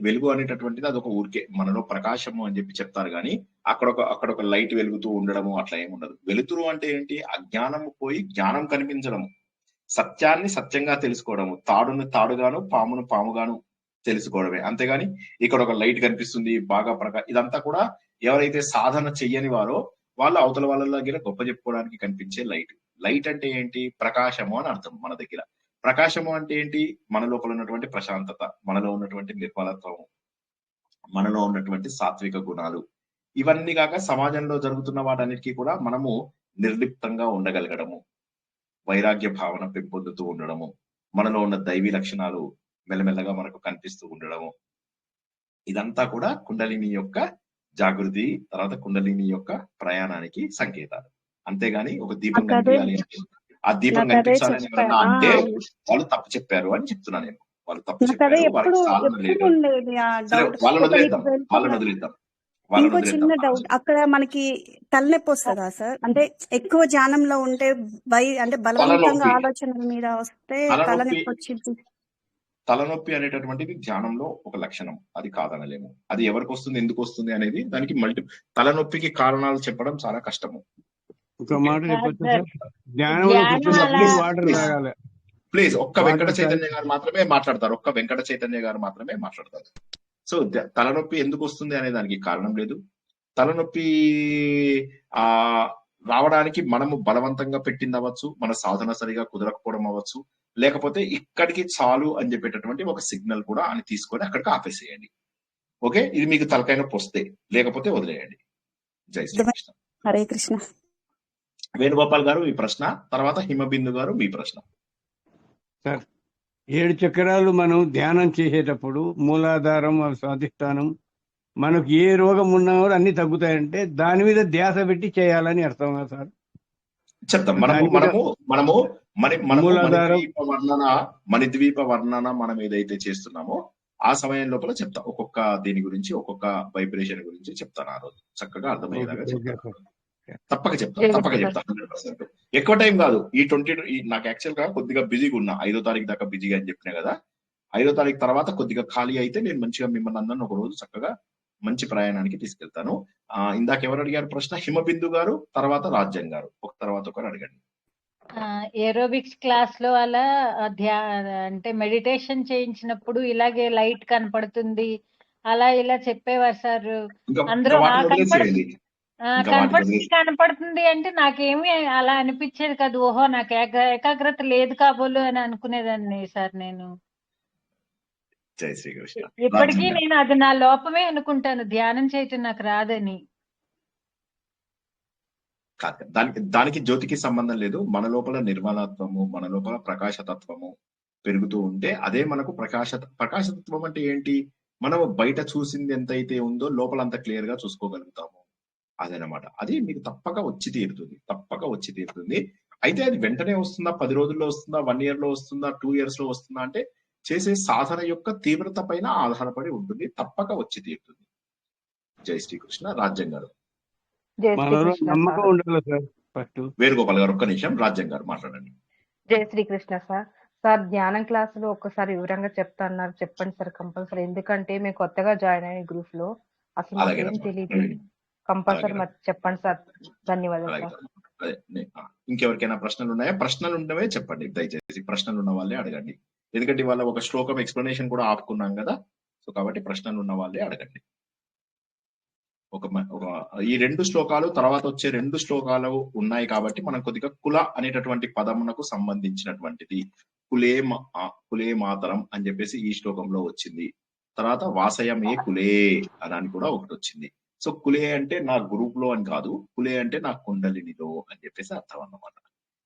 వెలుగు అనేటటువంటిది అదొక ఊరికే మనలో ప్రకాశము అని చెప్పి చెప్తారు, కానీ అక్కడ ఒక లైట్ వెలుగుతూ ఉండడము అట్లా ఏమి ఉండదు. వెలుతురు అంటే ఏంటి? అజ్ఞానము పోయి జ్ఞానం కనిపించడము, సత్యాన్ని సత్యంగా తెలుసుకోవడము, తాడును తాడుగాను పామును పాముగాను తెలుసుకోవడమే. అంతేగాని ఇక్కడ ఒక లైట్ కనిపిస్తుంది బాగా ఇదంతా కూడా ఎవరైతే సాధన చెయ్యని వారో వాళ్ళు అవతల వాళ్ళ దగ్గర గొప్ప చెప్పుకోవడానికి కనిపించే లైట్. లైట్ అంటే ఏంటి? ప్రకాశము అని అర్థం మన దగ్గర. ప్రకాశము అంటే ఏంటి? మన లోపల ఉన్నటువంటి ప్రశాంతత, మనలో ఉన్నటువంటి నిర్మలత్వము, మనలో ఉన్నటువంటి సాత్విక గుణాలు, ఇవన్నీ కాక సమాజంలో జరుగుతున్న వాటన్నిటికీ కూడా మనము నిర్లిప్తంగా ఉండగలగడము, వైరాగ్య భావన పెంపొందుతూ ఉండడము, మనలో ఉన్న దైవీ లక్షణాలు మెల్లమెల్లగా మనకు కనిపిస్తూ ఉండడము, ఇదంతా కూడా కుండలిని యొక్క జాగృతి, తర్వాత కుండలిని యొక్క ప్రయాణానికి సంకేతాలు. అంతేగాని ఒక దీపం కనిపించాలి అంటే ఆ దీపం కనిపించాలని ఎవరన్నా అంటే వాళ్ళు తప్పు చెప్పారు అని చెప్తున్నా నేను. వాళ్ళు తప్పు చెప్పారు, వాళ్ళకి సాధన లేదు. సరే, వాళ్ళని వదిలేద్దాం. ఇంకో చిన్న డౌట్, అక్కడ మనకి తలనొప్పి వస్తుందా సార్? అంటే ఎక్కువ ధ్యానంలో ఉంటే అంటే బలవంతంగా ఆలోచనల మీద వస్తే తలనొప్పి వచ్చింది. తలనొప్పి అనేటటువంటిది ధ్యానంలో ఒక లక్షణం, అది కాదనలేము. అది ఎవరికి వస్తుంది, ఎందుకు వస్తుంది అనేది దానికి తలనొప్పికి కారణాలు చెప్పడం చాలా కష్టము. ఒక మాట చెప్పొచ్చు సార్, ధ్యానంలో కూర్చున్నప్పుడు వాటర్ తాగాలి. ప్లీజ్, ఒక్క వెంకట చైతన్య గారు మాత్రమే మాట్లాడతారు. ఒక్క వెంకట చైతన్య గారు మాత్రమే మాట్లాడతారు. సో తలనొప్పి ఎందుకు వస్తుంది అనే దానికి కారణం లేదు. తలనొప్పి రావడానికి మనము బలవంతంగా పెట్టింది అవ్వచ్చు, మన సాధన సరిగా కుదరకపోవడం అవ్వచ్చు, లేకపోతే ఇక్కడికి చాలు అని చెప్పేటటువంటి ఒక సిగ్నల్ కూడా అని తీసుకొని అక్కడికి ఆపేసేయండి. ఓకే, ఇది మీకు తలకాయ నొప్పి వస్తే, లేకపోతే వదిలేయండి. జై శ్రీకృష్ణ. హరే కృష్ణ. వేణుగోపాల్ గారు మీ ప్రశ్న, తర్వాత హిమబిందు గారు మీ ప్రశ్న. సార్, 7 చక్రాలు మనం ధ్యానం చేసేటప్పుడు మూలాధారం, స్వాధిష్టానం, మనకు ఏ రోగం ఉన్నా కూడా అన్ని తగ్గుతాయంటే దాని మీద ధ్యాస పెట్టి చేయాలని అర్థం కదా సార్? చెప్తాం. మణిద్వీప వర్ణన మనం ఏదైతే చేస్తున్నామో ఆ సమయం లోపల చెప్తా. ఒక్కొక్క దీని గురించి, ఒక్కొక్క వైబ్రేషన్ గురించి చెప్తాను. ఆ రోజు చక్కగా అర్థమయ్యేలాగా చెప్తాను. తప్పక చెప్తా 100%. ఎక్కువ టైం కాదు. నాకు యాక్చువల్ గా కొద్దిగా బిజీగా ఉన్నా, 5వ తారీఖు దాకా బిజీగా అని చెప్పినా కదా. 5వ తారీఖు తర్వాత కొద్దిగా ఖాళీ అయితే నేను మంచిగా మిమ్మల్ని అందరిని ఒక రోజు చక్కగా మంచి ప్రయాణానికి తీసుకెళ్తాను. ఇందాక ఎవరు అడిగారు ప్రశ్న? హిమబిందు గారు, తర్వాత రాజ్యం గారు, ఒక తర్వాత ఒకరు అడగండి. ఏరోబిక్స్ క్లాస్ లో అలా అంటే మెడిటేషన్ చేయించినప్పుడు ఇలాగే లైట్ కనపడుతుంది, అలా ఇలా చెప్పేవారు సార్. అందరూ కనపడుతుంది అంటే నాకేమి అలా అనిపించేది కాదు. ఓహో, నాకు ఏకాగ్రత లేదు కాబోలు అని అనుకునేదాన్ని సార్ నేను. జై శ్రీకృష్ణ. ఇప్పటికీ నేను అది నా లోపమే అనుకుంటాను, ధ్యానం చేయటం నాకు రాదని. దానికి జ్యోతికి సంబంధం లేదు. మన లోపల నిర్మలత్వము, మన లోపల ప్రకాశతత్వము పెరుగుతూ ఉంటే అదే మనకు ప్రకాశతత్వం అంటే ఏంటి? మనం బయట చూసింది ఎంతైతే ఉందో లోపల అంత క్లియర్ గా చూసుకోగలుగుతాము. అదేనమాట. అది మీకు తప్పక వచ్చి తీరుతుంది. అయితే అది వెంటనే వస్తుందా, 10 రోజుల్లో వస్తుందా, 1 year లో వస్తుందా, 2 years లో వస్తుందా అంటే చేసే సాధన యొక్క తీవ్రత పైన ఆధారపడి ఉంటుంది, తప్పక వచ్చి తీరుతుంది. జై శ్రీకృష్ణ. రాజ్యం గారు. జై మనలో శ్రీకృష్ణ నమ్మకం సార్. ఉండాలి సార్ ఫస్ట్. వేణుగోపాల్ గారు ఒక్క నిమిషం, రాజ్యం గారు మాట్లాడండి. జై శ్రీకృష్ణ సార్. సార్ ధ్యానం క్లాసులో ఒక్కసారి వివరంగా చెప్తాన్నారు, చెప్పండి సార్ కంపల్సరీ. ఎందుకంటే మేము కొత్తగా జాయిన్ అయిన గ్రూప్ లో అసలు మాకేం అలాగేనమ్మా. తెలియదు. కంపల్సరీ మరి చెప్పండి సార్. ధన్యవాదాలు అలాగే సార్. అదే ఇంకెవరికైనా ప్రశ్నలు ఉన్నాయా? ప్రశ్నలు ఉన్నవే చెప్పండి దయచేసి. ప్రశ్నలు ఉన్న వాళ్ళే అడగండి. ఎందుకంటే ఇవాళ ఒక శ్లోకం ఎక్స్ప్లెనేషన్ కూడా ఆపుకున్నాం కదా, సో కాబట్టి ప్రశ్నలు ఉన్న వాళ్ళే అడగండి. ఒక ఈ 2 శ్లోకాలు తర్వాత వచ్చే 2 శ్లోకాలు ఉన్నాయి కాబట్టి మనం కొద్దిగా కుల అనేటటువంటి పదమునకు సంబంధించినటువంటిది కులే మాతరం అని చెప్పేసి ఈ శ్లోకంలో వచ్చింది. తర్వాత వాసయమే కులే అని కూడా ఒకటి వచ్చింది. సో కులే అంటే నా గ్రూప్ లో అని కాదు, కులే అంటే నా కుండలినిలో అని చెప్పేసి అర్థం అన్నమాట.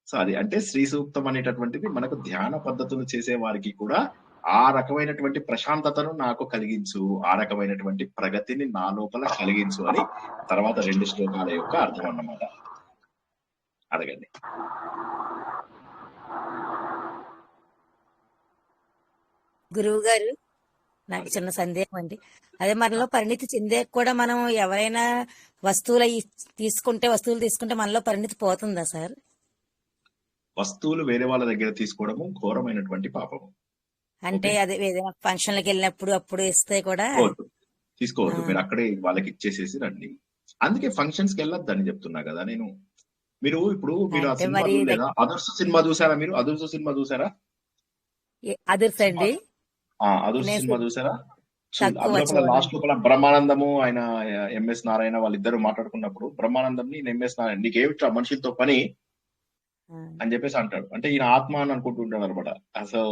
సో అది అంటే శ్రీ సూక్తం అనేటటువంటిది మనకు ధ్యాన పద్ధతులు చేసే వారికి కూడా ఆ రకమైనటువంటి ప్రశాంతతను నాకు కలిగించు, ఆ రకమైనటువంటి ప్రగతిని నా లోపల కలిగించు అని తర్వాత 2 శ్లోకాల యొక్క అర్థం అన్నమాట. అడగండి. గురువు గారు, నాకు చిన్న సందేహం అండి. అదే మనలో పరిణితి చెందే కూడా మనం ఎవరైనా వస్తువులు తీసుకుంటే మనలో పరిణితి పోతుందా సార్? వస్తువులు వేరే వాళ్ళ దగ్గర తీసుకోవడము ఘోరమైనటువంటి పాపము. అంటే అదే ఏదైనా ఫంక్షన్లకు వెళ్ళినప్పుడు అప్పుడు ఇస్తే కూడా తీసుకోవద్దు. మీరు అక్కడే వాళ్ళకి ఇచ్చేసేసి రండి. అందుకే ఫంక్షన్స్ కి వెళ్ళొద్దని చెప్తున్నా కదా నేను. మీరు ఆ సినిమా చూడలేదా? అదర్స్ సినిమా చూసారా మీరు? అదర్స్ సినిమా చూసారా? అదర్స్ అండి. అదర్స్ సినిమా చూసారా? అందులో లాస్ట్ లోపల బ్రహ్మానందము ఆయన ఎంఎస్ నారాయణ వాళ్ళిద్దరు మాట్లాడుకున్నప్పుడు బ్రహ్మానందం ఎంఎస్ నారాయణ నీకేమిట్రా మనుషులతో పని అని చెప్పేసి అంటాడు. అంటే ఈయన ఆత్మ అని అనుకుంటూ ఉంటాడు అనమాట. అసలు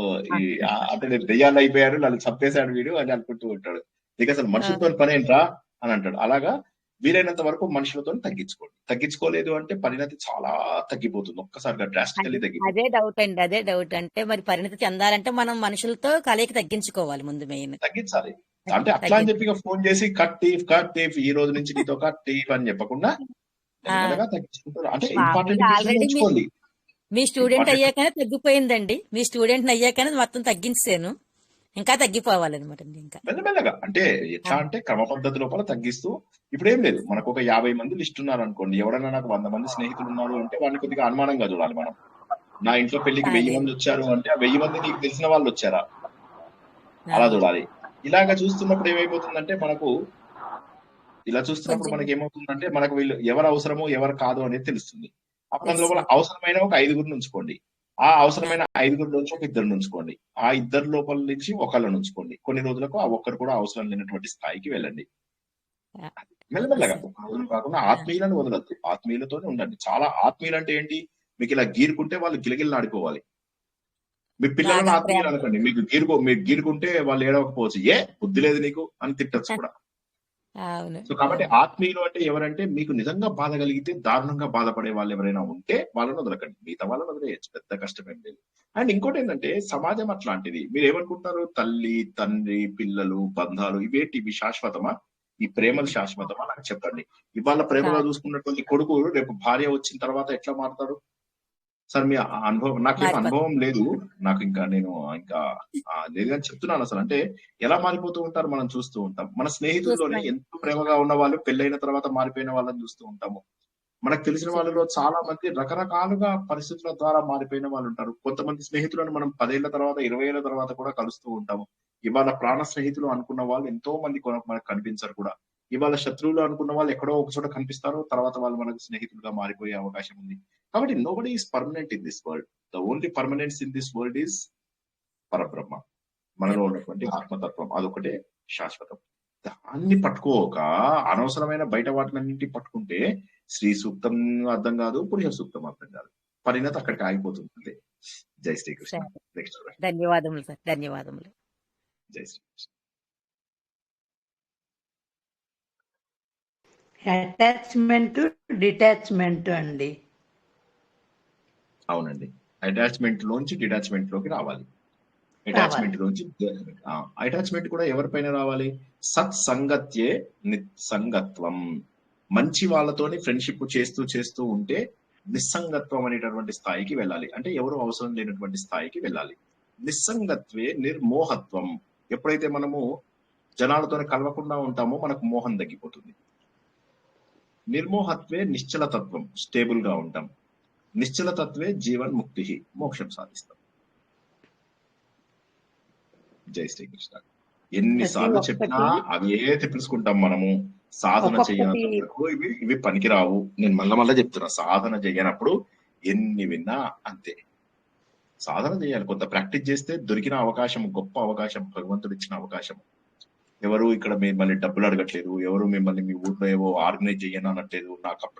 అంటే నేను దెయ్యాలు అయిపోయారు, నన్ను చంపేశాడు వీడు అని అనుకుంటూ ఉంటాడు. నీకు అసలు మనుషులతో పని ఏంట్రా అని అంటాడు. అలాగా వీలైనంత వరకు మనుషులతో తగ్గించుకోండి. తగ్గించుకోలేదు అంటే పరిణతి చాలా తగ్గిపోతుంది, ఒక్కసారిగా డ్రాస్టికల్లీ తగ్గిపోతుంది. అదే డౌట్ అంటే మరి పరిణతి చెందాలంటే మనం మనుషులతో కలయిక తగ్గించుకోవాలి ముందు మెయిన్. తగ్గించాలి. అంటే అట్లా అని చెప్పి ఫోన్ చేసి కట్ టీఫ్ ఈ రోజు నుంచి నీతో కట్ టీఫ్ అని చెప్పకుండా తగ్గించుకుంటారు. అంటే ఇంపార్టెంట్ నేర్చుకోండి. మీ స్టూడెంట్ అయ్యాకనే తగ్గిపోయిందండి. మీ స్టూడెంట్ అయ్యాకనే మొత్తం తగ్గించాను, ఇంకా తగ్గిపోవాలన్నమాట. ఇంకా మెల్లమెల్లగా అంటే ఎట్లా అంటే క్రమ పద్ధతి లోపల తగ్గిస్తూ, ఇప్పుడు ఏం లేదు, మనకు ఒక 50 మంది లిస్ట్ ఉన్నారు అనుకోండి. ఎవరైనా నాకు 100 మంది స్నేహితులు ఉన్నారు అంటే వాడిని కొద్దిగా అనుమానంగా చూడాలి మనం. నా ఇంట్లో పెళ్లికి 1000 మంది వచ్చారు అంటే ఆ 1000 మంది నీకు తెలిసిన వాళ్ళు వచ్చారా అలా చూడాలి. ఇలాగా చూస్తున్నప్పుడు ఏమైపోతుందంటే మనకు ఏమవుతుందంటే మనకు వీళ్ళు ఎవరు అవసరమో ఎవరు కాదు అనేది తెలుస్తుంది. అప్పుడు అందులో అవసరమైన ఒక 5గురిని ఉంచుకోండి. ఆ అవసరమైన 5గురి నుంచి ఒక 2 ఉంచుకోండి. ఆ 2 లోపల నుంచి ఒకళ్ళని ఉంచుకోండి. కొన్ని రోజులకు ఆ ఒక్కరు కూడా అవసరం లేనటువంటి స్థాయికి వెళ్ళండి. మెల్లమెల్లగా ఒక రోజులు కాకుండా ఆత్మీయులను వదలద్దు, ఆత్మీయులతోనే ఉండండి. చాలా ఆత్మీయులు అంటే ఏంటి? మీకు ఇలా గీరుకుంటే వాళ్ళు గిలగిల్లాడిపోవాలి. మీ పిల్లలను ఆత్మీయులు అనుకోండి. మీరు గీరుకుంటే వాళ్ళు ఏడవకపోవచ్చు, ఏ బుద్ధి లేదు నీకు అని తిట్టచ్చు కూడా. సో కాబట్టి ఆత్మీయులు అంటే ఎవరంటే మీకు నిజంగా బాధ కలిగితే దారుణంగా బాధపడే వాళ్ళు ఎవరైనా ఉంటే వాళ్ళని వదలకండి, మిగతా వాళ్ళని వదిలేయచ్చు, పెద్ద కష్టమేం లేదు. అండ్ ఇంకోటి ఏంటంటే సమాజం అట్లాంటిది. మీరు ఏమనుకుంటారు? తల్లి, తండ్రి, పిల్లలు, బంధాలు ఇవి శాశ్వతమా? ఈ ప్రేమలు శాశ్వతమా? నాకు చెప్పండి. ఇవాళ ప్రేమగా చూసుకున్నటువంటి కొడుకు రేపు భార్య వచ్చిన తర్వాత ఎట్లా మారుతాడు? సార్ మీ అనుభవం, నాకేం అనుభవం లేదు, నాకు నేను లేదు అని చెప్తున్నాను. అసలు అంటే ఎలా మారిపోతూ ఉంటారు మనం చూస్తూ ఉంటాం. మన స్నేహితుల్లోనే ఎంతో ప్రేమగా ఉన్న వాళ్ళు పెళ్ళైన తర్వాత మారిపోయిన వాళ్ళని చూస్తూ ఉంటాము. మనకు తెలిసిన వాళ్ళలో చాలా మంది రకరకాలుగా పరిస్థితుల ద్వారా మారిపోయిన వాళ్ళు ఉంటారు. కొంతమంది స్నేహితులను మనం 10 ఏళ్ల తర్వాత 20 ఏళ్ల తర్వాత కూడా కలుస్తూ ఉంటాము. ఇవాళ ప్రాణ స్నేహితులు అనుకున్న వాళ్ళు ఎంతో మంది మనకు కనిపించరు కూడా. ఇవాళ శత్రువులు అనుకున్న వాళ్ళు ఎక్కడో ఒక చోట కనిపిస్తారు, తర్వాత వాళ్ళు మనకు స్నేహితులుగా మారిపోయే అవకాశం ఉంది. కాబట్టి nobody is permanent in this world. The only permanence in this world is పరబ్రహ్మ, మనలో ఉన్నటువంటి ఆత్మతత్వం. అదొకటే శాశ్వతం. దాన్ని పట్టుకోక అనవసరమైన బయట వాటిలన్నింటి పట్టుకుంటే శ్రీ సూక్తం అర్థం కాదు, పురుష సూక్తం అర్థం కాదు, పరిణతి అక్కడికి ఆగిపోతుంది. జై శ్రీకృష్ణ. నెక్స్ట్ ధన్యవాదములు సార్. ధన్యవాదములు. జై శ్రీకృష్ణ. అటాచ్మెంట్, డిటాచ్మెంట్ అండి. అవునండి, అటాచ్మెంట్ లోంచి డిటాచ్మెంట్ లోకి రావాలి. అటాచ్మెంట్ లోంచి అటాచ్మెంట్ కూడా ఎవరిపైన రావాలి? సత్సంగత్యే నిస్సంగత్వం. మంచి వాళ్ళతోని ఫ్రెండ్షిప్ చేస్తూ ఉంటే నిస్సంగత్వం అనేటటువంటి స్థాయికి వెళ్ళాలి. అంటే ఎవరు అవసరం లేనటువంటి స్థాయికి వెళ్ళాలి. నిస్సంగత్వే నిర్మోహత్వం. ఎప్పుడైతే మనము జనాలతో కలవకుండా ఉంటామో మనకు మోహం తగ్గిపోతుంది. నిర్మోహత్వే నిశ్చలతత్వం, స్టేబుల్ గా ఉంటాం. నిశ్చలతత్వే జీవన్ ముక్తి, మోక్షం సాధిస్తాం. జై శ్రీకృష్ణ. ఎన్నిసార్లు చెప్పినా అవే తెలుసుకుంటాం మనము. సాధన చేయనంత వరకు ఇవి పనికిరావు. నేను మళ్ళా చెప్తున్నా, సాధన చేయనప్పుడు ఎన్ని విన్నా అంతే. సాధన చేయాలి, కొంత ప్రాక్టీస్ చేస్తే దొరికిన అవకాశం, గొప్ప అవకాశం, భగవంతుడు ఇచ్చిన అవకాశం. ఎవరు ఇక్కడ మిమ్మల్ని డబ్బులు అడగట్లేదు, ఎవరు మిమ్మల్ని మీ ఊర్లో ఏవో ఆర్గనైజ్ చేయను అనట్లేదు,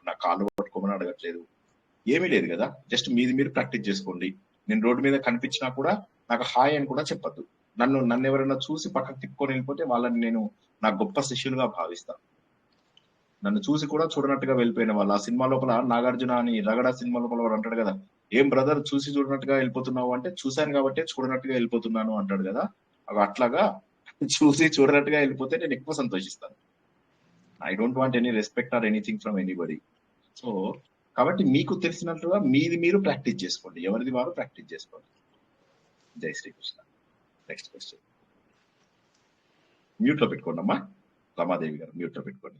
నా కాళ్ళు పట్టుకోమని అడగట్లేదు, ఏమీ లేదు కదా. జస్ట్ మీది మీరు ప్రాక్టీస్ చేసుకోండి. నేను రోడ్డు మీద కనిపించినా కూడా నాకు హాయ్ అని కూడా చెప్పద్దు. నన్ను ఎవరైనా చూసి పక్కకు తిప్పుకొని వెళ్ళిపోతే వాళ్ళని నేను నా గొప్ప శిష్యులుగా భావిస్తాను. నన్ను చూసి కూడా చూడనట్టుగా వెళ్ళిపోయిన వాళ్ళు. ఆ సినిమా లోపల నాగార్జున అని రగడ సినిమా లోపల వాడు అంటాడు కదా, ఏం బ్రదర్ చూసి చూడనట్టుగా వెళ్ళిపోతున్నావు అంటే, చూశాను కాబట్టి చూడనట్టుగా వెళ్ళిపోతున్నాను అంటాడు కదా. అట్లాగా చూసి చూడనట్టుగా వెళ్ళిపోతే నేను ఎక్కువ సంతోషిస్తాను. I don't want any respect or anything from anybody. So కాబట్టి మీకు తెలిసినట్టుగా మీది మీరు ప్రాక్టీస్ చేసుకోండి, ఎవరిది వారు ప్రాక్టీస్ చేసుకోండి. జై శ్రీకృష్ణ. Next question. మ్యూట్ లో పెట్టుకోండి అమ్మా, రమాదేవి గారు మ్యూట్ లో పెట్టుకోండి.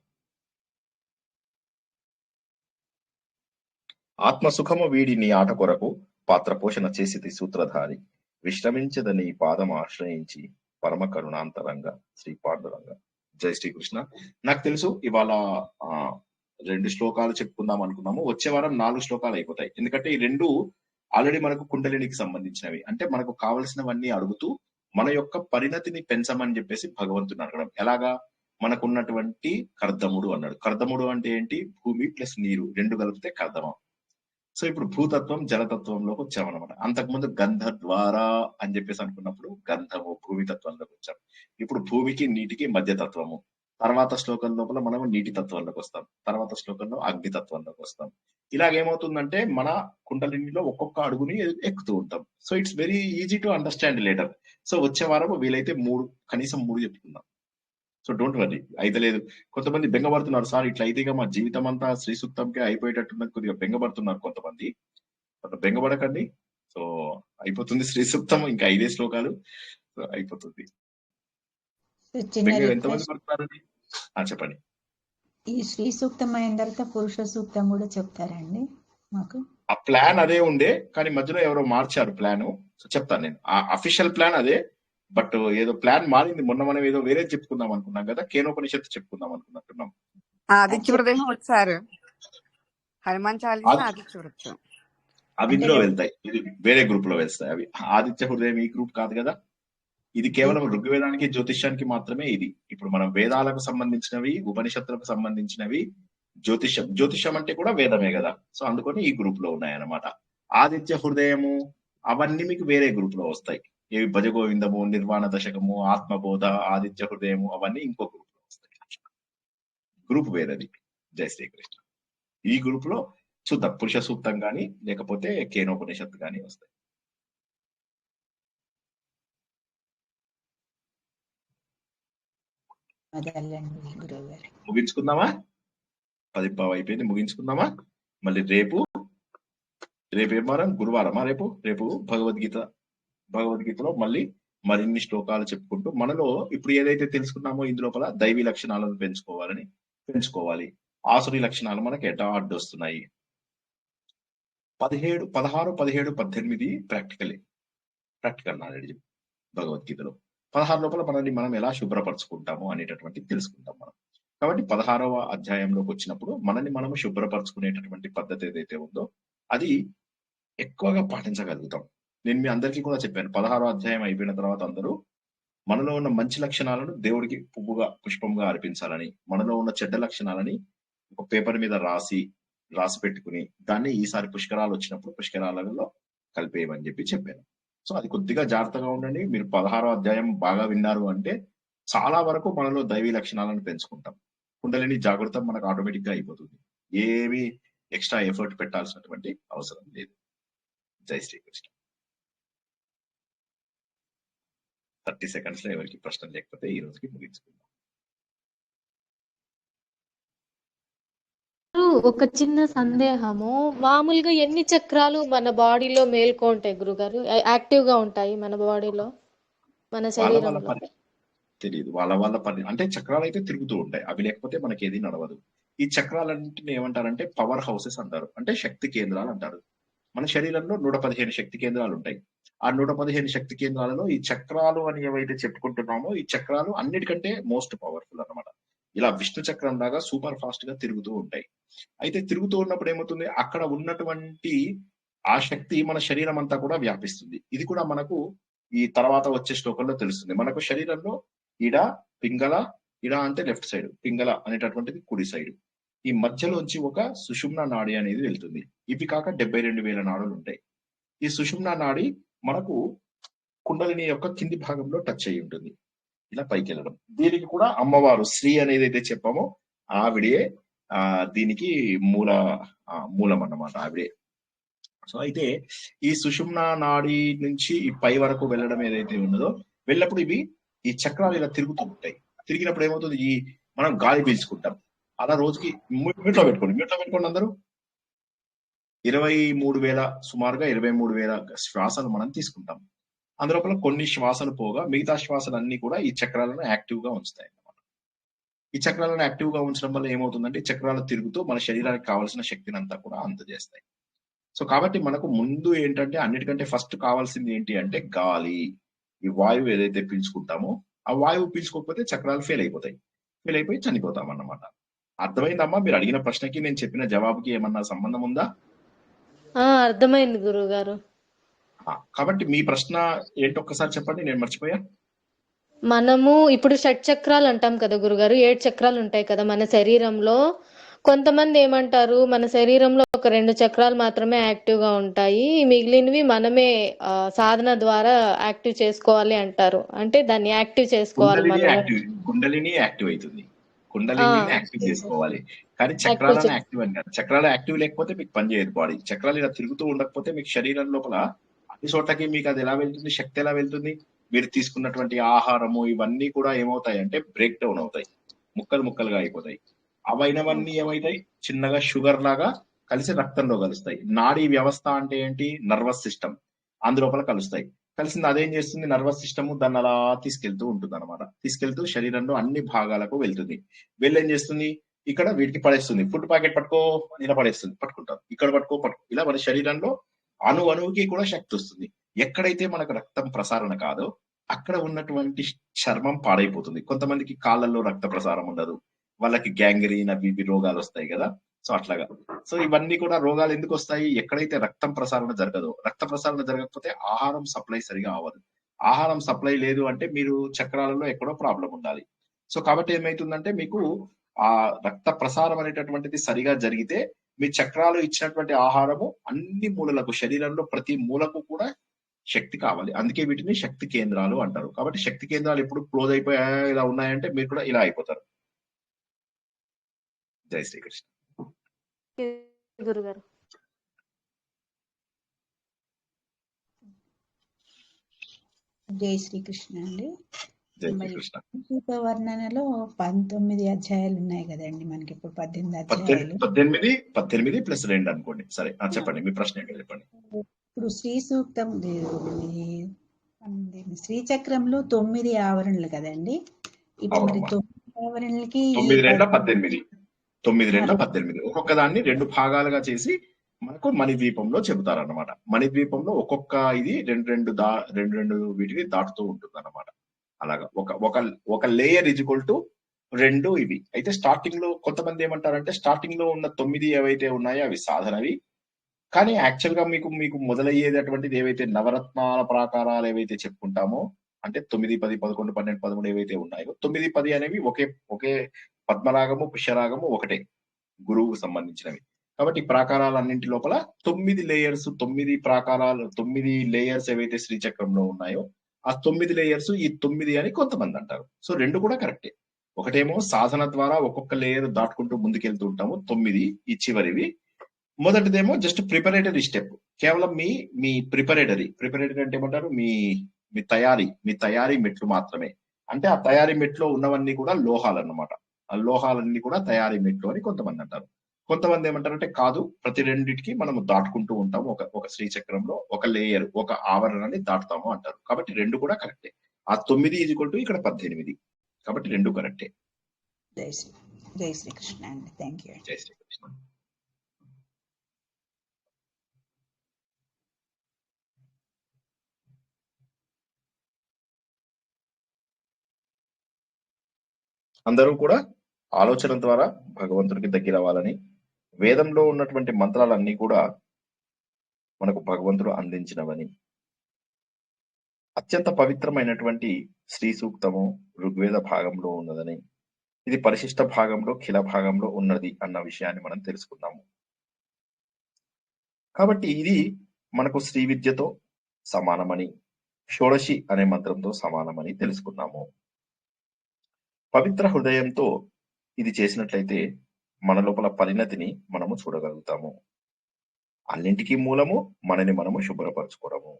ఆత్మసుఖము వీడి నీ ఆట కొరకు పాత్ర పోషణ చేసి సూత్రధారి, విశ్రమించదని పాదం ఆశ్రయించి పరమ కరుణాంతరంగా శ్రీ పాండురంగ. జై శ్రీకృష్ణ. నాకు తెలుసు ఇవాళ 2 శ్లోకాలు చెప్పుకుందాం అనుకున్నాము. వచ్చే వారం 4 శ్లోకాలు అయిపోతాయి. ఎందుకంటే ఈ 2 ఆల్రెడీ మనకు కుండలినికి సంబంధించినవి. అంటే మనకు కావలసినవన్నీ అడుగుతూ మన యొక్క పరిణతిని పెంచమని చెప్పేసి భగవంతుని అడగడం. ఎలాగా? మనకున్నటువంటి కర్దముడు అన్నాడు. కర్దముడు అంటే ఏంటి? భూమి ప్లస్ నీరు 2 కలిపితే కర్దమం. సో ఇప్పుడు భూతత్వం జలతత్వంలోకి వచ్చామన్నమాట. అంతకుముందు గంధ ద్వారా అని చెప్పేసి అనుకున్నప్పుడు గంధము భూమి తత్వంలోకి వచ్చాం. ఇప్పుడు భూమికి నీటికి మధ్యతత్వము. తర్వాత శ్లోకం లోపల మనం నీటి తత్వంలోకి వస్తాం. తర్వాత శ్లోకంలో అగ్ని తత్వంలోకి వస్తాం. ఇలాగేమవుతుందంటే మన కుండలినిలో ఒక్కొక్క అడుగుని ఎక్కుతూ ఉంటాం. So it's very easy to understand later. So వచ్చే వారం వీలైతే కనీసం 3 చెప్పుకుందాం. సో డోంట్ వరీ, అయితే లేదు. కొంతమంది బెంగపడుతున్నారు, సార్ ఇట్లా అయితే మా జీవితం అంతా శ్రీ సూక్తంకే అయిపోయేటట్టున్నది, కొద్దిగా బెంగపడుతున్నారు కొంతమంది. బెంగపడకండి. సో అయిపోతుంది శ్రీ సూక్తం, ఇంకా 5 శ్లోకాలు అయిపోతుంది. ఎంతమంది పడుతున్నారండి? చెప్పండి. ఈ శ్రీ సూక్తం అయిన తర్వాత పురుష సూక్తం కూడా చెప్తారండి మాకు. ఆ ప్లాన్ అదే ఉండే, కానీ మధ్యలో ఎవరో మార్చారు ప్లాన్. సో చెప్తాను నేను. ఆ అఫీషియల్ ప్లాన్ అదే, బట్ ఏదో ప్లాన్ మారింది. మొన్న మనం ఏదో వేరే చెప్పుకుందాం అనుకున్నాం కదా, కేనోపనిషత్తు చెప్పుకుందాం అనుకున్నట్టున్నాం. ఆదిత్య హృదయం వచ్చారు, హనుమాన్ చాలీసా, ఆదిత్య హృదయం అవి ఇందులో వెళ్తాయి. ఇది వేరే గ్రూప్ లో వెళ్తాయి అవి. ఆదిత్య హృదయం ఈ గ్రూప్ కాదు కదా. ఇది కేవలం ఋగ్వేదానికి జ్యోతిష్యానికి మాత్రమే. ఇది ఇప్పుడు మనం వేదాలకు సంబంధించినవి, ఉపనిషత్తులకు సంబంధించినవి, జ్యోతిష్యం అంటే కూడా వేదమే కదా. సో అందుకని ఈ గ్రూప్ లో ఉన్నాయన్నమాట. ఆదిత్య హృదయము అవన్నీ మీకు వేరే గ్రూప్ లో వస్తాయి. ఏవి భజగోవిందము, నిర్వాణ దశకము, ఆత్మబోధ, ఆదిత్య హృదయము అవన్నీ ఇంకో గ్రూప్ లో వస్తాయి. గ్రూప్ వేరేది. జై శ్రీకృష్ణ. ఈ గ్రూప్ లో చూద్దాం, పురుష సూక్తం గాని లేకపోతే కేనోపనిషత్తు గాని వస్తాయి. ముగించుకుందామా? 10:15 అయిపోయింది, ముగించుకుందామా? మళ్ళీ రేపు ఏం వారం? గురువారమా? రేపు భగవద్గీతలో మళ్ళీ మరిన్ని శ్లోకాలు చెప్పుకుంటూ మనలో ఇప్పుడు ఏదైతే తెలుసుకున్నామో ఇందులోపల దైవీ లక్షణాలను పెంచుకోవాలి. ఆసురీ లక్షణాలు మనకి ఎటా అడ్డొస్తున్నాయి. 16, 17, 18 ప్రాక్టికల్ నాలెడ్జ్ భగవద్గీతలో. 16 లోపల మనల్ని మనం ఎలా శుభ్రపరచుకుంటాము అనేటటువంటి తెలుసుకుంటాం మనం. కాబట్టి 16వ అధ్యాయంలోకి వచ్చినప్పుడు మనల్ని మనం శుభ్రపరచుకునేటటువంటి పద్ధతి ఏదైతే ఉందో అది ఎక్కువగా పాటించగలుగుతాం. నేను మీ అందరికీ కూడా చెప్పాను, 16వ అధ్యాయం అయిపోయిన తర్వాత అందరూ మనలో ఉన్న మంచి లక్షణాలను దేవుడికి పుష్పంగా అర్పించాలని, మనలో ఉన్న చెడ్డ లక్షణాలని ఒక పేపర్ మీద రాసి పెట్టుకుని దాన్ని ఈసారి పుష్కరాలు వచ్చినప్పుడు పుష్కరాలలో కలిపేయమని చెప్పాను. సో అది కొద్దిగా జాగ్రత్తగా ఉండండి. మీరు 16వ అధ్యాయం బాగా విన్నారు అంటే చాలా వరకు మనలో దైవీ లక్షణాలను పెంచుకుంటాం. కుండలిని జాగృతం మనకు ఆటోమేటిక్ గా అయిపోతుంది. ఏమి ఎక్స్ట్రా ఎఫర్ట్ పెట్టాల్సినటువంటి అవసరం లేదు. జై శ్రీకృష్ణ. 30 seconds లో ఎవరికి ప్రశ్న లేకపోతే ఈ రోజుకి ముగించుకుందాం. ఒక చిన్న సందేహము. మామూలుగా ఎన్ని చక్రాలు మన బాడీలో మేల్కొంటాయి గురుగారు? యాక్టివ్ గా ఉంటాయి మన బాడీలో, మన వాళ్ళ శరీరంలో? పని తెలియదు. వాళ్ళ పని అంటే చక్రాలు అయితే తిరుగుతూ ఉంటాయి. అవి లేకపోతే మనకి ఏది నడవదు. ఈ చక్రాలన్నింటిని ఏమంటారంటే పవర్ హౌసెస్ అంటారు. అంటే శక్తి కేంద్రాలు అంటారు. మన శరీరంలో 115 శక్తి కేంద్రాలు ఉంటాయి. ఆ 115 శక్తి కేంద్రాలలో ఈ చక్రాలు అని ఏవైతే చెప్పుకుంటున్నామో ఈ చక్రాలు అన్నిటికంటే మోస్ట్ పవర్ఫుల్ అన్నమాట. ఇలా విష్ణు చక్రం లాగా సూపర్ ఫాస్ట్ గా తిరుగుతూ ఉంటాయి. అయితే తిరుగుతూ ఉన్నప్పుడు ఏమవుతుంది, అక్కడ ఉన్నటువంటి ఆ శక్తి మన శరీరం అంతా కూడా వ్యాపిస్తుంది. ఇది కూడా మనకు ఈ తర్వాత వచ్చే శ్లోకంలో తెలుస్తుంది. మనకు శరీరంలో ఇడ, పింగళ, ఇడ అంటే లెఫ్ట్ సైడ్, పింగళ అనేటటువంటిది కుడి సైడ్. ఈ మధ్యలోంచి ఒక సుషుమ్న నాడి అనేది వెళ్తుంది. ఇవి కాక 72,000 నాడులు ఉంటాయి. ఈ సుషుమ్న నాడి మనకు కుండలిని యొక్క కింది భాగంలో టచ్ అయి ఉంటుంది. ఇలా పైకి వెళ్ళడం. దీనికి కూడా అమ్మవారు శ్రీ అనేది అయితే చెప్పామో ఆవిడే దీనికి మూలం అన్నమాట, ఆవిడే. సో అయితే ఈ సుషుమ్న నాడి నుంచి ఈ పై వరకు వెళ్ళడం ఏదైతే ఉన్నదో, వెళ్ళినప్పుడు ఇవి ఈ చక్రాలు ఇలా తిరుగుతూ ఉంటాయి. తిరిగినప్పుడు ఏమవుతుంది, ఈ మనం గాలి పీల్చుకుంటాం. అలా రోజుకి మ్యూట్లో పెట్టుకోండి అందరూ. 23,000 సుమారుగా 23,000 శ్వాసలు మనం తీసుకుంటాం. అందులోపల కొన్ని శ్వాసలు పోగా మిగతా శ్వాసలన్నీ కూడా ఈ చక్రాలను యాక్టివ్ గా ఉంచుతాయి అన్నమాట. ఈ చక్రాలను యాక్టివ్ గా ఉంచడం వల్ల ఏమవుతుందంటే చక్రాలు తిరుగుతూ మన శరీరానికి కావాల్సిన శక్తిని అంతా కూడా అందజేస్తాయి. సో కాబట్టి మనకు ముందు ఏంటంటే అన్నిటికంటే ఫస్ట్ కావాల్సింది ఏంటి అంటే గాలి. ఈ వాయువు ఏదైతే పీల్చుకుంటామో ఆ వాయువు పీల్చుకోకపోతే చక్రాలు ఫెయిల్ అయిపోయి చనిపోతాం అన్నమాట. అర్థమైందమ్మా? మీరు అడిగిన ప్రశ్నకి నేను చెప్పిన జవాబుకి ఏమన్నా సంబంధం ఉందా? అర్థమైంది గురువు గారు. కాబట్టి మీ ప్రశ్న ఏంటి ఒక్కసారి చెప్పండి, నేను మర్చిపోయా. మనము ఇప్పుడు షట్ చక్రాలు అంటాం కదా గురుగారు, 7 చక్రాలు ఉంటాయి కదా మన శరీరంలో. కొంతమంది ఏమంటారు, మన శరీరంలో ఒక 2 చక్రాలు మాత్రమే యాక్టివ్ గా ఉంటాయి, మిగిలినవి మనమే సాధన ద్వారా యాక్టివ్ చేసుకోవాలి అంటారు. అంటే దాన్ని యాక్టివ్ చేసుకోవాలి కుండలిని యాక్టివ్ అవుతుంది. కుండలిని యాక్టివ్ చేసుకోవాలి, కానీ చక్రాలను యాక్టివ్ అని కాదు. చక్రాలు యాక్టివ్ లేకపోతే మీకు పని చేయదు బాడీ. చక్రాలు ఇలా తిరుగుతూ ఉండకపోతే మీకు శరీరం లోపల అన్ని చోట్లకి మీకు అది ఎలా వెళ్తుంది, శక్తి ఎలా వెళ్తుంది? మీరు తీసుకున్నటువంటి ఆహారము ఇవన్నీ కూడా ఏమవుతాయి అంటే బ్రేక్ డౌన్ అవుతాయి, ముక్కలుగా అయిపోతాయి. అవైనవన్నీ ఏమవుతాయి, చిన్నగా షుగర్ లాగా కలిసి రక్తంలో కలుస్తాయి. నాడీ వ్యవస్థ అంటే ఏంటి, నర్వస్ సిస్టమ్ అందులోపల కలుస్తాయి. కలిసింది అదేం చేస్తుంది, నర్వస్ సిస్టమ్ దాన్ని అలా తీసుకెళ్తూ ఉంటుంది అనమాట. తీసుకెళ్తూ శరీరంలో అన్ని భాగాలకు వెళ్తుంది. వెళ్ళేం చేస్తుంది, ఇక్కడ వీటికి పడేస్తుంది. ఫుడ్ ప్యాకెట్ పట్టుకో ఇలా పడేస్తుంది, పట్టుకుంటాం. ఇక్కడ పట్టుకో ఇలా మన శరీరంలో అణువుకి కూడా శక్తి వస్తుంది. ఎక్కడైతే మనకు రక్తం ప్రసారణ కాదో అక్కడ ఉన్నటువంటి చర్మం పాడైపోతుంది. కొంతమందికి కాళ్ళల్లో రక్త ప్రసారం ఉండదు, వాళ్ళకి గ్యాంగ్రీన్ అవి రోగాలు వస్తాయి కదా. సో అట్లాగా. సో ఇవన్నీ కూడా రోగాలు ఎందుకు వస్తాయి, ఎక్కడైతే రక్తం ప్రసారణ జరగదో. రక్త ప్రసారణ జరగకపోతే ఆహారం సప్లై సరిగా అవ్వదు. ఆహారం సప్లై లేదు అంటే మీరు చక్రాలలో ఎక్కడో ప్రాబ్లం ఉండాలి. సో కాబట్టి ఏమైతుందంటే మీకు ఆ రక్త ప్రసారం అనేటటువంటిది సరిగా జరిగితే మీ చక్రాలు ఇచ్చినటువంటి ఆహారము అన్ని మూలలకు, శరీరంలో ప్రతి మూలకు కూడా శక్తి కావాలి. అందుకే వీటిని శక్తి కేంద్రాలు అంటారు. కాబట్టి శక్తి కేంద్రాలు ఎప్పుడు క్లోజ్ అయిపోయి ఇలా ఉన్నాయంటే మీరు కూడా ఇలా అయిపోతారు. జై శ్రీకృష్ణ. గురుగారు జై శ్రీకృష్ణ అండి. జై మరి శ్రీకృష్ణ. సంస్కృత వర్ణనలో 19 అధ్యాయాలు ఉన్నాయి కదండి, మనకి ఇప్పుడు 18 అధ్యాయాలు. 18 ప్లస్ 2 అనుకోండి. సరే చెప్పండి, మీ ప్రశ్న ఏంటో చెప్పండి. ఇప్పుడు శ్రీ సూక్తం శ్రీచక్రంలో 9 ఆవరణలు కదండి. ఇప్పుడు మరి 9 ఆవరణలకి 9 ఒక్కొక్క దాన్ని 2 భాగాలుగా చేసి మనకు మణిద్వీపంలో చెబుతారన్నమాట. మణిద్వీపంలో ఒక్కొక్క ఇది రెండు వీటిని దాటుతూ ఉంటుంది అన్నమాట. అలాగా ఒక లేయర్ ఈజ్వల్ టు 2 ఇవి. అయితే స్టార్టింగ్ లో కొంతమంది ఏమంటారంటే స్టార్టింగ్ లో ఉన్న 9 ఏవైతే ఉన్నాయో అవి సాధనవి, కానీ యాక్చువల్ గా మీకు మొదలయ్యేది అటువంటిది ఏవైతే నవరత్నాల ప్రాకారాలు ఏవైతే చెప్పుకుంటామో, అంటే 9, 10, 11, 12, 13 ఏవైతే ఉన్నాయో 9, 10 అనేవి ఒకే పద్మరాగము పుష్యరాగము ఒకటే, గురువుకు సంబంధించినవి. కాబట్టి ప్రాకారాలన్నింటి లోపల 9 లేయర్స్, 9 ప్రాకారాలు, 9 లేయర్స్ ఏవైతే శ్రీచక్రంలో ఉన్నాయో ఆ 9 లేయర్స్ ఈ 9 అని కొంతమంది అంటారు. సో 2 కూడా కరెక్టే. ఒకటేమో సాధన ద్వారా ఒక్కొక్క లేయర్ దాటుకుంటూ ముందుకెళ్తూ ఉంటాము 9 ఈ చివరివి. మొదటిదేమో జస్ట్ ప్రిపరేటరీ స్టెప్, కేవలం మీ ప్రిపరేటరీ అంటే ఏమంటారు, మీ తయారీ మెట్లు మాత్రమే. అంటే ఆ తయారీ మెట్లో ఉన్నవన్నీ కూడా లోహాలు అన్నమాట. ఆ లోహాలన్నీ కూడా తయారీ మెట్లు అని కొంతమంది అంటారు. కొంతమంది ఏమంటారంటే కాదు, ప్రతి రెండింటికి మనము దాటుకుంటూ ఉంటాము, ఒక శ్రీచక్రంలో ఒక లేయర్, ఒక ఆవరణని దాటుతాము అంటారు. కాబట్టి 2 కూడా కరెక్టే. ఆ 9 ఇక్కడ 18, కాబట్టి 2 కరెక్టే. జై శ్రీకృష్ణ అండి. Thank you. జై శ్రీకృష్ణ. అందరూ కూడా ఆలోచన ద్వారా భగవంతుడికి దగ్గరవ్వాలని, వేదంలో ఉన్నటువంటి మంత్రాలన్నీ కూడా మనకు భగవంతుడు అందించినవని, అత్యంత పవిత్రమైనటువంటి శ్రీ సూక్తము ఋగ్వేద భాగంలో ఉన్నదని, ఇది పరిశిష్ట భాగంలో ఖిల భాగంలో ఉన్నది అన్న విషయాన్ని మనం తెలుసుకున్నాము. కాబట్టి ఇది మనకు శ్రీ విద్యతో సమానమని, షోడశి అనే మంత్రంతో సమానమని తెలుసుకున్నాము. పవిత్ర హృదయంతో ఇది చేసినట్లయితే మన లోపల పరిణతిని మనము చూడగలుగుతాము. అన్నింటికీ మూలము మనని మనము శుభ్రపరచుకోవడము.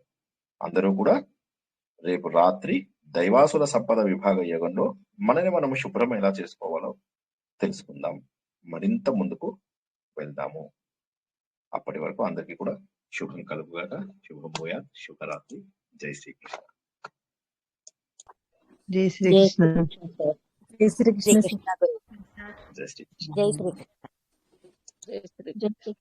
అందరూ కూడా రేపు రాత్రి దైవాసుల సంపద విభాగ యోగంలో మనని మనము శుభ్రం ఎలా చేసుకోవాలో తెలుసుకుందాం. మరింత ముందుకు వెళ్దాము. అప్పటి వరకు అందరికీ కూడా శుభం కలుగుగాక. శుభం పోయా. శుభరాత్రి. జై శ్రీకృష్ణ. జై శ్రీకృష్ణ. జై శ్రీకృష్ణ. జై శ్రీకృష్ణ. జై శ్రీకృష్ణ. జై శ్రీ